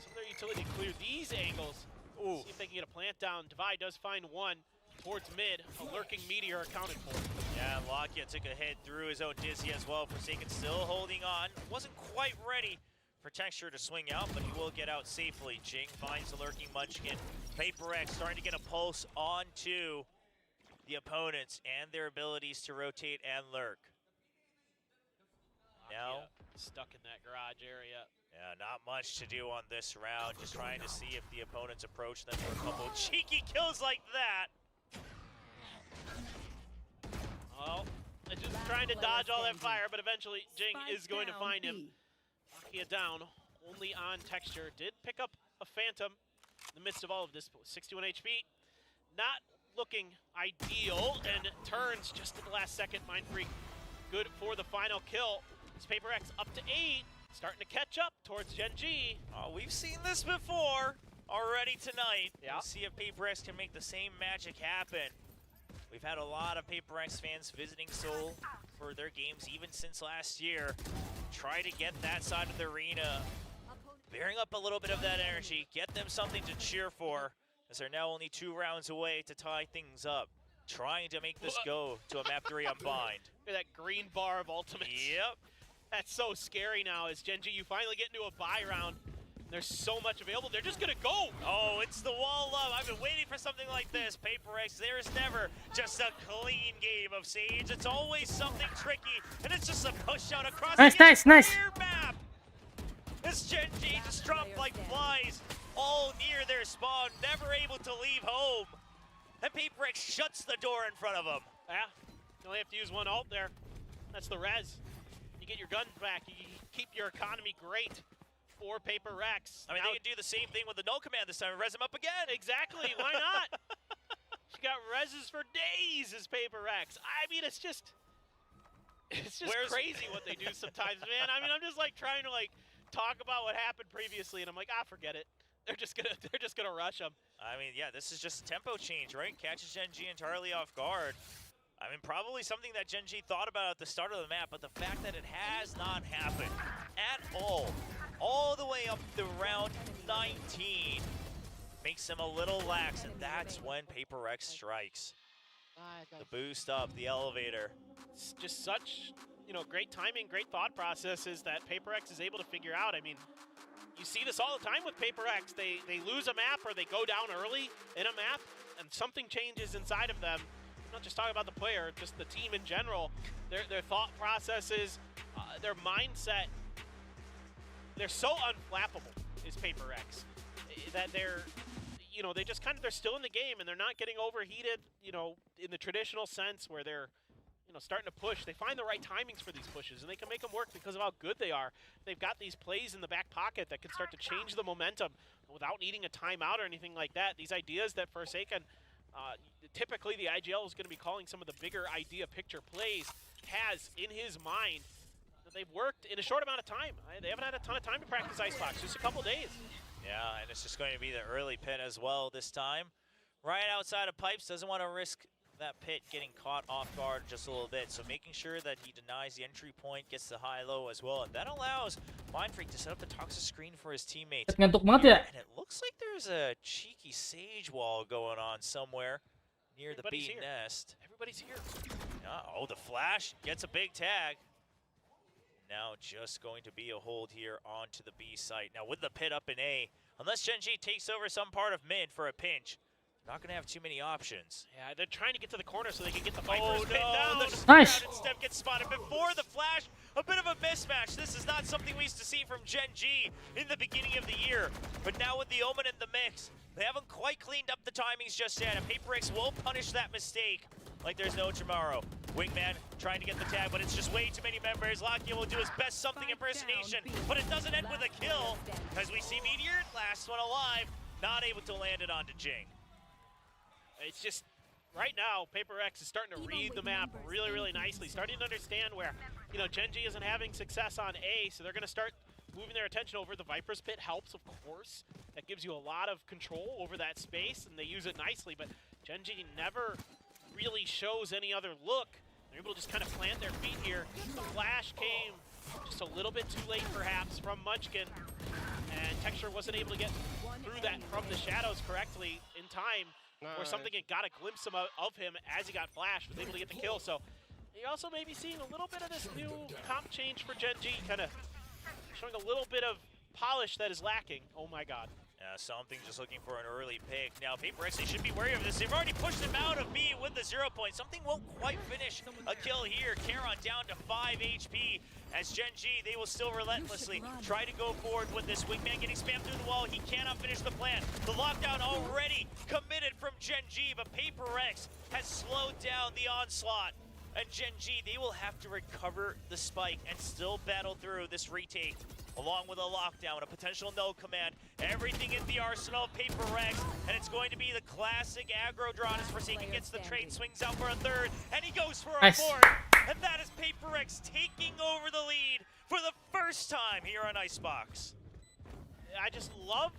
some of their utility to clear these angles. Ooh. See if they can get a plant down. Devi does find one towards mid. A lurking meteor accounted for. Yeah, Lockya took a hit through his own Dizzy as well. Forsaken still holding on. Wasn't quite ready for Texture to swing out, but he will get out safely. Jing finds the lurking Munchkin. PaperX starting to get a pulse onto the opponents and their abilities to rotate and lurk. Now, stuck in that garage area. Yeah, not much to do on this round. Just trying to see if the opponents approach them for a couple cheeky kills like that. Well, they're just trying to dodge all that fire, but eventually Jing is going to find him. Knocking it down, only on Texture. Did pick up a Phantom in the midst of all of this. 61 HP. Not looking ideal, and turns just at the last second. Mind Freak good for the final kill. It's PaperX up to 8, starting to catch up towards Gen G. Oh, we've seen this before already tonight. Yeah. We'll see if PaperX can make the same magic happen. We've had a lot of PaperX fans visiting Seoul for their games even since last year. Try to get that side of the arena, bearing up a little bit of that energy, get them something to cheer for, as they're now only 2 rounds away to tie things up. Trying to make this go to a map 3 unbind. Look at that green bar of ultimates. Yep. That's so scary now as Gen G, you finally get into a buy round. There's so much available. They're just going to go. Oh, it's the wall love. I've been waiting for something like this. PaperX, there's never just a clean game of Sage. It's always something tricky, and it's just a push out across the entire map. This Gen G just dropped like flies all near their spawn, never able to leave home. And PaperX shuts the door in front of them. Yeah, you only have to use one ult there. That's the res. You get your guns back. You keep your economy great for PaperX. I mean, they can do the same thing with the null command this time and res him up again. Exactly, why not? She got reses for days as PaperX. I mean, it's just crazy what they do sometimes, man. I mean, I'm just like trying to like talk about what happened previously, and I'm like, forget it. They're just gonna rush them. I mean, yeah, this is just a tempo change, right? Catches Gen G entirely off guard. I mean, probably something that Gen G thought about at the start of the map, but the fact that it has not happened at all the way up to round 19, makes them a little lax, and that's when PaperX strikes. The boost up, the elevator. It's just such, great timing, great thought processes that PaperX is able to figure out. I mean, you see this all the time with PaperX. They lose a map or they go down early in a map, and something changes inside of them. I'm not just talking about the player, just the team in general. Their thought processes, their mindset. They're so unflappable, is PaperX, that they're they're still in the game and they're not getting overheated, in the traditional sense where they're, starting to push. They find the right timings for these pushes and they can make them work because of how good they are. They've got these plays in the back pocket that can start to change the momentum without needing a timeout or anything like that. These ideas that Forsaken, typically the IGL is going to be calling some of the bigger idea picture plays, has in his mind that they've worked in a short amount of time. They haven't had a ton of time to practice Icebox, just a couple days. Yeah, and it's just going to be the early pin as well this time. right outside of pipes, doesn't want to risk that pit getting caught off guard just a little bit. So making sure that he denies the entry point, gets the high-low as well. And that allows Mindfreak to set up the toxic screen for his teammates. Ngantuk banget ya. And it looks like there's a cheeky sage wall going on somewhere near the Everybody's B here. nest. Everybody's here. Oh, the flash gets a big tag. Now just going to be a hold here onto the B site. Now with the pit up in A, unless Gen.G takes over some part of mid for a pinch, not going to have too many options. Yeah, they're trying to get to the corner so they can get the Vipers pinned down. The Nice. crowded step gets spotted before the flash. A bit of a mismatch. This is not something we used to see from Gen.G in the beginning of the year. But now with the Omen in the mix, they haven't quite cleaned up the timings just yet. And PRX will punish that mistake like there's no tomorrow. Wingman trying to get the tag, but it's just way too many members. Lakia will do his best something impersonation, but it doesn't end with a kill. As we see Meteor, last one alive, not able to land it onto Jing. It's just, right now, PRX is starting to read the map really, really nicely. Starting to understand where, you know, Gen.G isn't having success on A, so they're going to start moving their attention over. The Viper's Pit helps, of course. That gives you a lot of control over that space, and they use it nicely, but Gen.G never really shows any other look. They're able to just kind of plant their feet here. The flash came just a little bit too late, perhaps, from Munchkin, and Texture wasn't able to get through that from the shadows correctly in time. Or something and got a glimpse of him as he got flashed, was able to get the kill. So you're also maybe seeing a little bit of this new comp change for Gen.G, kind of showing a little bit of polish that is lacking. Oh my god. Something just looking for an early pick. Now, PRX, they should be wary of this. They've already pushed him out of B with the 0 point. Something won't quite finish a kill here. Charon down to 5 HP. As Gen.G, they will still relentlessly try to go forward with this. Wingman getting spammed through the wall. He cannot finish the plan. The lockdown already committed from Gen.G, but PRX has slowed down the onslaught. And Gen.G, they will have to recover the spike and still battle through this retake, along with a lockdown, a potential no command, everything in the arsenal of PRX, and it's going to be the classic aggro draw as Forsaken gets the trade, swings out for a third, and he goes for a Nice. fourth, and that is PRX taking over the lead for the first time here on Icebox. I just love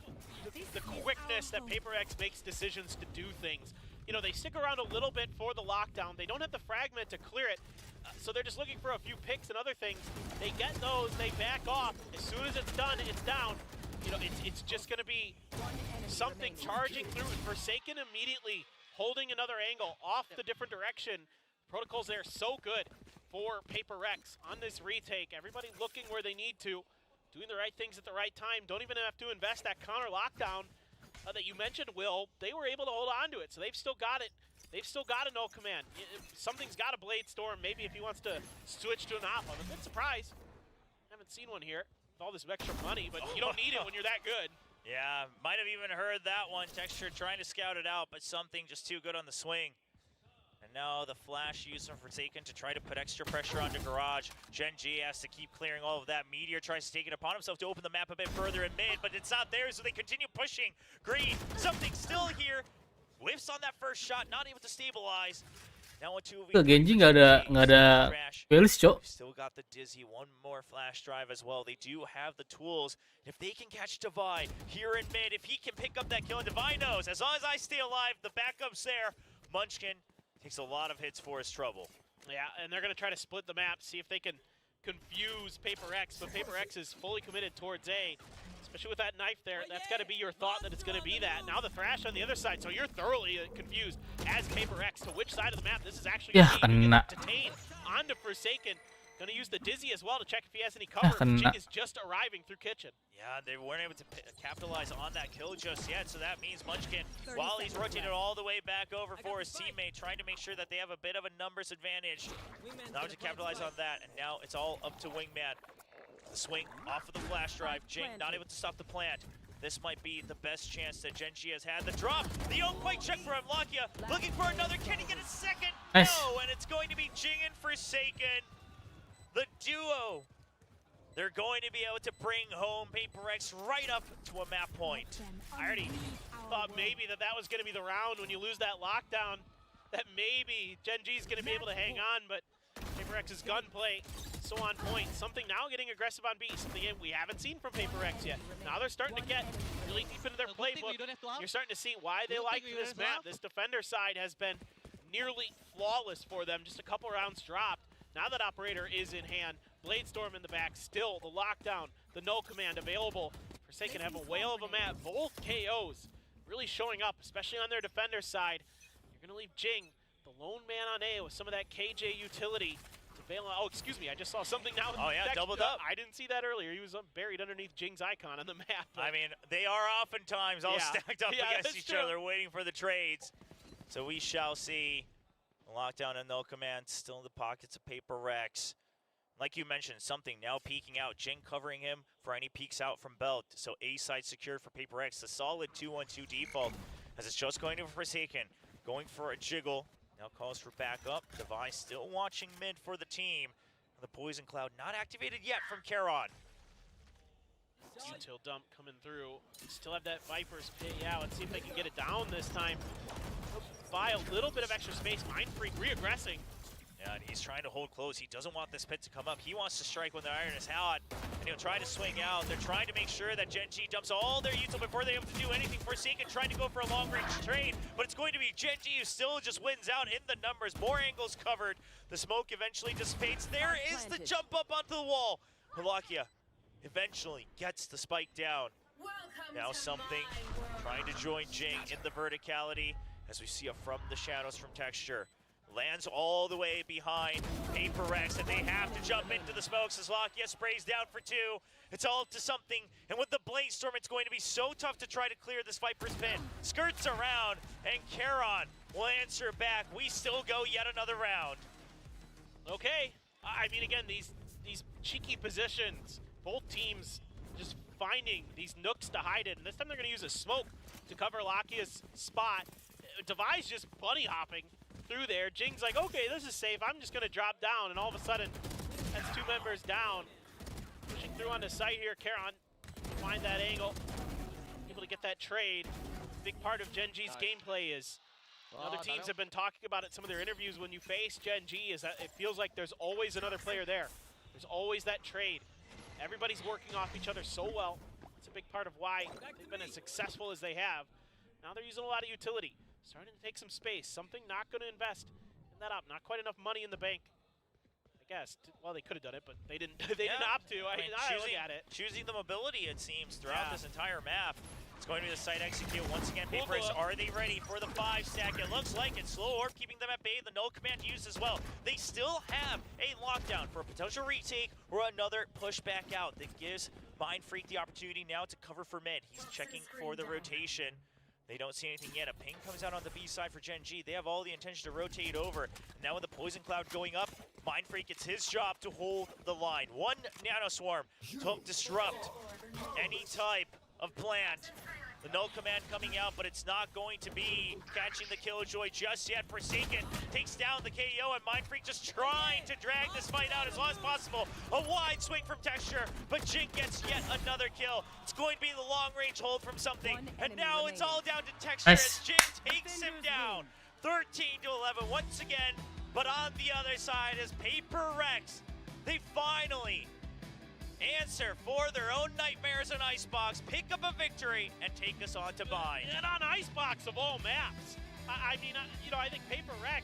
the quickness that PRX makes decisions to do things. You know, they stick around a little bit for the lockdown. They don't have the fragment to clear it, so they're just looking for a few picks and other things. They get those, they back off. As soon as it's done, it's down. You know, it's just going to be something charging through. Forsaken immediately holding another angle off the different direction. Protocols there so good for PRX on this retake. Everybody looking where they need to, doing the right things at the right time. Don't even have to invest that counter lockdown that you mentioned, Will. They were able to hold on to it, so they've still got it. They've still got a no command. Something's got a Blade Storm. Maybe if he wants to switch to an op. I'm a bit surprised. Haven't seen one here with all this extra money, but you don't need it when you're that good. Yeah, might have even heard that one. Texture trying to scout it out, but something just too good on the swing. And now the flash used from Forsaken to try to put extra pressure onto Garage. Gen.G has to keep clearing all of that. Meteor tries to take it upon himself to open the map a bit further in mid, but it's not there, so they continue pushing. Green, something still here. Whiffs on that first shot, not able to stabilize. Now a 2v3. Genji nggak ada Felis, Cok. Still got the Dizzy, one more flash drive as well. They do have the tools. If they can catch Divine here in mid, if he can pick up that kill, and Divine knows, as long as I stay alive, the backup's there. Munchkin takes a lot of hits for his trouble. Yeah, and they're going to try to split the map, see if they can confuse PRX, but PRX is fully committed towards A. Especially with that knife there, that's got to be your thought that it's going to be that. Now the thrash on the other side, so you're thoroughly confused as PRX to which side of the map this is actually going to be detained onto Forsaken. Going to use the Dizzy as well to check if he has any cover. Jing is just arriving through Kitchen. Yeah, they weren't able to capitalize on that kill just yet, so that means Munchkin, while he's rotated all the way back over for his teammate, trying to make sure that they have a bit of a numbers advantage. Now to capitalize on that, and now it's all up to Wingman. The swing off of the flash drive. Jing not able to stop the plant. This might be the best chance that Gen.G has had. The drop, the quite check for him. Lakia looking for another. Can he get a second? Nice. No, and it's going to be Jing and Forsaken. The duo. They're going to be able to bring home PRX right up to a map point. I already thought maybe that was going to be the round when you lose that lockdown, that maybe Gen.G is going to be able to hang on, but PRX's gunplay so on point. Something now getting aggressive on B, something we haven't seen from PRX yet. Now they're starting to get really deep into their playbook. You're starting to see why they like this map. This defender side has been nearly flawless for them. Just a couple rounds dropped. Now that Operator is in hand, Bladestorm in the back, still the lockdown, the no command available. Forsaken have a whale of a map. Both KOs really showing up, especially on their defender side. You're going to leave Jing, the lone man on A, with some of that KJ utility to bail out. Oh, excuse me, I just saw something now. Oh, yeah, doubled up. I didn't see that earlier. He was buried underneath Jing's icon on the map. I mean, they are oftentimes all stacked up against that's each true. other, waiting for the trades. So we shall see. Lockdown and no command still in the pockets of PRX. Like you mentioned, something now peeking out. Jing covering him for any peeks out from Belt. So A side secured for PRX. A solid 2-1-2 default as it's just going to Forsaken. Going for a jiggle. Now calls for backup. Device still watching mid for the team. The Poison Cloud not activated yet from Charon. Util dump coming through. Still have that Viper's pit. Yeah, let's see if they can get it down this time. Buy a little bit of extra space. Mind Freak re-aggressing. Yeah, and he's trying to hold close. He doesn't want this pit to come up. He wants to strike when the iron is hot, and he'll try to swing out. They're trying to make sure that Gen G dumps all their util before they have to do anything. Forsaken trying to go for a long-range trade, but it's going to be Gen G who still just wins out in the numbers. More angles covered. The smoke eventually dissipates. There is the jump up onto the wall. Halakia eventually gets the spike down. Now something trying to join Jing in the verticality as we see a from the shadows from Texture. Lands all the way behind PRX, and they have to jump into the smokes as Lakia sprays down for 2. It's all up to something, and with the Bladestorm, it's going to be so tough to try to clear this Viper's pit. Skirts around, and Charon will answer back. We still go yet another round. Okay, I mean, again, these cheeky positions, both teams just finding these nooks to hide it, and this time they're going to use a smoke to cover Lakia's spot. Device just bunny hopping through there. Jing's like, okay, this is safe. I'm just going to drop down, and all of a sudden, that's 2 members down. Pushing through on the site here, Charon find that angle, able to get that trade. Big part of Gen G's gameplay is other teams have been talking about it in some of their interviews. When you face Gen G, is that it feels like there's always another player there. There's always that trade. Everybody's working off each other so well. It's a big part of why they've been as successful as they have. Now they're using a lot of utility. Starting to take some space. Something not going to invest in that up. Not quite enough money in the bank, I guess. Well, they could have done it, but they didn't. They didn't opt to. I look at it. Choosing the mobility, it seems, throughout this entire map. It's going to be the site execute once again. PRX, are they ready for the 5 stack? It looks like it's. Slow Orb keeping them at bay. The null command used as well. They still have a lockdown for a potential retake or another push back out that gives Mind Freak the opportunity now to cover for mid. He's checking for the rotation. They don't see anything yet. A ping comes out on the B side for Gen G. They have all the intention to rotate over. Now with the Poison Cloud going up, Mind Freak, it's his job to hold the line. 1 Nano Swarm to disrupt any type of plant. The null command coming out, but it's not going to be catching the Killjoy just yet. Forsaken takes down the KO, and Mind Freak just trying to drag this fight out as long as possible. A wide swing from Texture, but Jing gets yet another kill. It's going to be the long-range hold from something, and now it's all down to Texture as Jing takes him down. 13-11 once again, but on the other side is PRX. They finally answer for their own nightmares on Icebox, pick up a victory, and take us on to Bind. And on Icebox of all maps, I mean, I think PRX,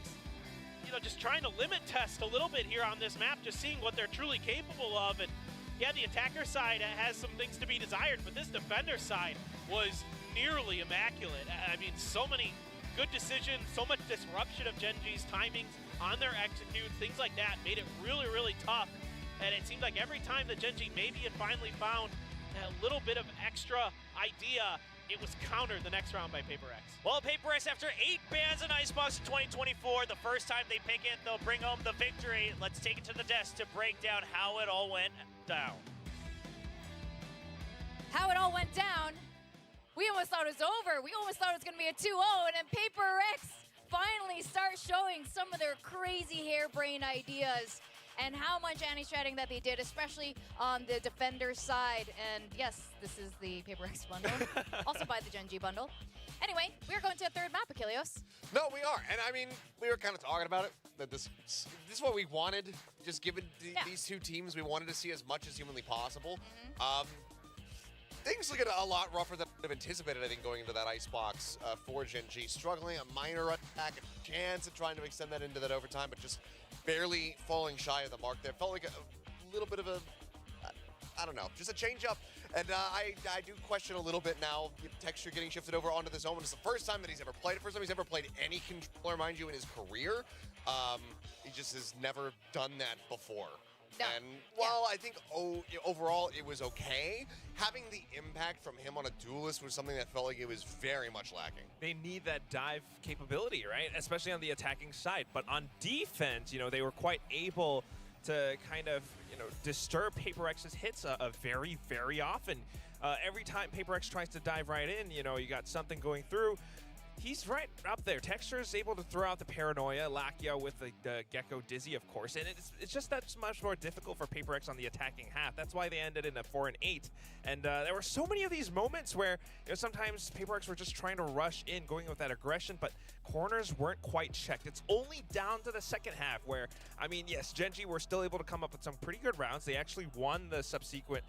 just trying to limit test a little bit here on this map, just seeing what they're truly capable of. And yeah, the attacker side has some things to be desired, but this defender side was nearly immaculate. I mean, so many good decisions, so much disruption of Gen G's timings on their executes, things like that made it really, really tough. And it seemed like every time that Gen G maybe had finally found a little bit of extra idea, it was countered the next round by PRX. Well, PRX, after 8 bans in Icebox in 2024, the first time they pick it, they'll bring home the victory. Let's take it to the desk to break down how it all went down. How it all went down, we almost thought it was over. We almost thought it was going to be a 2-0, and then PRX finally start showing some of their crazy harebrained ideas and how much anti-stratting that they did, especially on the defender side. And yes, this is the PRX bundle, also by the Gen G bundle. Anyway, we're going to a 3rd map, Achilleos. No, we are. And I mean, we were kind of talking about it, that this is what we wanted. Just given these 2 teams, we wanted to see as much as humanly possible. Things look a lot rougher than have anticipated, I think, going into that icebox for Gen G. Struggling, a minor attack, a chance at trying to extend that into that overtime, but just barely falling shy of the mark there. Felt like a little bit of a, I don't know, just a change up. And I do question a little bit now, Texture getting shifted over onto the zone. It's the first time that he's ever played it. First time he's ever played any controller, mind you, in his career. He just has never done that before. No. And while I think overall it was okay, having the impact from him on a duelist was something that felt like it was very much lacking. They need that dive capability, right? Especially on the attacking side. But on defense, you know, they were quite able to kind of, you know, disturb PaperX's hits very, very often. Every time PaperX tries to dive right in, you know, you got something going through. He's right up there. Texture is able to throw out the Paranoia, Lakia with the Gecko Dizzy, of course, and it's just that much more difficult for PaperX on the attacking half. That's why they ended in a 4 and 8. And there were so many of these moments where, you know, sometimes PaperX were just trying to rush in, going with that aggression, but corners weren't quite checked. It's only down to the second half where, I mean, yes, Gen G were still able to come up with some pretty good rounds. They actually won the subsequent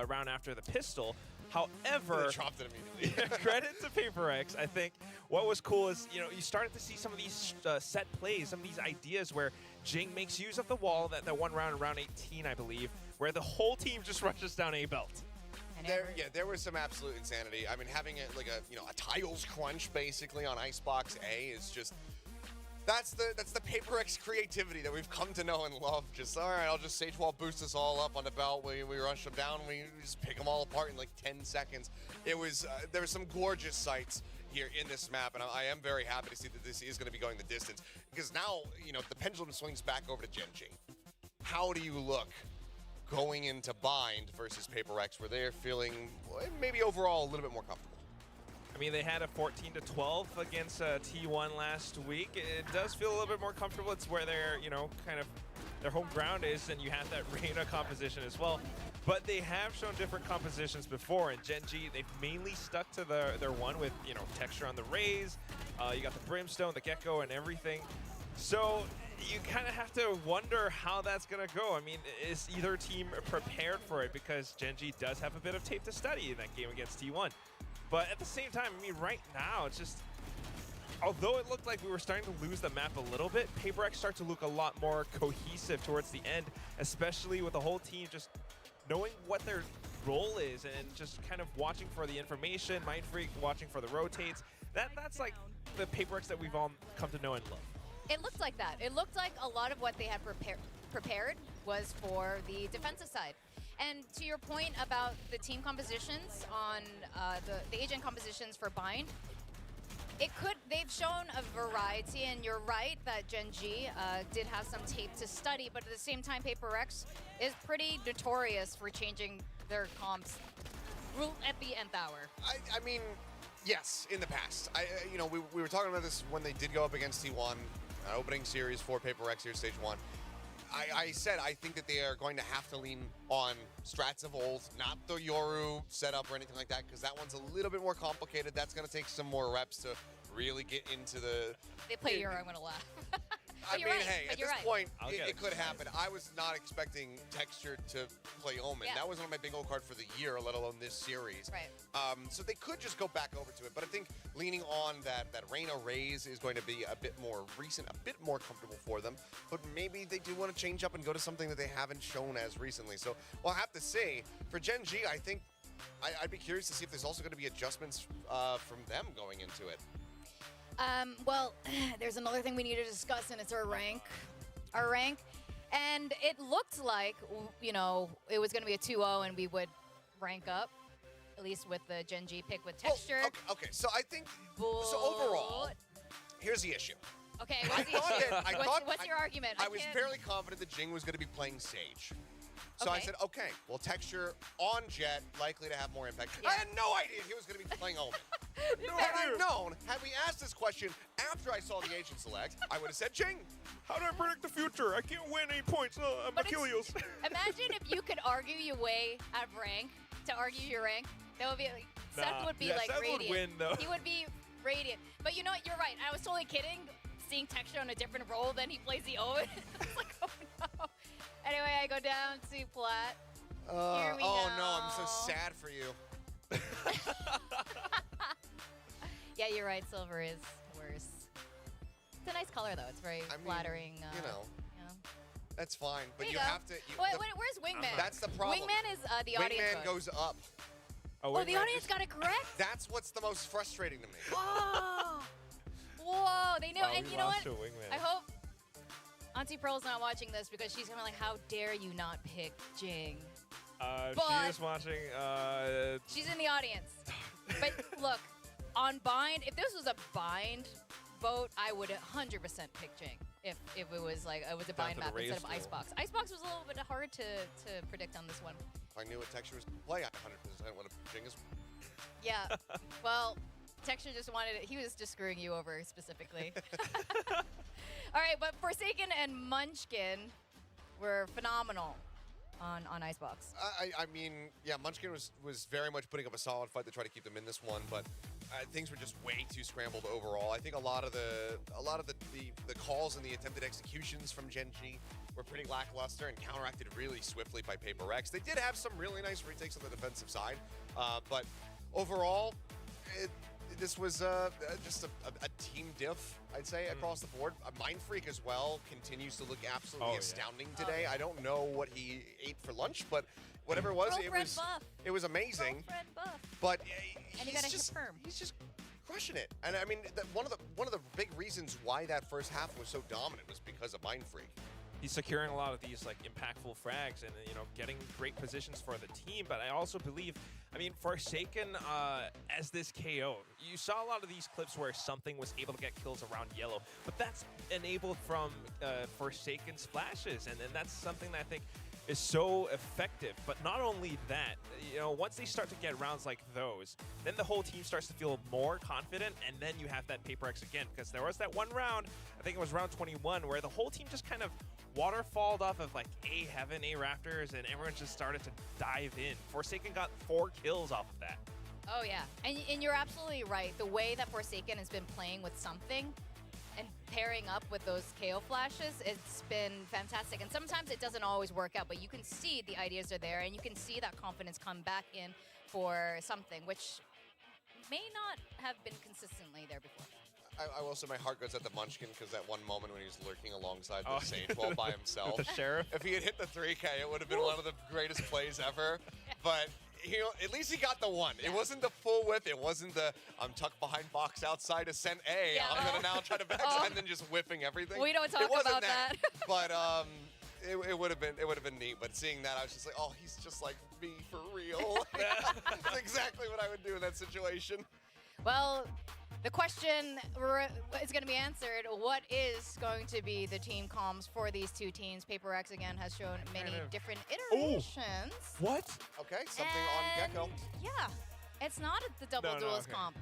round after the pistol. However, They dropped it immediately. credit to PaperX. I think what was cool is, you know, you started to see some of these set plays, some of these ideas where Jing makes use of the wall, that one round in round 18, I believe, where the whole team just rushes down A belt. There was some absolute insanity. I mean, having it like a tiles crunch basically on Icebox A is just, that's the PaperX creativity that we've come to know and love. Just, all right, I'll just Sage Wall boost us all up on the belt. We rush them down. We just pick them all apart in like 10 seconds. It was, there were some gorgeous sights here in this map, and I am very happy to see that this is going to be going the distance, because now, you know, the pendulum swings back over to Gen G. How do you look going into Bind versus PaperX, where they're feeling maybe overall a little bit more comfortable? I mean, they had a 14-12 against T1 last week. It does feel a little bit more comfortable. It's where they're, you know, kind of their home ground is, and you have that Reyna composition as well. But they have shown different compositions before, and Gen G, they've mainly stuck to their one with, you know, Texture on the Raze. You got the Brimstone, the Gecko, and everything. So you kind of have to wonder how that's going to go. I mean, is either team prepared for it? Because Gen G does have a bit of tape to study in that game against T1. But at the same time, I mean, right now, it's just, although it looked like we were starting to lose the map a little bit, PaperX starts to look a lot more cohesive towards the end, especially with the whole team just knowing what their role is and just kind of watching for the information, Mind Freak watching for the rotates. That's like the PaperX that we've all come to know and love. It looked like that. It looked like a lot of what they had prepared was for the defensive side. And to your point about the team compositions on the agent compositions for Bind, they've shown a variety, and you're right that Gen G did have some tape to study, but at the same time, PaperX is pretty notorious for changing their comps at the nth hour. I mean, yes, in the past. You know, we were talking about this when they did go up against T1, opening series for PaperX here, stage 1. I said I think that they are going to have to lean on strats of old, not the Yoru setup or anything like that, because that one's a little bit more complicated. That's going to take some more reps to really get into the... They play Yoru, I'm going to laugh. I mean, right, hey, at this right. point, it could happen. I was not expecting Texture to play Omen. Yeah. That was on my bingo card for the year, let alone this series. Right. So they could just go back over to it. But I think leaning on that Reyna Raze is going to be a bit more recent, a bit more comfortable for them. But maybe they do want to change up and go to something that they haven't shown as recently. So we'll have to see. For Gen G, I think I'd be curious to see if there's also going to be adjustments from them going into it. Well, there's another thing we need to discuss, and it's our rank. Our rank. And it looked like, you know, it was going to be a 2-0 and we would rank up, at least with the Gen G pick with Texture. Well, okay, so I think, so overall, here's the issue. Okay, what's the issue? What's your argument? I was fairly confident that Jing was going to be playing Sage. So I Okay. said, okay, well, Texture on Jet, likely to have more impact. Yeah. I had no idea he was going to be playing Omen. Had I known, had we asked this question after I saw the agent select, I would have said Jing. How do I predict the future? I can't win any points. I'm But it's- Achilles. Imagine if you could argue your way out of rank to argue your rank. That would be like, Seth would be like Seth radiant. would win, though. He would be radiant. But you know what? You're right. I was totally kidding. Seeing Texture on a different role than he plays the Owen. It's like, oh no. Anyway, I go down to plat. Here we Oh go. no, I'm so sad for you. Yeah, you're right. Silver is worse. It's a nice color, though. It's very flattering. You know, that's fine. But There you you go. have to. Where's Wingman? That's the problem. Wingman is the audience. Wingman vote. goes up. Oh, the audience got it correct? That's what's the most frustrating to me. Oh. Whoa, they knew. Wow, And we you know lost what? to a Wingman. I hope Auntie Pearl's not watching this because she's gonna be like, how dare you not pick Jing? She but- is watching. She's in the audience. But look, on bind, if this was a bind vote, I would 100% pick Jing. If it was like it was a bind to the map instead of raise Icebox. Icebox was a little bit hard to predict on this one. If I knew what texture was going to play, I 100% would have Jing as Yeah. Well, Texture just wanted it. He was just screwing you over specifically. All right, but Forsaken and Munchkin were phenomenal on Icebox. I mean, yeah, Munchkin was very much putting up a solid fight to try to keep them in this one, but things were just way too scrambled overall. I think a lot of the calls and the attempted executions from Gen G were pretty lackluster and counteracted really swiftly by PRX. They did have some really nice retakes on the defensive side, but overall, this was just a team diff, I'd say, across the board. Mind Freak as well continues to look absolutely astounding today. I don't know what he ate for lunch, but whatever it was, it was amazing. But And he got a perm. he's just crushing it. And I mean, one of the big reasons why that first half was so dominant was because of Mind Freak. He's securing a lot of these like impactful frags and getting great positions for the team. But I also believe, I mean, Forsaken as this KO, you saw a lot of these clips where something was able to get kills around yellow, but that's enabled from Forsaken's flashes, and that's something that I think is so effective. But not only that, once they start to get rounds like those, then the whole team starts to feel more confident, and then you have that PRX again, because there was that one round, I think it was round 21, where the whole team just kind of waterfalled off of like A Heaven, A Raptors, and everyone just started to dive in. Forsaken got 4 kills off of that. Oh, yeah. And you're absolutely right. The way that Forsaken has been playing with something and pairing up with those KO flashes, it's been fantastic. And sometimes it doesn't always work out, but you can see the ideas are there, and you can see that confidence come back in for something, which may not have been consistently there before. I will say my heart goes out to Munchkin because that one moment when he was lurking alongside the Sage wall by himself. The Sheriff. If he had hit the 3K, it would have been one of the greatest plays ever. But at least he got the one. It wasn't the full whip. It wasn't the I'm tucked behind box outside ascent A. Yeah, I'm gonna now try to backside and then just whipping everything. We don't talk it wasn't about that. But it would have been neat. But seeing that, I was just like, oh, he's just like me for real. That's exactly what I would do in that situation. Well, the question is going to be answered. What is going to be the team comms for these two teams? PRX, again, has shown many different iterations. What? Okay, something on Gecko. Yeah, it's not the double duels okay. comp.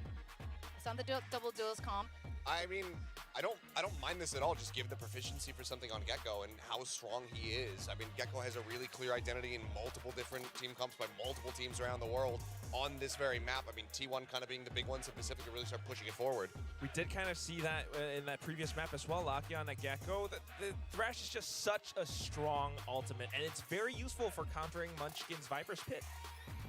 It's not the double duels comp. I mean, I don't mind this at all. Just give the proficiency for something on Gecko and how strong he is. I mean, Gecko has a really clear identity in multiple different team comps by multiple teams around the world on this very map. I mean, T1 kind of being the big ones in Pacific to really start pushing it forward. We did kind of see that in that previous map as well, Lucky on the Gecko. The Thrash is just such a strong ultimate, and it's very useful for countering Munchkin's Viper's Pit.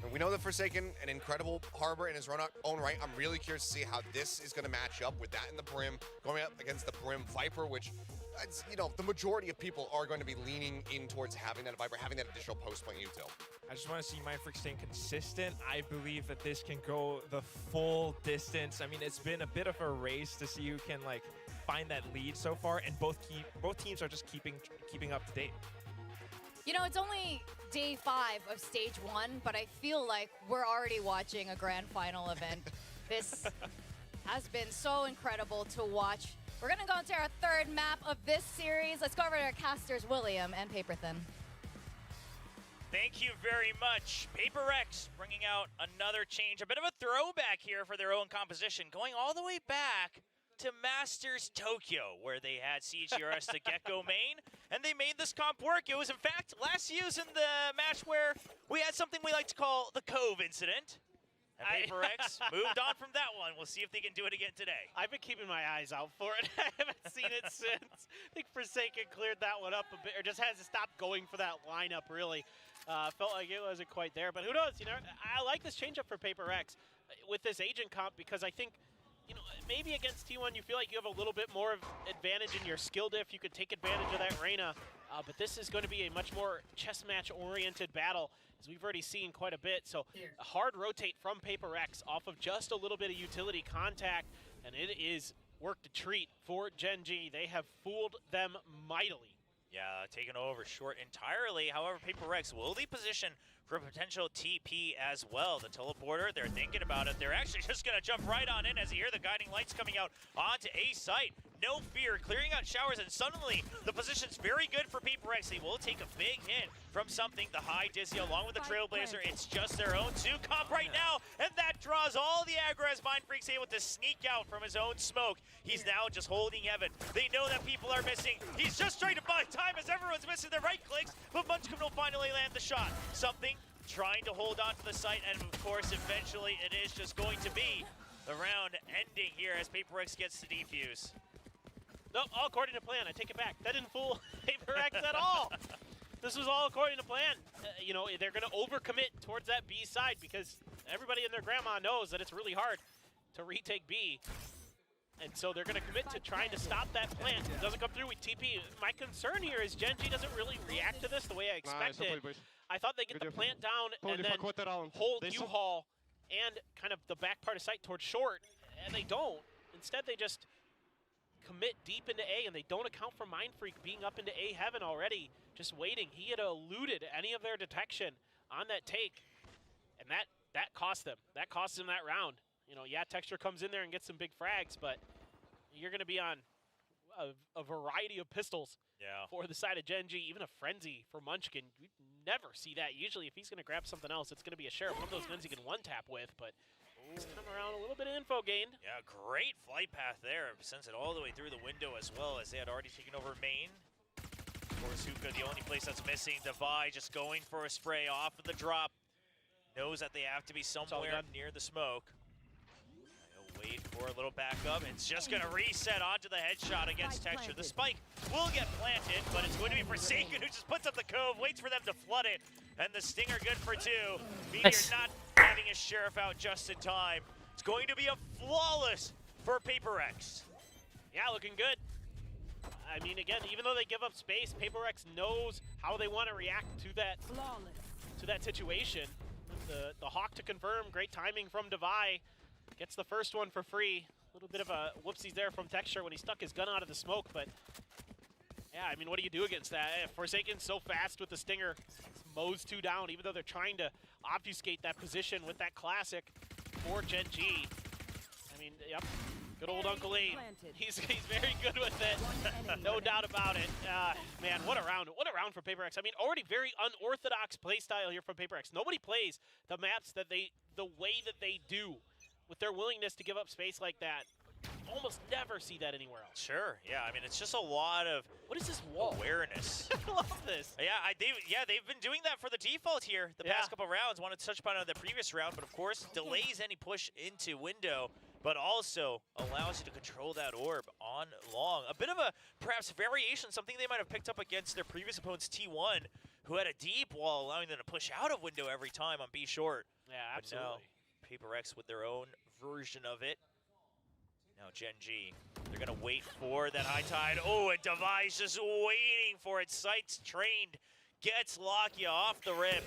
And we know that Forsaken, an incredible harbor in his own right. I'm really curious to see how this is going to match up with that in the Brim, going up against the Brim Viper, which, the majority of people are going to be leaning in towards having that Viper, having that additional post-point util. I just want to see Mind Freak staying consistent. I believe that this can go the full distance. I mean, it's been a bit of a race to see who can find that lead so far, and both teams are just keeping up to date. It's only day 5 of stage 1, but I feel like we're already watching a grand final event. This has been so incredible to watch. We're going to go into our 3rd map of this series. Let's go over to our casters, William and Paperthin. Thank you very much. PRX bringing out another change, a bit of a throwback here for their own composition, going all the way back to Masters Tokyo, where they had CGRS to Gecko main, and they made this comp work. It was, in fact, last used in the match where we had something we like to call the Cove incident. And PaperX moved on from that one. We'll see if they can do it again today. I've been keeping my eyes out for it. I haven't seen it since. I think Forsaken cleared that one up a bit, or just has to stop going for that lineup, really. Felt like it wasn't quite there, but who knows? You know, I like this changeup for PaperX with this agent comp because I think, you know, maybe against T1 you feel like you have a little bit more of advantage in your skill diff. You could take advantage of that Reyna, but this is going to be a much more chess match oriented battle, as we've already seen quite a bit. So a hard rotate from PaperX off of just a little bit of utility contact, and it is work to treat for Gen G. They have fooled them mightily. Yeah, taken over short entirely. However, PaperX will they position for a potential TP as well. The teleporter, they're thinking about it. They're actually just going to jump right on in as you hear the guiding lights coming out onto A site. No fear, clearing out showers, and suddenly the position's very good for PaperX. They will take a big hit from something. The high Dizzy along with the Trailblazer. It's just their own 2 comp right now, and that draws all the aggro as Mindfreak's able to sneak out from his own smoke. He's now just holding Evan. They know that people are missing. He's just trying to buy time as everyone's missing their right clicks, but Munchkin will finally land the shot. Something trying to hold on to the site, and of course, eventually it is just going to be the round ending here as PaperX gets to defuse. No, all according to plan. I take it back. That didn't fool PaperX at all. This was all according to plan. You know, they're going to overcommit towards that B side because everybody and their grandma knows that it's really hard to retake B. And so they're going to commit to trying to stop that plant. It doesn't come through with TP. My concern here is Gen G doesn't really react to this the way I expected. I thought they'd get the plant down and then hold U-Haul and kind of the back part of site towards short, and they don't. Instead, they just commit deep into A, and they don't account for Mindfreak being up into A heaven already, just waiting. He had eluded any of their detection on that take, and that cost them. That cost them that round. You know, yeah, Texture comes in there and gets some big frags, but you're going to be on a variety of pistols for the side of Gen G, even a Frenzy for Munchkin. You never see that. Usually, if he's going to grab something else, it's going to be a Sheriff, one of those guns he can one-tap with, but he's come around a little bit of info gained. Yeah, great flight path there. Sends it all the way through the window as well, as they had already taken over main. Of course, Hookah, the only place that's missing. Devi just going for a spray off of the drop. Knows that they have to be somewhere near the smoke. He'll wait for a little backup. It's just going to reset onto the headshot against Texture. The spike will get planted, but it's going to be Forsaken who just puts up the cove, waits for them to flood it, and the Stinger good for 2. Meteor not having his Sheriff out just in time. It's going to be a flawless for PaperX. Yeah, looking good. I mean, again, even though they give up space, PaperX knows how they want to react to that situation. The Hawk to confirm, great timing from Devi. Gets the first one for free. A little bit of a whoopsies there from Texture when he stuck his gun out of the smoke, but yeah, I mean, what do you do against that? Forsaken's so fast with the Stinger. Mows 2 down, even though they're trying to obfuscate that position with that classic for Gen G. I mean, yep, good old Uncle Abe. He's very good with it, no doubt about it. Man, what a round for PaperX. I mean, already very unorthodox playstyle here from PaperX. Nobody plays the maps the way that they do, with their willingness to give up space like that. Almost never see that anywhere else. Sure, yeah, I mean, it's just a lot of what is this wall? Awareness. I love this. Yeah, they've been doing that for the default here the past couple rounds. Wanted to touch upon it on the previous round, but of course, delays any push into window, but also allows you to control that orb on long. A bit of a, perhaps, variation, something they might have picked up against their previous opponents, T1, who had a deep wall, allowing them to push out of window every time on B short. Yeah, absolutely. But now, PaperX with their own version of it. Now Gen G, they're gonna wait for that high tide. Oh, and Devi's just waiting for it. Sights trained, gets Lakia off the rip.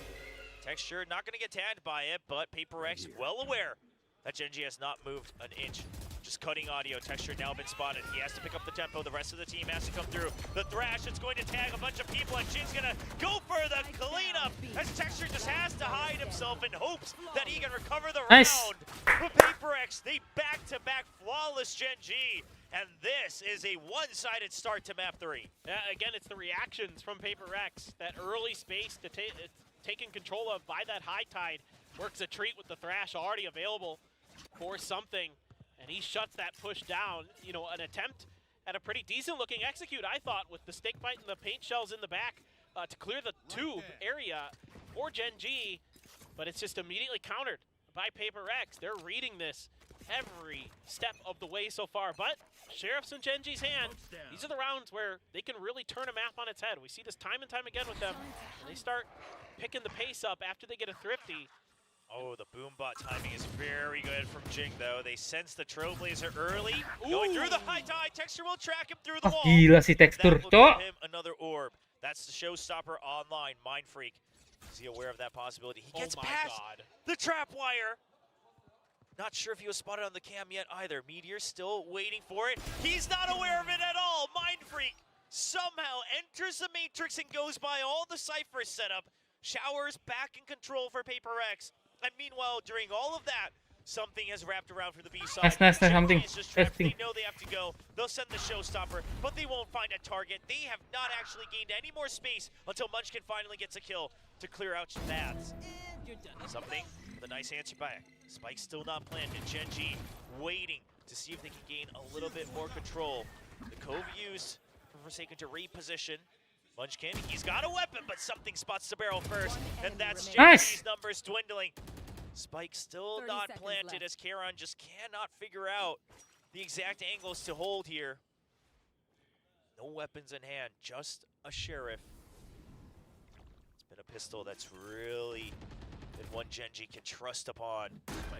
Texture not gonna get tagged by it, but PaperX well aware that Gen G has not moved an inch. Just cutting audio. Texture now been spotted. He has to pick up the tempo. The rest of the team has to come through. The Thrash is going to tag a bunch of people, and Jin's gonna go for the cleanup as Texture just has to hide himself in hopes that he can recover the round. But PaperX, they back-to-back flawless Gen G, and this is a one-sided start to map 3. Yeah, again, it's the reactions from PaperX. That early space to taken control of by that high tide. Works a treat with the Thrash already available for something. And he shuts that push down. You know, an attempt at a pretty decent looking execute, I thought, with the stake bite and the paint shells in the back to clear the tube area for Gen G. But it's just immediately countered by PaperX. They're reading this every step of the way so far, but Sheriff's in Genji's hand. These are the rounds where they can really turn a map on its head. We see this time and time again with them. They start picking the pace up after they get a thrifty. Oh, the boombot timing is very good from Jing, though. They sense the Trailblazer early. Going through the high tide. Texture will track him through the wall. Gila si Texture, That will give cok. him another orb. That's the showstopper online. Mind Freak. Is he aware of that possibility? He gets past the trap wire. Not sure if he was spotted on the cam yet either. Meteor still waiting for it. He's not aware of it at all. Mind Freak somehow enters the Matrix and goes by all the Cypher setup. Showers back in control for PaperX. And meanwhile, during all of that, something has wrapped around for the B side. Nice, something. Is just trapped. They know they have to go. They'll send the showstopper, but they won't find a target. They have not actually gained any more space until Munchkin finally gets a kill to clear out Shabazz. Something with a nice answer back. Spike still not planted. Genji waiting to see if they can gain a little bit more control. The Cove used for Forsaken to reposition. Munchkin, he's got a weapon, but something spots the barrel first, and that's Genji's numbers dwindling. Spike still not planted as Karon just cannot figure out the exact angles to hold here. No weapons in hand, just a Sheriff. It's been a pistol that's really been one Genji can trust upon.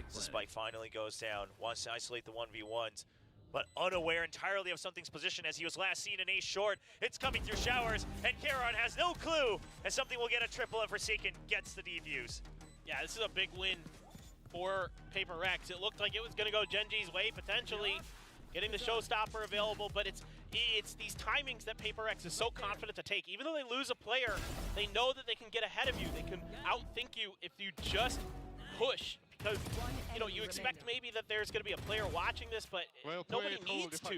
So Spike finally goes down, wants to isolate the 1v1s, but unaware entirely of something's position as he was last seen in Ace short. It's coming through showers, and Karon has no clue as something will get a triple and Forsaken gets the defuse. Yeah, this is a big win for PaperX. It looked like it was going to go Genji's way, potentially getting the showstopper available, but it's these timings that PaperX is so confident to take. Even though they lose a player, they know that they can get ahead of you. They can outthink you if you just push. Because, you know, you expect maybe that there's going to be a player watching this, but nobody needs to.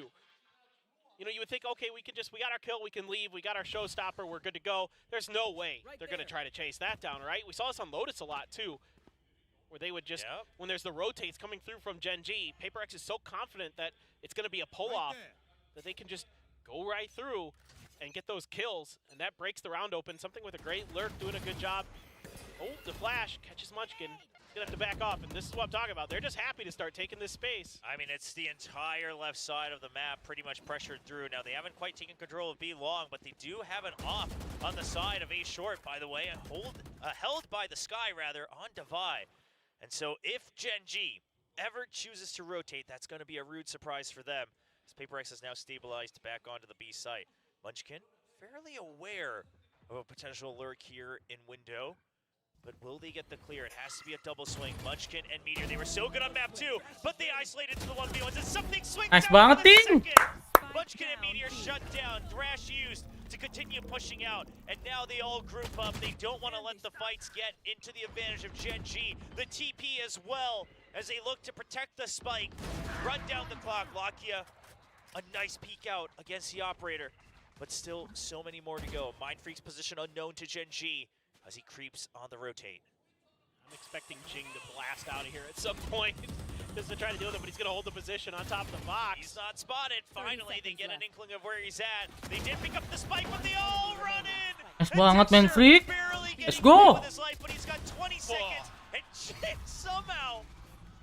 You know, you would think, okay, we got our kill, we can leave, we got our showstopper, we're good to go. There's no way they're going to try to chase that down, right? We saw this on Lotus a lot, too, where they would just, when there's the rotates coming through from Genji, PaperX is so confident that it's going to be a pull-off that they can just go right through and get those kills, and that breaks the round open. Something with a great lurk, doing a good job. Oh, the flash catches Munchkin. Gonna have to back off, and this is what I'm talking about. They're just happy to start taking this space. I mean, it's the entire left side of the map pretty much pressured through. Now, they haven't quite taken control of B long, but they do have an off on the side of A short, by the way, and held by the Sky, rather, on Divide. And so if Genji ever chooses to rotate, that's going to be a rude surprise for them, as PaperX is now stabilized back onto the B site. Munchkin, fairly aware of a potential lurk here in window. But will they get the clear? It has to be a double swing. Munchkin and Meteor, they were so good on map 2, but they isolated to the 1v1s, and something swings Nice out for the banget, second. Munchkin and Meteor shut down. Thrash used to continue pushing out, and now they all group up. They don't want to let the fights get into the advantage of Genji. The TP as well, as they look to protect the spike. Run down the clock. Lakia, a nice peek out against the operator, but still so many more to go. Mind Freak's position unknown to Genji as he creeps on the rotate. I'm expecting Jing to blast out of here at some point just to try to deal with it, but he's going to hold the position on top of the box. He's not spotted. Finally, they get an inkling of where he's at. They did pick up the spike, but they all run in. Nice banget, man, Freak. Let's go. With his life, but he's got 20 seconds, and Jing somehow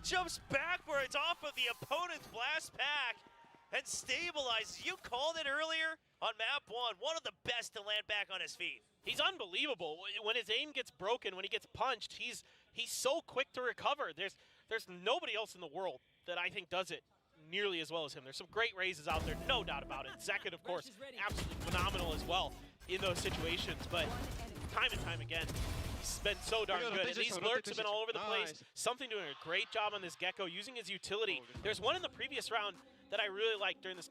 jumps backwards off of the opponent's blast pack and stabilizes. You called it earlier on map 1. One of the best to land back on his feet. He's unbelievable. When his aim gets broken, when he gets punched, he's so quick to recover. There's nobody else in the world that I think does it nearly as well as him. There's some great raises out there, no doubt about it. Zekid, of course, absolutely phenomenal as well in those situations. But time and time again, he's been so darn good. And these lurks have been all over the place. Something doing a great job on this Gecko, using his utility. There's one in the previous round that I really liked during this,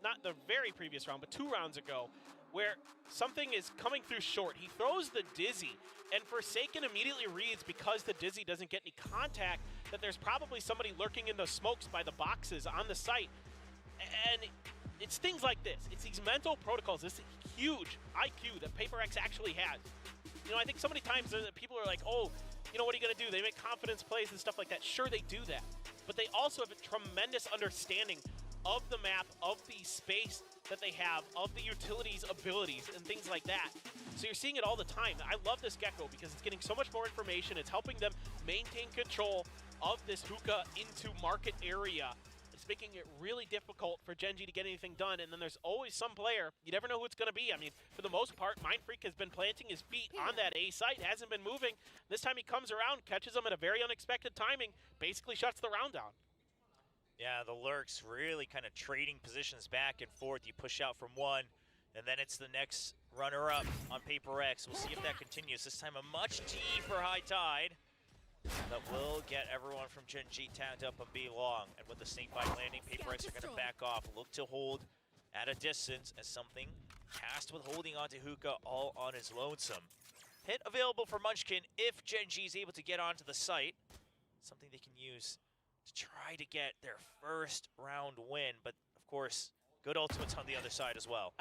not the very previous round, but 2 rounds ago, where something is coming through short. He throws the Dizzy, and Forsaken immediately reads, because the Dizzy doesn't get any contact, that there's probably somebody lurking in the smokes by the boxes on the site. And it's things like this. It's these mental protocols, this huge IQ that PaperX actually has. You know, I think so many times people are like, oh, you know, what are you going to do? They make confidence plays and stuff like that. Sure, they do that. But they also have a tremendous understanding of the map, of the space that they have, of the utilities abilities, and things like that. So you're seeing it all the time. I love this Gecko because it's getting so much more information. It's helping them maintain control of this hookah into market area. It's making it really difficult for Gen G to get anything done, and then there's always some player, you never know who it's going to be. I mean, for the most part, Mindfreak has been planting his feet on that A site, hasn't been moving. This time he comes around, catches them at a very unexpected timing, basically shuts the round down. Yeah, the Lurks really kind of trading positions back and forth. You push out from one, and then it's the next runner-up on PRX. We'll see if that continues. This time a much deeper high tide that will get everyone from Gen G tagged up and be long. And with the snakebite landing, PRX are going to back off, look to hold at a distance as something cast with holding onto Hookah all on his lonesome. Hit available for Munchkin if Gen G is able to get onto the site. Something they can use to try to get their first round win, but of course, good ultimates on the other side as well.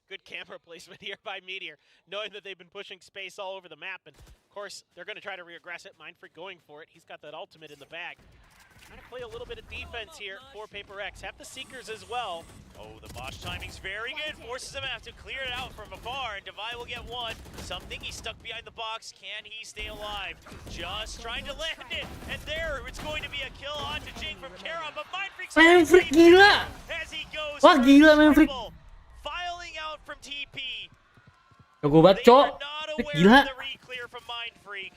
Good camera placement here by Meteor, knowing that they've been pushing space all over the map, and of course, they're going to try to reaggress it. Mindfreak going for it. He's got that ultimate in the bag. Trying to play a little bit of defense here for PRX. Have the Seekers as well. Oh, the Bosch timing's very good. Forces him to have to clear it out from afar, and Devi will get one. Something, he's stuck behind the box. Can he stay alive? Just trying to land it, and there, it's going to be a kill onto Jing from Karon, but Mindfreak gila. as he goes Wah, for gila his Mindfreak. triple. Filing out from TP. Jago banget, They are Cok. not aware Gila. of the re-clear from Mindfreak.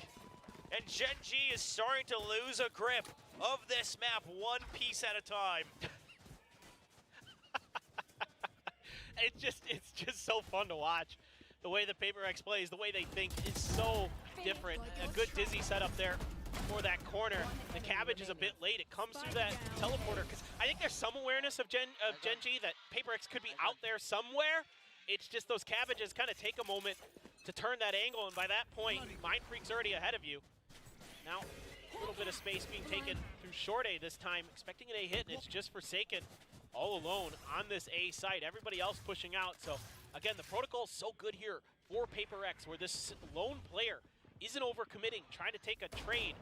And Gen G is starting to lose a grip of this map one piece at a time. It's just so fun to watch. The way that PRX plays, the way they think is so different. A good dizzy setup there for that corner. The cabbage is a bit late. It comes through that teleporter because I think there's some awareness of Gen G that PRX could be out there somewhere. It's just those cabbages kind of take a moment to turn that angle, and by that point, Mindfreak's already ahead of you. Now, a little bit of space being taken through short A this time, expecting an A hit, and it's just Forsaken all alone on this A site. Everybody else pushing out. So, again, the protocol is so good here for PRX, where this lone player isn't overcommitting, trying to take a trade.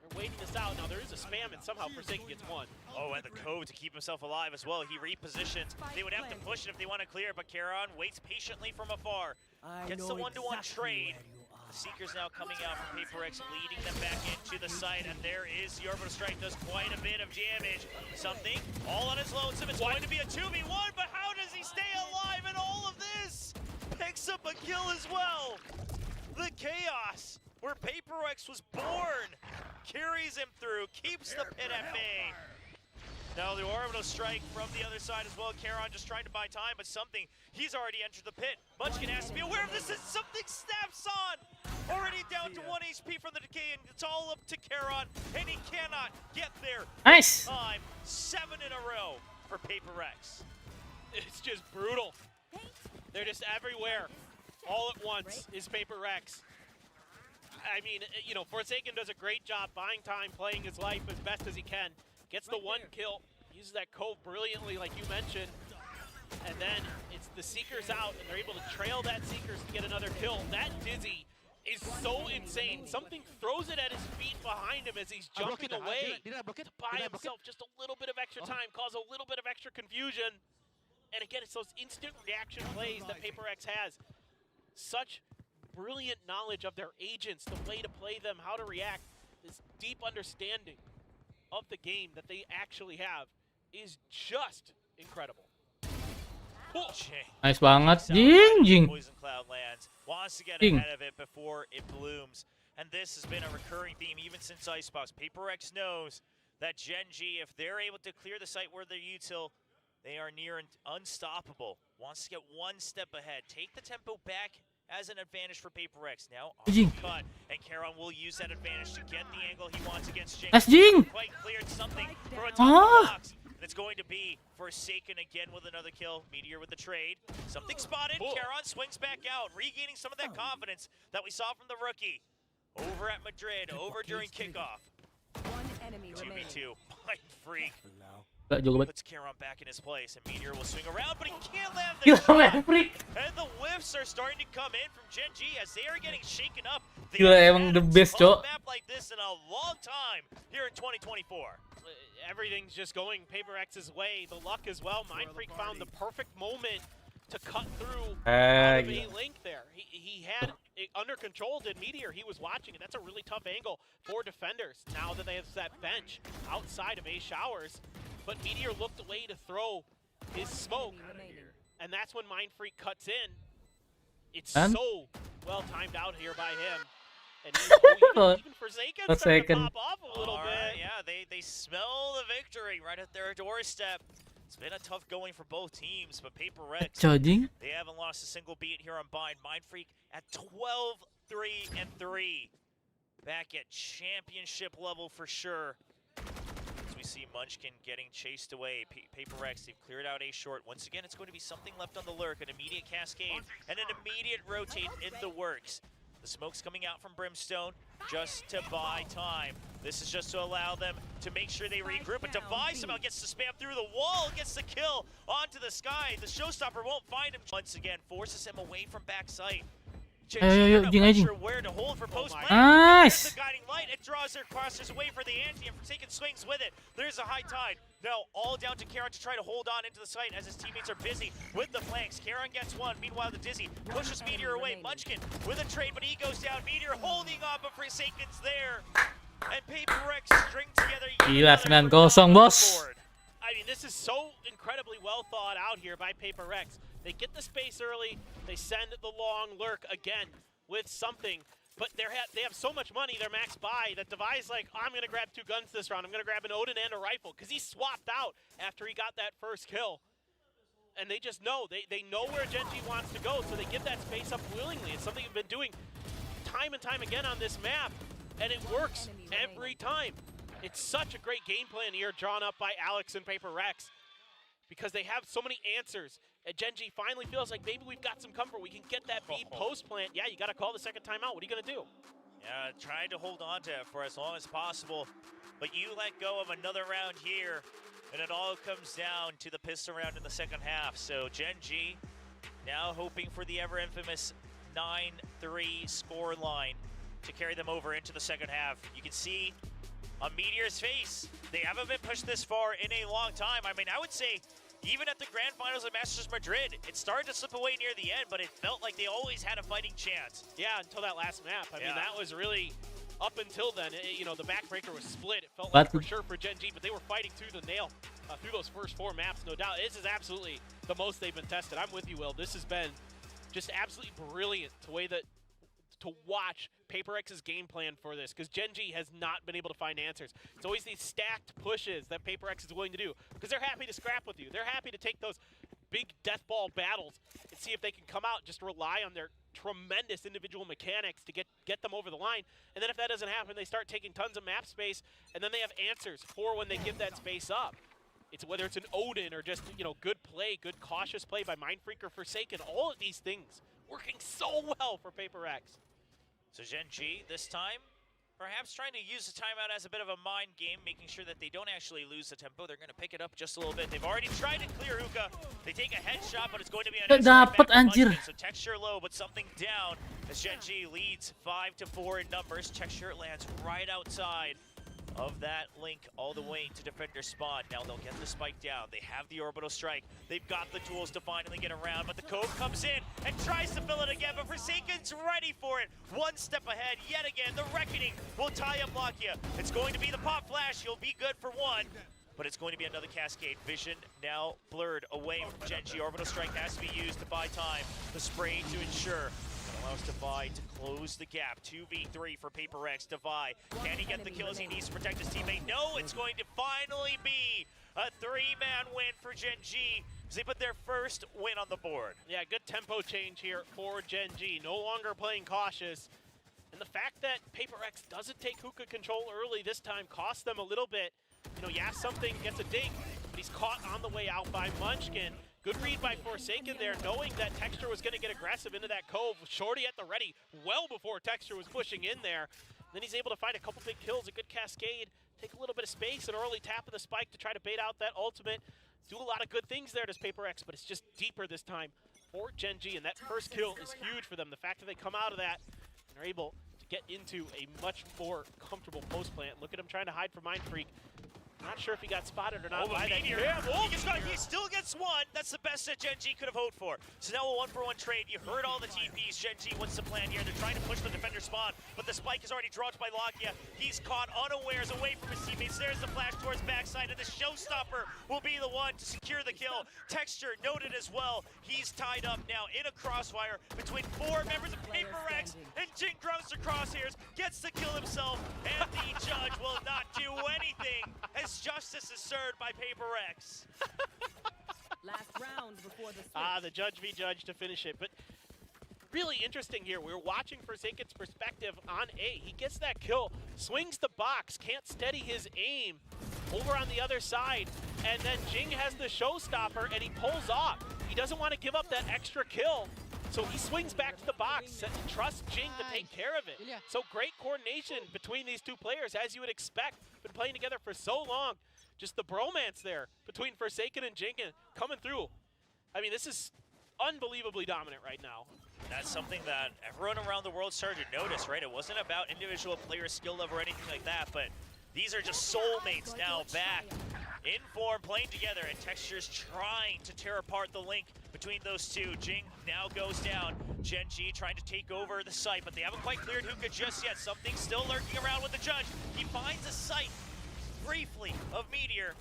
They're waiting this out. Now, there is a spam, and somehow Forsaken gets one. Oh, and the code to keep himself alive as well. He repositions. They would have to push it if they want to clear, but Karon waits patiently from afar. Gets the one-to-one trade. The Seekers now coming out from PRX, leading them back into the site, and there is the Orbital Strike, does quite a bit of damage. Something, all on his lonesome, it's going to be a 2v1, but how does he stay alive in all of this? Picks up a kill as well. The chaos where PRX was born carries him through, keeps the pit at bay. Now the Orbital Strike from the other side as well. Karon just trying to buy time, but something, he's already entered the pit. Munchkin has to be aware of this, and something snaps on. Already down to 1 HP from the decay, and it's all up to Karon, and he cannot get there. Nice. Time, 7 in a row for PRX. It's just brutal. They're just everywhere. All at once is PRX. I mean, you know, Forsaken does a great job buying time, playing his life as best as he can. Gets the one kill, uses that cove brilliantly like you mentioned. And then it's the Seekers out, and they're able to trail that Seekers to get another kill. That dizzy is so insane. Something throws it at his feet behind him as he's jumping away to buy himself just a little bit of extra time, cause a little bit of extra confusion. And again, it's those instant reaction plays that PRX has. Such brilliant knowledge of their agents, the way to play them, how to react. This deep understanding of the game that they actually have is just incredible. Nice banget, Jing. Poison Cloud lands, wants to get Jing. ahead of it before it blooms. And this has been a recurring theme even since Icebox. PRX knows that Gen G, if they're able to clear the site where they're util, they are near unstoppable. Wants to get one step ahead, take the tempo back as an advantage for PRX. Now on the cut, and Karon will use that advantage to get the angle he wants against Jing. Nice, Jing. Quite cleared something for a top of the box. And it's going to be Forsaken again with another kill. Meteor with the trade. Something spotted. Karon swings back out, regaining some of that confidence that we saw from the rookie. Over at Madrid, over during kickoff. 2v2, Mindfreak. Gak jago banget. Puts Karon back in his place, and Meteor will swing around, but he can't land the Gila shot. Mindfreak. And the whiffs are starting to come in from Gen G as they are getting shaken up. Gila, emang the best, Cok. Map like this in a long time here in 2024. everything's just going Paper X's way. The luck as well. Mind Freak found the perfect moment to cut through out of a link there. He had it under control, did Meteor. He was watching it. That's a really tough angle for defenders now that they have that bench outside of A Showers. But Meteor looked away to throw his smoke, and that's when Mind Freak cuts in. It's so well timed out here by him. And even Forsaken started to pop off a little bit. Yeah, they smell the victory right at their doorstep. It's been a tough going for both teams, but Paper X, Charging. they haven't lost a single beat here on Bind. Mind Freak at 12-3-3. Back at championship level for sure. As we see Munchkin getting chased away. Paper X, they've cleared out A short. Once again, it's going to be something left on the lurk, an immediate cascade, and an immediate rotate in the works. The smoke's coming out from Brimstone just to buy time. This is just to allow them to make sure they regroup. But Devi somehow gets to spam through the wall, gets the kill onto the sky. The Showstopper won't find him. Once again, forces him away from backside. Not sure where to hold for post play. Nice. There's the guiding light. It draws their crosses away for the anti, and Forsaken swings with it. There's a high tide. Now all down to Karon to try to hold on into the site as his teammates are busy with the flanks. Karon gets one. Meanwhile, the Dizzy pushes Meteor away. Munchkin with a trade, but he goes down. Meteor holding on, but Forsaken's there. And Paper X string together. Gila, 9-0, bos. I mean, this is so incredibly well thought out here by Paper X. They get the space early, they send the long lurk again with something, but they have so much money, they're max buy, that Devi's like, I'm going to grab 2 guns this round. I'm going to grab an Odin and a rifle, because he swapped out after he got that first kill. And they just know, they know where Genji wants to go, so they give that space up willingly. It's something we've been doing time and time again on this map, and it works every time. It's such a great game plan here drawn up by Alex and Paper X, because they have so many answers. And Genji finally feels like maybe we've got some comfort. We can get that beat post plant. Yeah, you got to call the second timeout. What are you going to do? Yeah, trying to hold on to it for as long as possible. But you let go of another round here, and it all comes down to the pistol round in the second half. So Genji now hoping for the ever infamous 9-3 score line to carry them over into the second half. You can see on Meteor's face, they haven't been pushed this far in a long time. I mean, I would say even at the Grand Finals of Masters Madrid, it started to slip away near the end, but it felt like they always had a fighting chance. Yeah, until that last map. I mean, that was really, up until then, you know, the backbreaker was split. It felt like for sure for Genji, but they were fighting through the nail through those first 4 maps, no doubt. This is absolutely the most they've been tested. I'm with you, Will. This has been just absolutely brilliant the way that to watch Paper X's game plan for this, because Genji has not been able to find answers. It's always these stacked pushes that Paper X is willing to do, because they're happy to scrap with you. They're happy to take those big death ball battles and see if they can come out, just rely on their tremendous individual mechanics to get them over the line. And then if that doesn't happen, they start taking tons of map space, and then they have answers for when they give that space up. It's whether it's an Odin or just, you know, good play, good cautious play by Mind Freak or Forsaken. All of these things working so well for Paper X. So Genji, this time, perhaps trying to use the timeout as a bit of a mind game, making sure that they don't actually lose the tempo. They're going to pick it up just a little bit. They've already tried to clear Hookah. They take a headshot, but it's going to be an so Texture low, but something down as Genji leads 5-4 in numbers. Texture lands right outside of that link all the way to defender spawn. Now they'll get the spike down. They have the orbital strike. They've got the tools to finally get around, but the Cove comes in and tries to fill it again, but Forsaken's ready for it. One step ahead yet again. The Reckoning will tie up Lakia. It's going to be the pop flash. He'll be good for one, but it's going to be another cascade. Vision now blurred away from Genji. Orbital strike has to be used to buy time. The spray to ensure allows Devi to close the gap. 2v3 for Paper X. Devi, can he get the kills he needs to protect his teammate? No, it's going to finally be a 3-man win for Genji as they put their first win on the board. Yeah, good tempo change here for Genji. No longer playing cautious. And the fact that Paper X doesn't take Hookah control early this time cost them a little bit. You know, yeah, something gets a dink, but he's caught on the way out by Munchkin. Good read by Forsaken there, knowing that Texture was going to get aggressive into that Cove. Shorty at the ready well before Texture was pushing in there. Then he's able to find a couple big kills, a good cascade, take a little bit of space, an early tap of the spike to try to bait out that ultimate. Do a lot of good things there, does Paper X, but it's just deeper this time for Genji, and that first kill is huge for them. The fact that they come out of that and are able to get into a much more comfortable post plant. Look at him trying to hide from Mind Freak. Not sure if he got spotted or not. Oh, by that Meteor. He still gets one. That's the best that Gen G could have hoped for. So now a 1-for-1 trade. You heard all the TPs. Gen G, what's the plan here? They're trying to push the defender spawn, but the spike is already dropped by Lakia. He's caught unawares away from his teammates. There's the flash towards backside, and the showstopper will be the one to secure the kill. Texture noted as well. He's tied up now in a crossfire between 4 members of PRX, and Jing grounds the crosshairs, gets the kill himself, and the judge will not do anything as justice is served by PRX. Last round before the switch. The judge be judged to finish it. But really interesting here. We're watching Forsaken's perspective on A. He gets that kill, swings the box, can't steady his aim over on the other side, and then Jing has the showstopper and he pulls off. He doesn't want to give up that extra kill, so he swings back to the box and trusts Jing to take care of it. So great coordination between these two players, as you would expect. Been playing together for so long. Just the bromance there between Forsaken and Jing coming through. I mean, this is unbelievably dominant right now. That's something that everyone around the world started to notice, right? It wasn't about individual player skill level or anything like that, but these are just soulmates now back in form, playing together, and Texture's trying to tear apart the link between those two. Jing now goes down. Gen G trying to take over the site, but they haven't quite cleared Hookah just yet. Something's still lurking around with the judge. He finds a sight briefly of Meteor.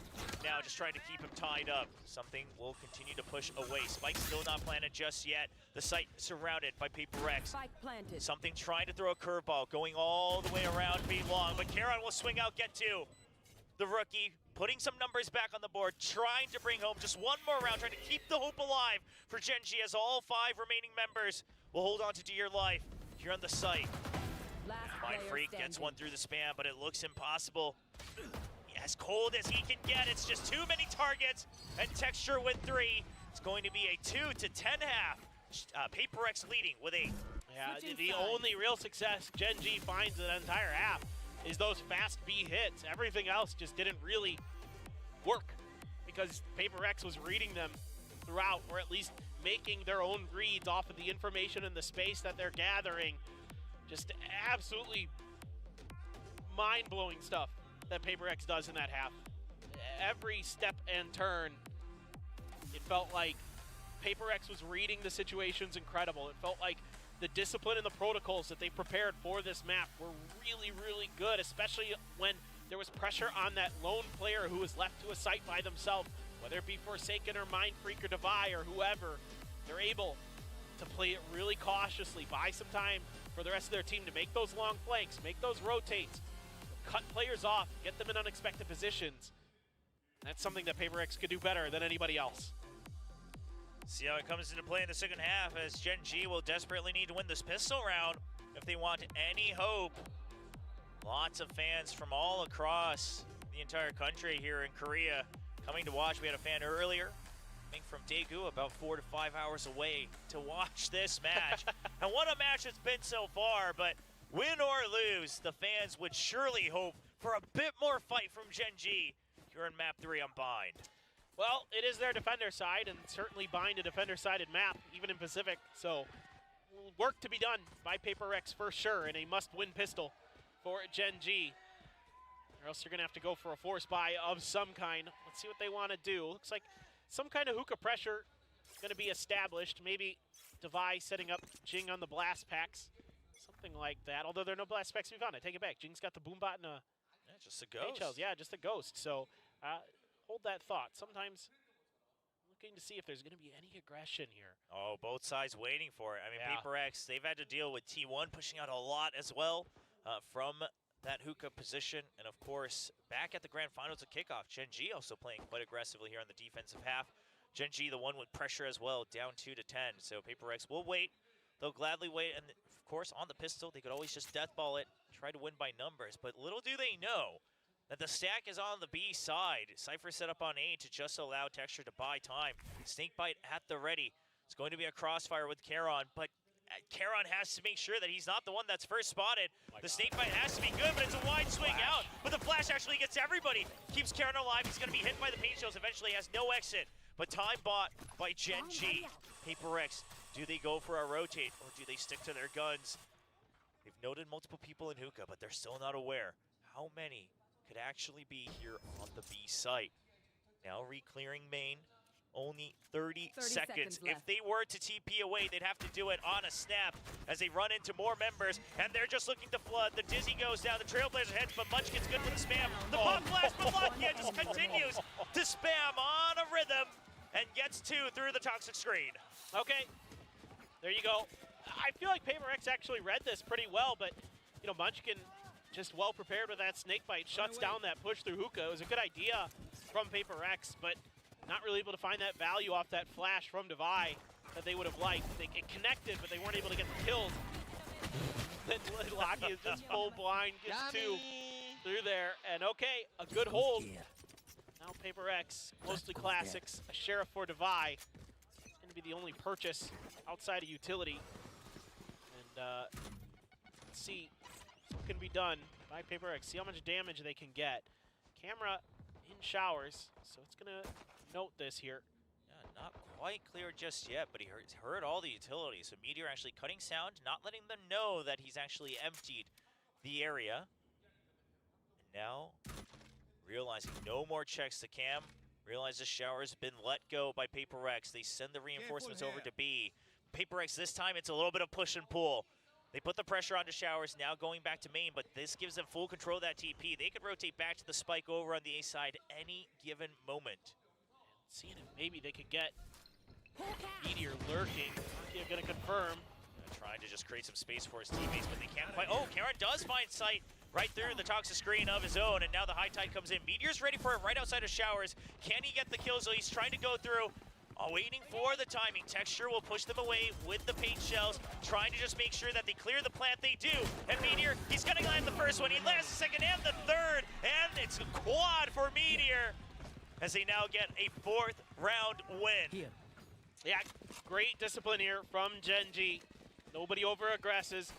Now just trying to keep him tied up. Something will continue to push away. Spike still not planted just yet. The site surrounded by PRX. Spike planted. Something trying to throw a curveball, going all the way around B long, but Karon will swing out, get two. The rookie putting some numbers back on the board, trying to bring home just one more round, trying to keep the hope alive for Gen G as all 5 remaining members will hold on to dear life here on the site. Mind Freak gets one through the spam, but it looks impossible. As cold as he can get, it's just too many targets, and Texture with 3. It's going to be a 2-10 half. PRX leading with 8. Yeah, the only real success Gen G finds in the entire half is those fast B hits. Everything else just didn't really work because PRX was reading them throughout, or at least making their own reads off of the information in the space that they're gathering. Just absolutely mind-blowing stuff that PRX does in that half. Every step and turn, it felt like PRX was reading the situations incredible. It felt like the discipline and the protocols that they prepared for this map were really, really good, especially when there was pressure on that lone player who was left to a site by themselves, whether it be Forsaken or Mind Freak or Devi or whoever. They're able to play it really cautiously, buy some time for the rest of their team to make those long flanks, make those rotates, cut players off, get them in unexpected positions. That's something that PRX could do better than anybody else. See how it comes into play in the second half, as Gen G will desperately need to win this pistol round if they want any hope. Lots of fans from all across the entire country here in Korea coming to watch. We had a fan earlier coming from Daegu, about 4 to 5 hours away, to watch this match. And what a match it's been so far, but win or lose, the fans would surely hope for a bit more fight from Gen G here in map 3 on Bind. Well, it is their defender side, and certainly Bind a defender-sided map, even in Pacific. So, work to be done by PRX for sure, and a must-win pistol for Gen G. Or else you're going to have to go for a force buy of some kind. Let's see what they want to do. Looks like some kind of hookah pressure going to be established. Maybe Devi setting up Jing on the blast packs. Something like that. Although there are no blast packs to be found. I take it back. Jing's got the boombot and a... Yeah, just a ghost. HLs. Yeah, just a ghost. So, hold that thought. Sometimes looking to see if there's going to be any aggression here. Oh, both sides waiting for it. I mean, Yeah. PRX, they've had to deal with T1 pushing out a lot as well from that hookah position. And of course, back at the grand finals of kickoff, Gen G also playing quite aggressively here on the defensive half. Gen G, the one with pressure as well, down 2 to 10. So PRX will wait. They'll gladly wait. And of course, on the pistol, they could always just deathball it, try to win by numbers. But little do they know that the stack is on the B side. Cypher set up on A to just allow Texture to buy time. Snakebite at the ready. It's going to be a crossfire with Karon, but Karon has to make sure that he's not the one that's first spotted. The Snakebite has to be good, but it's a wide swing out. But the flash actually gets everybody. Keeps Karon alive. He's going to be hit by the paint shells. Eventually has no exit. But time bought by Gen G. PRX, do they go for a rotate or do they stick to their guns? They've noted multiple people in hookah, but they're still not aware how many could actually be here on the B site. Now re-clearing main. Only 30 seconds. If they were to TP away, they'd have to do it on a snap as they run into more members, and they're just looking to flood. The Dizzy goes down, the Trailblazer heads, but Munchkin's good with the spam. The pop flash, but Lakia just continues to spam on a rhythm and gets 2 through the toxic screen. Okay, there you go. I feel like PRX actually read this pretty well, but you know, Munchkin just well prepared with that snake bite, shuts down that push through hookah. It was a good idea from PRX, but not really able to find that value off that flash from Devi that they would have liked. It connected, but they weren't able to get the kills. Then Lakia is just full blind, gets 2 through there, and okay, a good hold. Now PRX, mostly classics, a Sheriff for Devi. It's going to be the only purchase outside of utility. And let's see what can be done by PRX. See how much damage they can get. Camera in showers, so it's going to note this here. Yeah, not quite clear just yet, but he heard all the utilities. So Meteor actually cutting sound, not letting them know that he's actually emptied the area. And now, realizing no more checks to Cam, realizes Shower's been let go by PRX. They send the reinforcements over to B. PRX this time, it's a little bit of push and pull. They put the pressure onto Showers, now going back to main, but this gives them full control of that TP. They could rotate back to the spike over on the A side any given moment. Seeing if maybe they could get Meteor lurking. Lakia gonna confirm. Trying to just create some space for his teammates, but they can't quite. Oh, Karen does find sight right through the toxic screen of his own, and now the high tide comes in. Meteor's ready for it right outside of Showers. Can he get the kills? So he's trying to go through. Waiting for the timing. Texture will push them away with the paint shells, trying to just make sure that they clear the plant. They do. And Meteor, he's gonna land the first one. He lands the second and the third, and it's a quad for Meteor as they now get a 4th round win. Yeah, great discipline here from Gen.G. Nobody over-aggresses.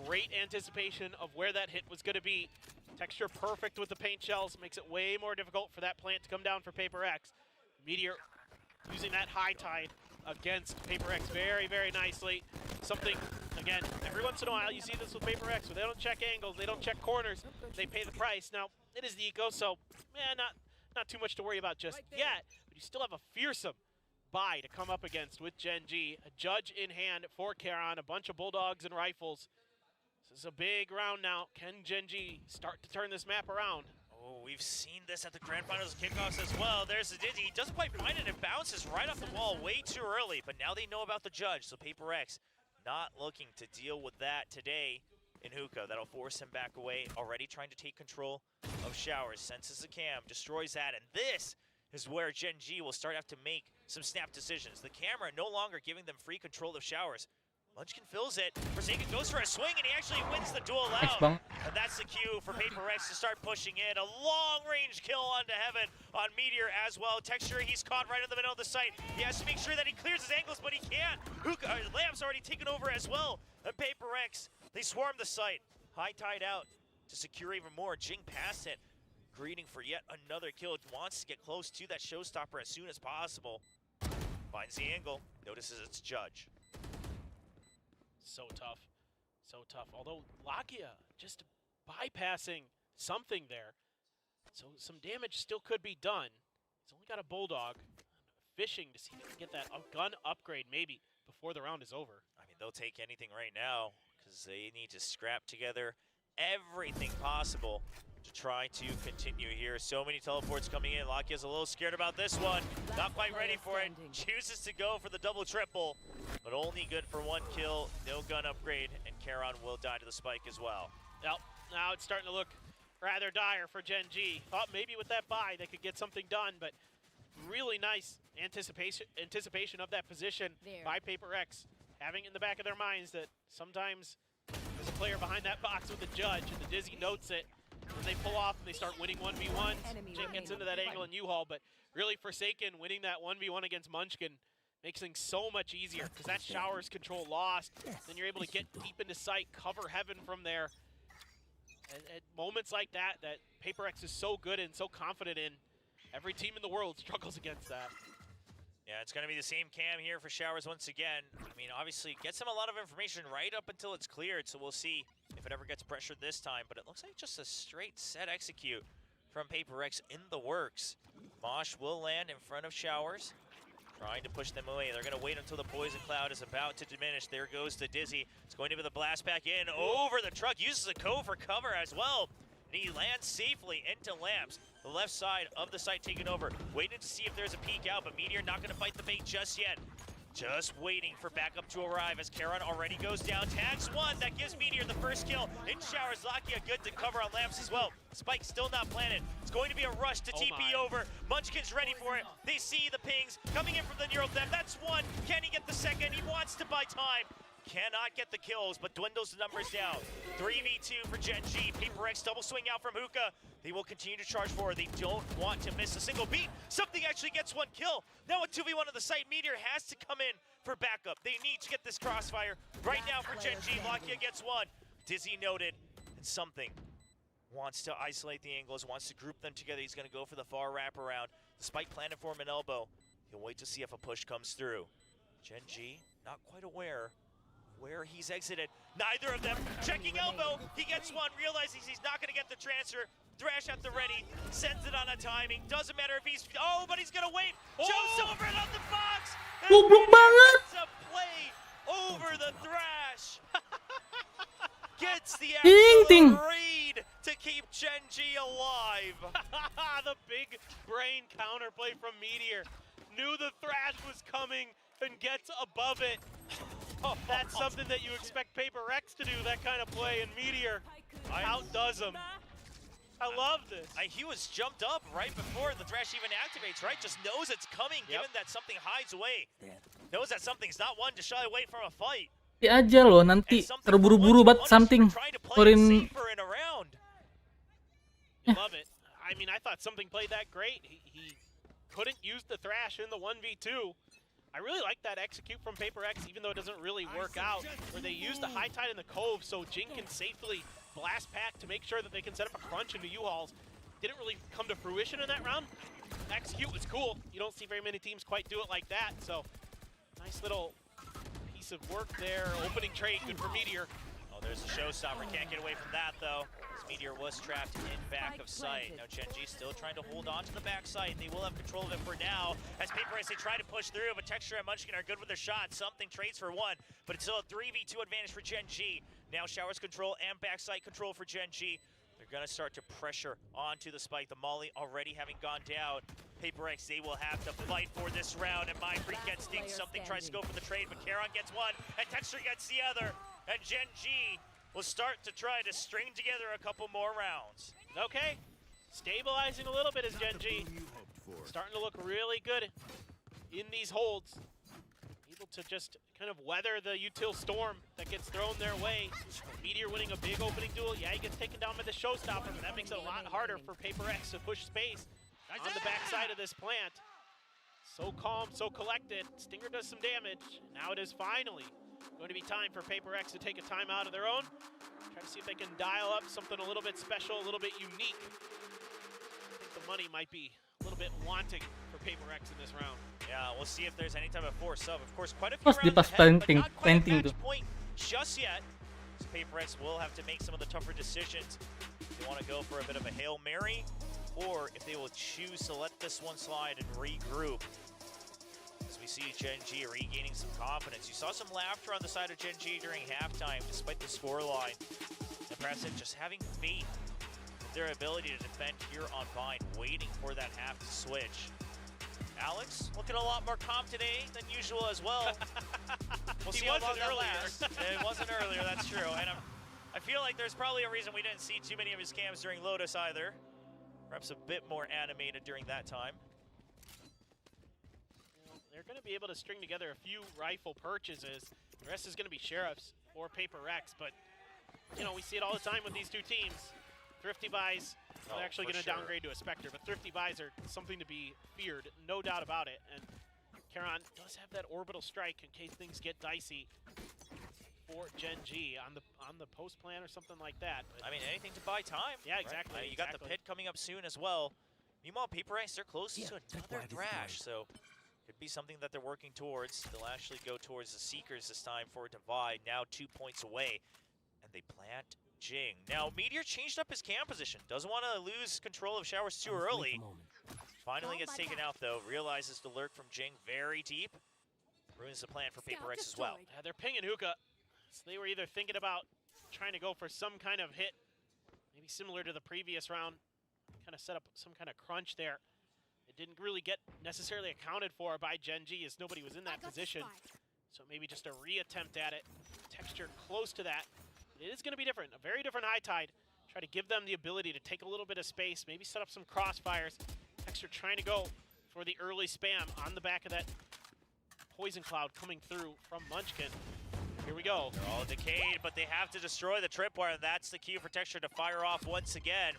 Great anticipation of where that hit was gonna be. Texture perfect with the paint shells, makes it way more difficult for that plant to come down for PRX. Meteor using that high tide against PRX very, very nicely. Something, again, every once in a while you see this with PRX, where they don't check angles, they don't check corners, they pay the price. Now, it is the eco, so not too much to worry about just yet, but you still have a fearsome buy to come up against with Gen.G. A judge in hand for Karon, a bunch of bulldogs and rifles. This is a big round now. Can Gen.G start to turn this map around? Oh, we've seen this at the Grand Finals kickoffs as well. There's the Dizzy. He doesn't quite find it. It bounces right off the wall way too early, but now they know about the judge, so PRX not looking to deal with that today in hookah. That'll force him back away, already trying to take control of Showers. Senses the cam, destroys that, and this is where Gen.G will start to have to make some snap decisions. The camera no longer giving them free control of Showers. Munchkin fills it. Forsaken goes for a swing, and he actually wins the duel out. And that's the cue for PRX to start pushing in. A long-range kill onto Heaven on Meteor as well. Texture, he's caught right in the middle of the site. He has to make sure that he clears his angles, but he can't. Lamb's already taken over as well. And PRX, they swarm the site. High tide out to secure even more. Jing past it, greeting for yet another kill. Wants to get close to that showstopper as soon as possible. Finds the angle, notices it's Judge. So tough, so tough. Although Lakia just bypassing something there. So some damage still could be done. He's only got a Bulldog. Fishing to see if he can get that gun upgrade maybe before the round is over. I mean, they'll take anything right now because they need to scrap together everything possible to try to continue here. So many teleports coming in. Lakia's a little scared about this one. Not quite ready for it. Chooses to go for the double triple, but only good for 1 kill. No gun upgrade, and Karon will die to the spike as well. Yep, now it's starting to look rather dire for Gen.G. Thought maybe with that buy they could get something done, but really nice anticipation of that position by PRX. Having in the back of their minds that sometimes there's a player behind that box with the judge, and the Dizzy notes it. When they pull off and they start winning 1v1s, Jing gets into that angle in U-Haul, but really Forsaken winning that 1v1 against Munchkin makes things so much easier because that Showers control lost. Then you're able to get deep into sight, cover Heaven from there. And at moments like that PRX is so good and so confident in, every team in the world struggles against that. Yeah, it's going to be the same cam here for Showers once again. I mean, obviously, gets him a lot of information right up until it's cleared, so we'll see if it ever gets pressured this time, but it looks like just a straight set execute from PRX in the works. Mosh will land in front of Showers, trying to push them away. They're going to wait until the poison cloud is about to diminish. There goes the Dizzy. It's going to be the blast back in over the truck. Uses a cove for cover as well. And he lands safely into Lamps. The left side of the site taken over. Waiting to see if there's a peek out, but Meteor not going to fight the bait just yet. Just waiting for backup to arrive as Karon already goes down. Tags one, that gives Meteor the first kill. In Showers, Lakia good to cover on Lamps as well. Spike still not planted. It's going to be a rush to TP over. Munchkin's ready for it. They see the pings coming in from the neural depth. That's one. Can he get the second? He wants to buy time. Cannot get the kills, but dwindles the numbers down. 3v2 for Gen G. PRX double swing out from Hookah. They will continue to charge forward. They don't want to miss a single beat. Something actually gets one kill. Now a 2v1 on the site. Meteor has to come in for backup. They need to get this crossfire right now for Gen G. Lakia gets one. Dizzy noted, and Something wants to isolate the angles, wants to group them together. He's going to go for the far wraparound. The spike planted for him an elbow. He'll wait to see if a push comes through. Gen G, not quite aware where he's exited. Neither of them checking elbow. He gets one, realizes he's not going to get the transfer. Thrash at the ready, sends it on a timing. Doesn't matter if he's, but he's going to wait. Jumps over it on the box. Goblok banget. Gets a play over the Thrash. Gets the Ting. actual read to keep Gen G alive. The big brain counterplay from Meteor. Knew the Thrash was coming and gets above it. That's something that you expect PRX to do, that kind of play, and Meteor outdoes him. I love this. He was jumped up right before the Thrash even activates, right? Just knows it's coming, given that Something hides away. Knows that Something's not one to shy away from a fight. Aja loh nanti terburu-buru banget Something. Keluarin Love it. I mean, I thought Something played that great. He couldn't use the Thrash in the 1v2. I really like that execute from PRX, even though it doesn't really work out, where they use the high tide in the cove so Jing can safely blast pack to make sure that they can set up a crunch into U-Hauls. Didn't really come to fruition in that round. Execute was cool. You don't see very many teams quite do it like that, so nice little piece of work there. Opening trade, good for Meteor. Oh, there's a showstopper. Can't get away from that, though. Meteor was trapped in back of sight. Now Gen G still trying to hold on to the back side. They will have control of it for now. As PRX, they try to push through, but Texture and Munchkin are good with their shots. Something trades for one, but it's still a 3v2 advantage for Gen G. Now Showers control and backside control for Gen G. They're going to start to pressure onto the spike. The Molly already having gone down. PRX, they will have to fight for this round, and Mindfreak gets dinged. Something tries to go for the trade, but Karon gets one, and Texture gets the other. And Gen G will start to try to string together a couple more rounds. Okay, stabilizing a little bit as Gen G. Starting to look really good in these holds. Able to just kind of weather the util storm that gets thrown their way. Meteor winning a big opening duel. Yeah, he gets taken down by the showstopper, but that makes it a lot harder for PRX to push space on the backside of this plant. So calm, so collected. Stinger does some damage. Now it is finally going to be time for PRX to take a time out of their own. Try to see if they can dial up something a little bit special, a little bit unique. I think the money might be a little bit wanting for PRX in this round. Yeah, we'll see if there's any type of force sub. Of course, quite a few Pas di rounds pas ahead, but planting not quite a tuh. match point just yet. So PRX will have to make some of the tougher decisions. If they want to go for a bit of a Hail Mary, or if they will choose to let this one slide and regroup. As we see Gen G regaining some confidence. You saw some laughter on the side of Gen G during halftime, despite the scoreline. And perhaps just having faith in their ability to defend here on Vine, waiting for that half to switch. Alex, looking a lot more calm today than usual as well. We'll see how long that lasts. It wasn't earlier, that's true. And I feel like there's probably a reason we didn't see too many of his cams during Lotus either. Perhaps a bit more animated during that time. They're going to be able to string together a few rifle purchases. The rest is going to be Sheriffs or PRX, but, you know, we see it all the time with these two teams. Thrifty buys, they're actually going to downgrade to a Spectre, but thrifty buys are something to be feared, no doubt about it. And Karon does have that orbital strike in case things get dicey for Gen G on the post plan or something like that. But I mean, anything to buy time. Yeah, exactly. Right? You got the pit coming up soon as well. Meanwhile, PRX, they're close to another Thrash, so could be something that they're working towards. They'll actually go towards the Seekers this time for a divide, now 2 points away. And they plant Jing. Now, Meteor changed up his cam position. Doesn't want to lose control of Showers too early. Finally gets taken out, though. Realizes the lurk from Jing very deep. Ruins the plan for PaperX as well. Yeah, they're pinging Hookah. So they were either thinking about trying to go for some kind of hit, maybe similar to the previous round, kind of set up some kind of crunch there. It didn't really get necessarily accounted for by Gen G as nobody was in that position. So maybe just a re-attempt at it. Texture close to that. It is going to be different, a very different high tide. Try to give them the ability to take a little bit of space, maybe set up some crossfires. Texture trying to go for the early spam on the back of that poison cloud coming through from Munchkin. Here we go. They're all decayed, but they have to destroy the tripwire. That's the cue for Texture to fire off once again.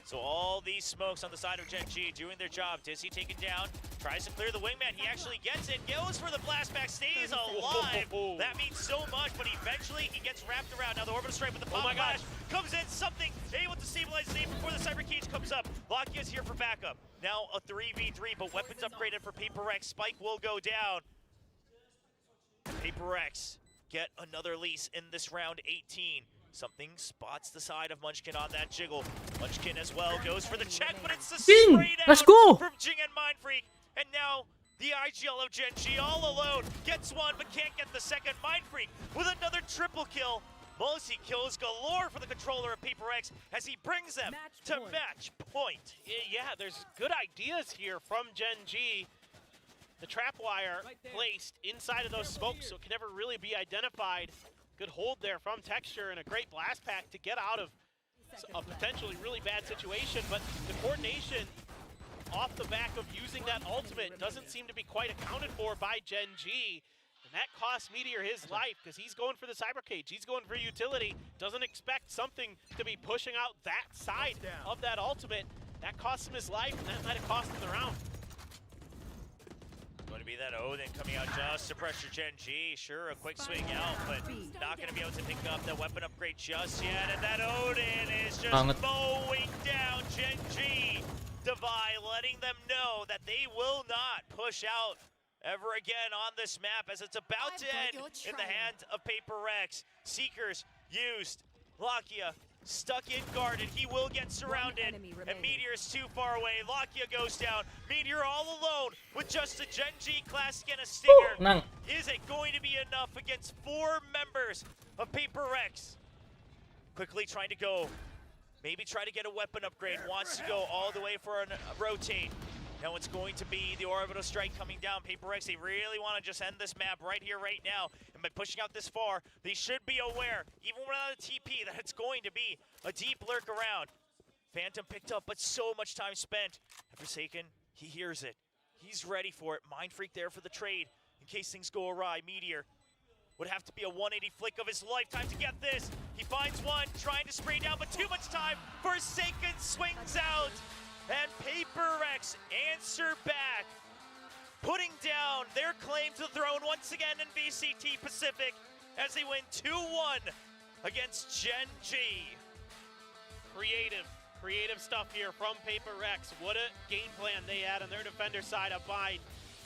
So all these smokes on the side of Gen G doing their job. Dizzy taken down, tries to clear the wingman. He actually gets it, goes for the blast back, stays alive. That means so much, but eventually he gets wrapped around. Now the orbital strike with the pop flash comes in, something able to stabilize his aim before the cyber cage comes up. Lockia's here for backup. Now a 3v3, but weapons upgraded for PaperX. Spike will go down. PaperX get another lease in this round 18. Something spots the side of Munchkin on that jiggle. Munchkin as well goes for the check, but it's the straight Let's out go! from Jing and Mindfreak. And now the IGL of Gen G all alone gets one, but can't get the second. Mindfreak with another triple kill. Multi-kills galore for the controller of PaperX as he brings them to match point. Yeah, there's good ideas here from Gen G. The trap wire placed inside of those smokes so it can never really be identified. Good hold there from Texture and a great blast pack to get out of a potentially really bad situation, but the coordination off the back of using that ultimate doesn't seem to be quite accounted for by Gen G, and that costs Meteor his life because he's going for the cyber cage, he's going for utility, doesn't expect something to be pushing out that side of that ultimate. That costs him his life, and that might have cost him the round. Going to be that Odin coming out just to pressure Gen G. Sure, a quick swing out, but not going to be able to pick up that weapon upgrade just yet. And that Odin is just mowing down Gen G. Devi letting them know that they will not push out ever again on this map as it's about to end in the hands of PaperX. Seekers used. Lockia stuck in guarded. He will get surrounded. And Meteor's too far away. Lockia goes down. Meteor all alone with just a Gen G classic and a stinger. Is it going to be enough against 4 members of PaperX? Quickly trying to go. Maybe try to get a weapon upgrade. Wants to go all the way for a rotate. Now it's going to be the orbital strike coming down. PaperX, they really want to just end this map right here, right now. And by pushing out this far, they should be aware, even without a TP, that it's going to be a deep lurk around. Phantom picked up, but so much time spent. And Forsaken, he hears it. He's ready for it. Mindfreak there for the trade in case things go awry. Meteor would have to be a 180 flick of his lifetime to get this. He finds one, trying to spray down, but too much time. Forsaken swings out. And PaperX answer back, putting down their claim to the throne once again in VCT Pacific as they win 2-1 against Gen G. Creative stuff here from PaperX. What a game plan they had on their defender side of Bind,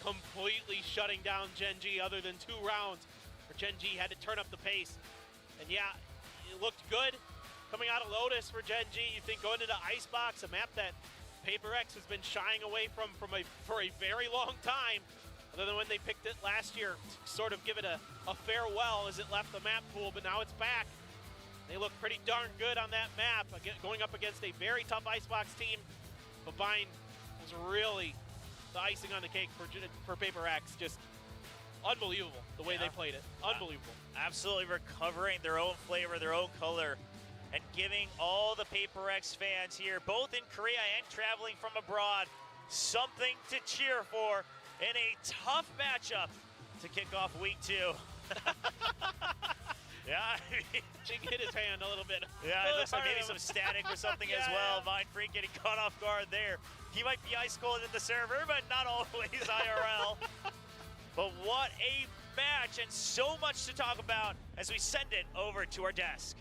completely shutting down Gen G other than 2 rounds. For Gen G had to turn up the pace. And yeah, it looked good coming out of Lotus for Gen G. You think going into Icebox, a map that PaperX has been shying away from for a very long time, other than when they picked it last year to sort of give it a farewell as it left the map pool, but now it's back. They look pretty darn good on that map, going up against a very tough Icebox team. But Bind was really the icing on the cake for PaperX. Just unbelievable the way they played it. Unbelievable. Absolutely recovering their own flavor, their own color, and giving all the PaperX fans here, both in Korea and traveling from abroad, something to cheer for in a tough matchup to kick off week 2. Yeah, Jing hit his hand a little bit. Yeah, it looks like maybe some static or something as well. Mindfreak getting caught off guard there. He might be ice cold in the server, but not always IRL. But what a match, and so much to talk about as we send it over to our desk.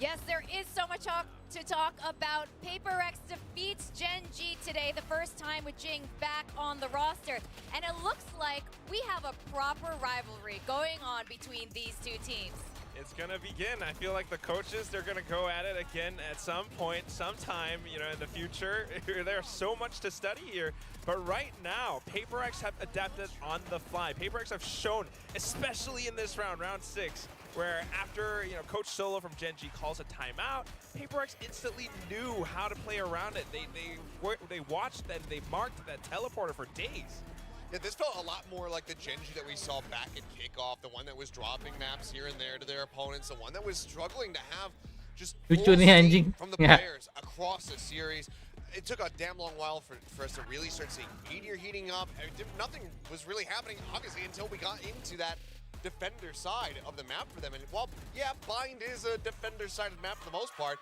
Yes, there is so much to talk about. PaperX defeats Gen G today, the first time with Jing back on the roster. And it looks like we have a proper rivalry going on between these two teams. It's gonna begin. I feel like the coaches, they're gonna go at it again at some point, sometime, you know, in the future. There's so much to study here. But right now, PaperX have adapted on the fly. PaperX have shown, especially in this round, round 6, where after, you know, Coach Solo from Gen G calls a timeout, PaperX instantly knew how to play around it. They watched and they marked that teleporter for days. Yeah, this felt a lot more like the Genji that we saw back at kickoff, the one that was dropping maps here and there to their opponents, the one that was struggling to have just full Lucu nih, steam anjing. from the Yeah. players across the series. It took a damn long while for us to really start seeing Meteor heating up. I mean, nothing was really happening, obviously, until we got into that defender side of the map for them. And while, yeah, Bind is a defender-sided map for the most part,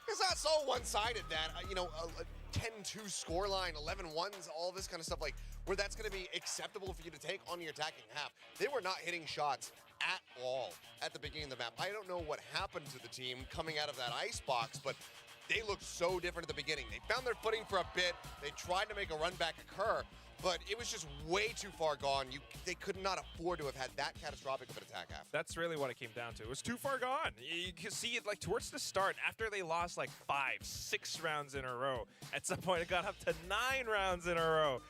it's not so one-sided that, you know, a 10-2 scoreline, 11-1s, all this kind of stuff, like, where that's going to be acceptable for you to take on your attacking half. They were not hitting shots at all at the beginning of the map. I don't know what happened to the team coming out of that ice box, but they looked so different at the beginning. They found their footing for a bit. They tried to make a run back occur, but it was just way too far gone. They could not afford to have had that catastrophic of an attack half. That's really what it came down to. It was too far gone. You can see it like towards the start, after they lost like 5, 6 rounds in a row. At some point, it got up to 9 rounds in a row.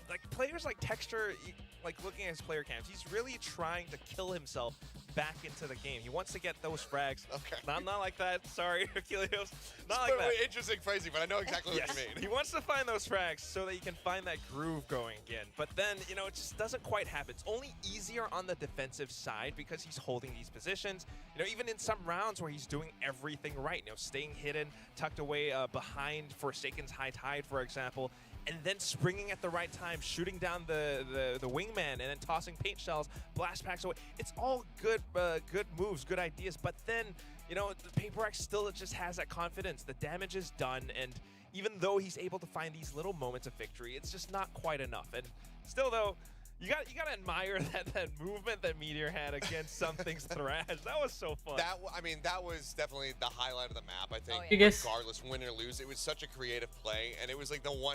Like players like Texture, like looking at his player cams, he's really trying to kill himself back into the game. He wants to get those frags. Okay. Not like that. Sorry, Achilles. Not like that. Interesting phrasing, but I know exactly what you mean. He wants to find those frags so that he can find that groove going again. But then, you know, it just doesn't quite happen. It's only easier on the defensive side because he's holding these positions. You know, even in some rounds where he's doing everything right, you know, staying hidden, tucked away behind Forsaken's High Tide, for example, and then springing at the right time, shooting down the wingman, and then tossing paint shells, blast packs away. It's all good good moves, good ideas, but then, you know, the PaperX still just has that confidence. The damage is done, and even though he's able to find these little moments of victory, it's just not quite enough. And still, though, you gotta admire that movement that Meteor had against Something's Thrash. That was so fun. That was definitely the highlight of the map, I think. Oh, yeah. You guys, Regardless, win or lose, it was such a creative play, and it was like the one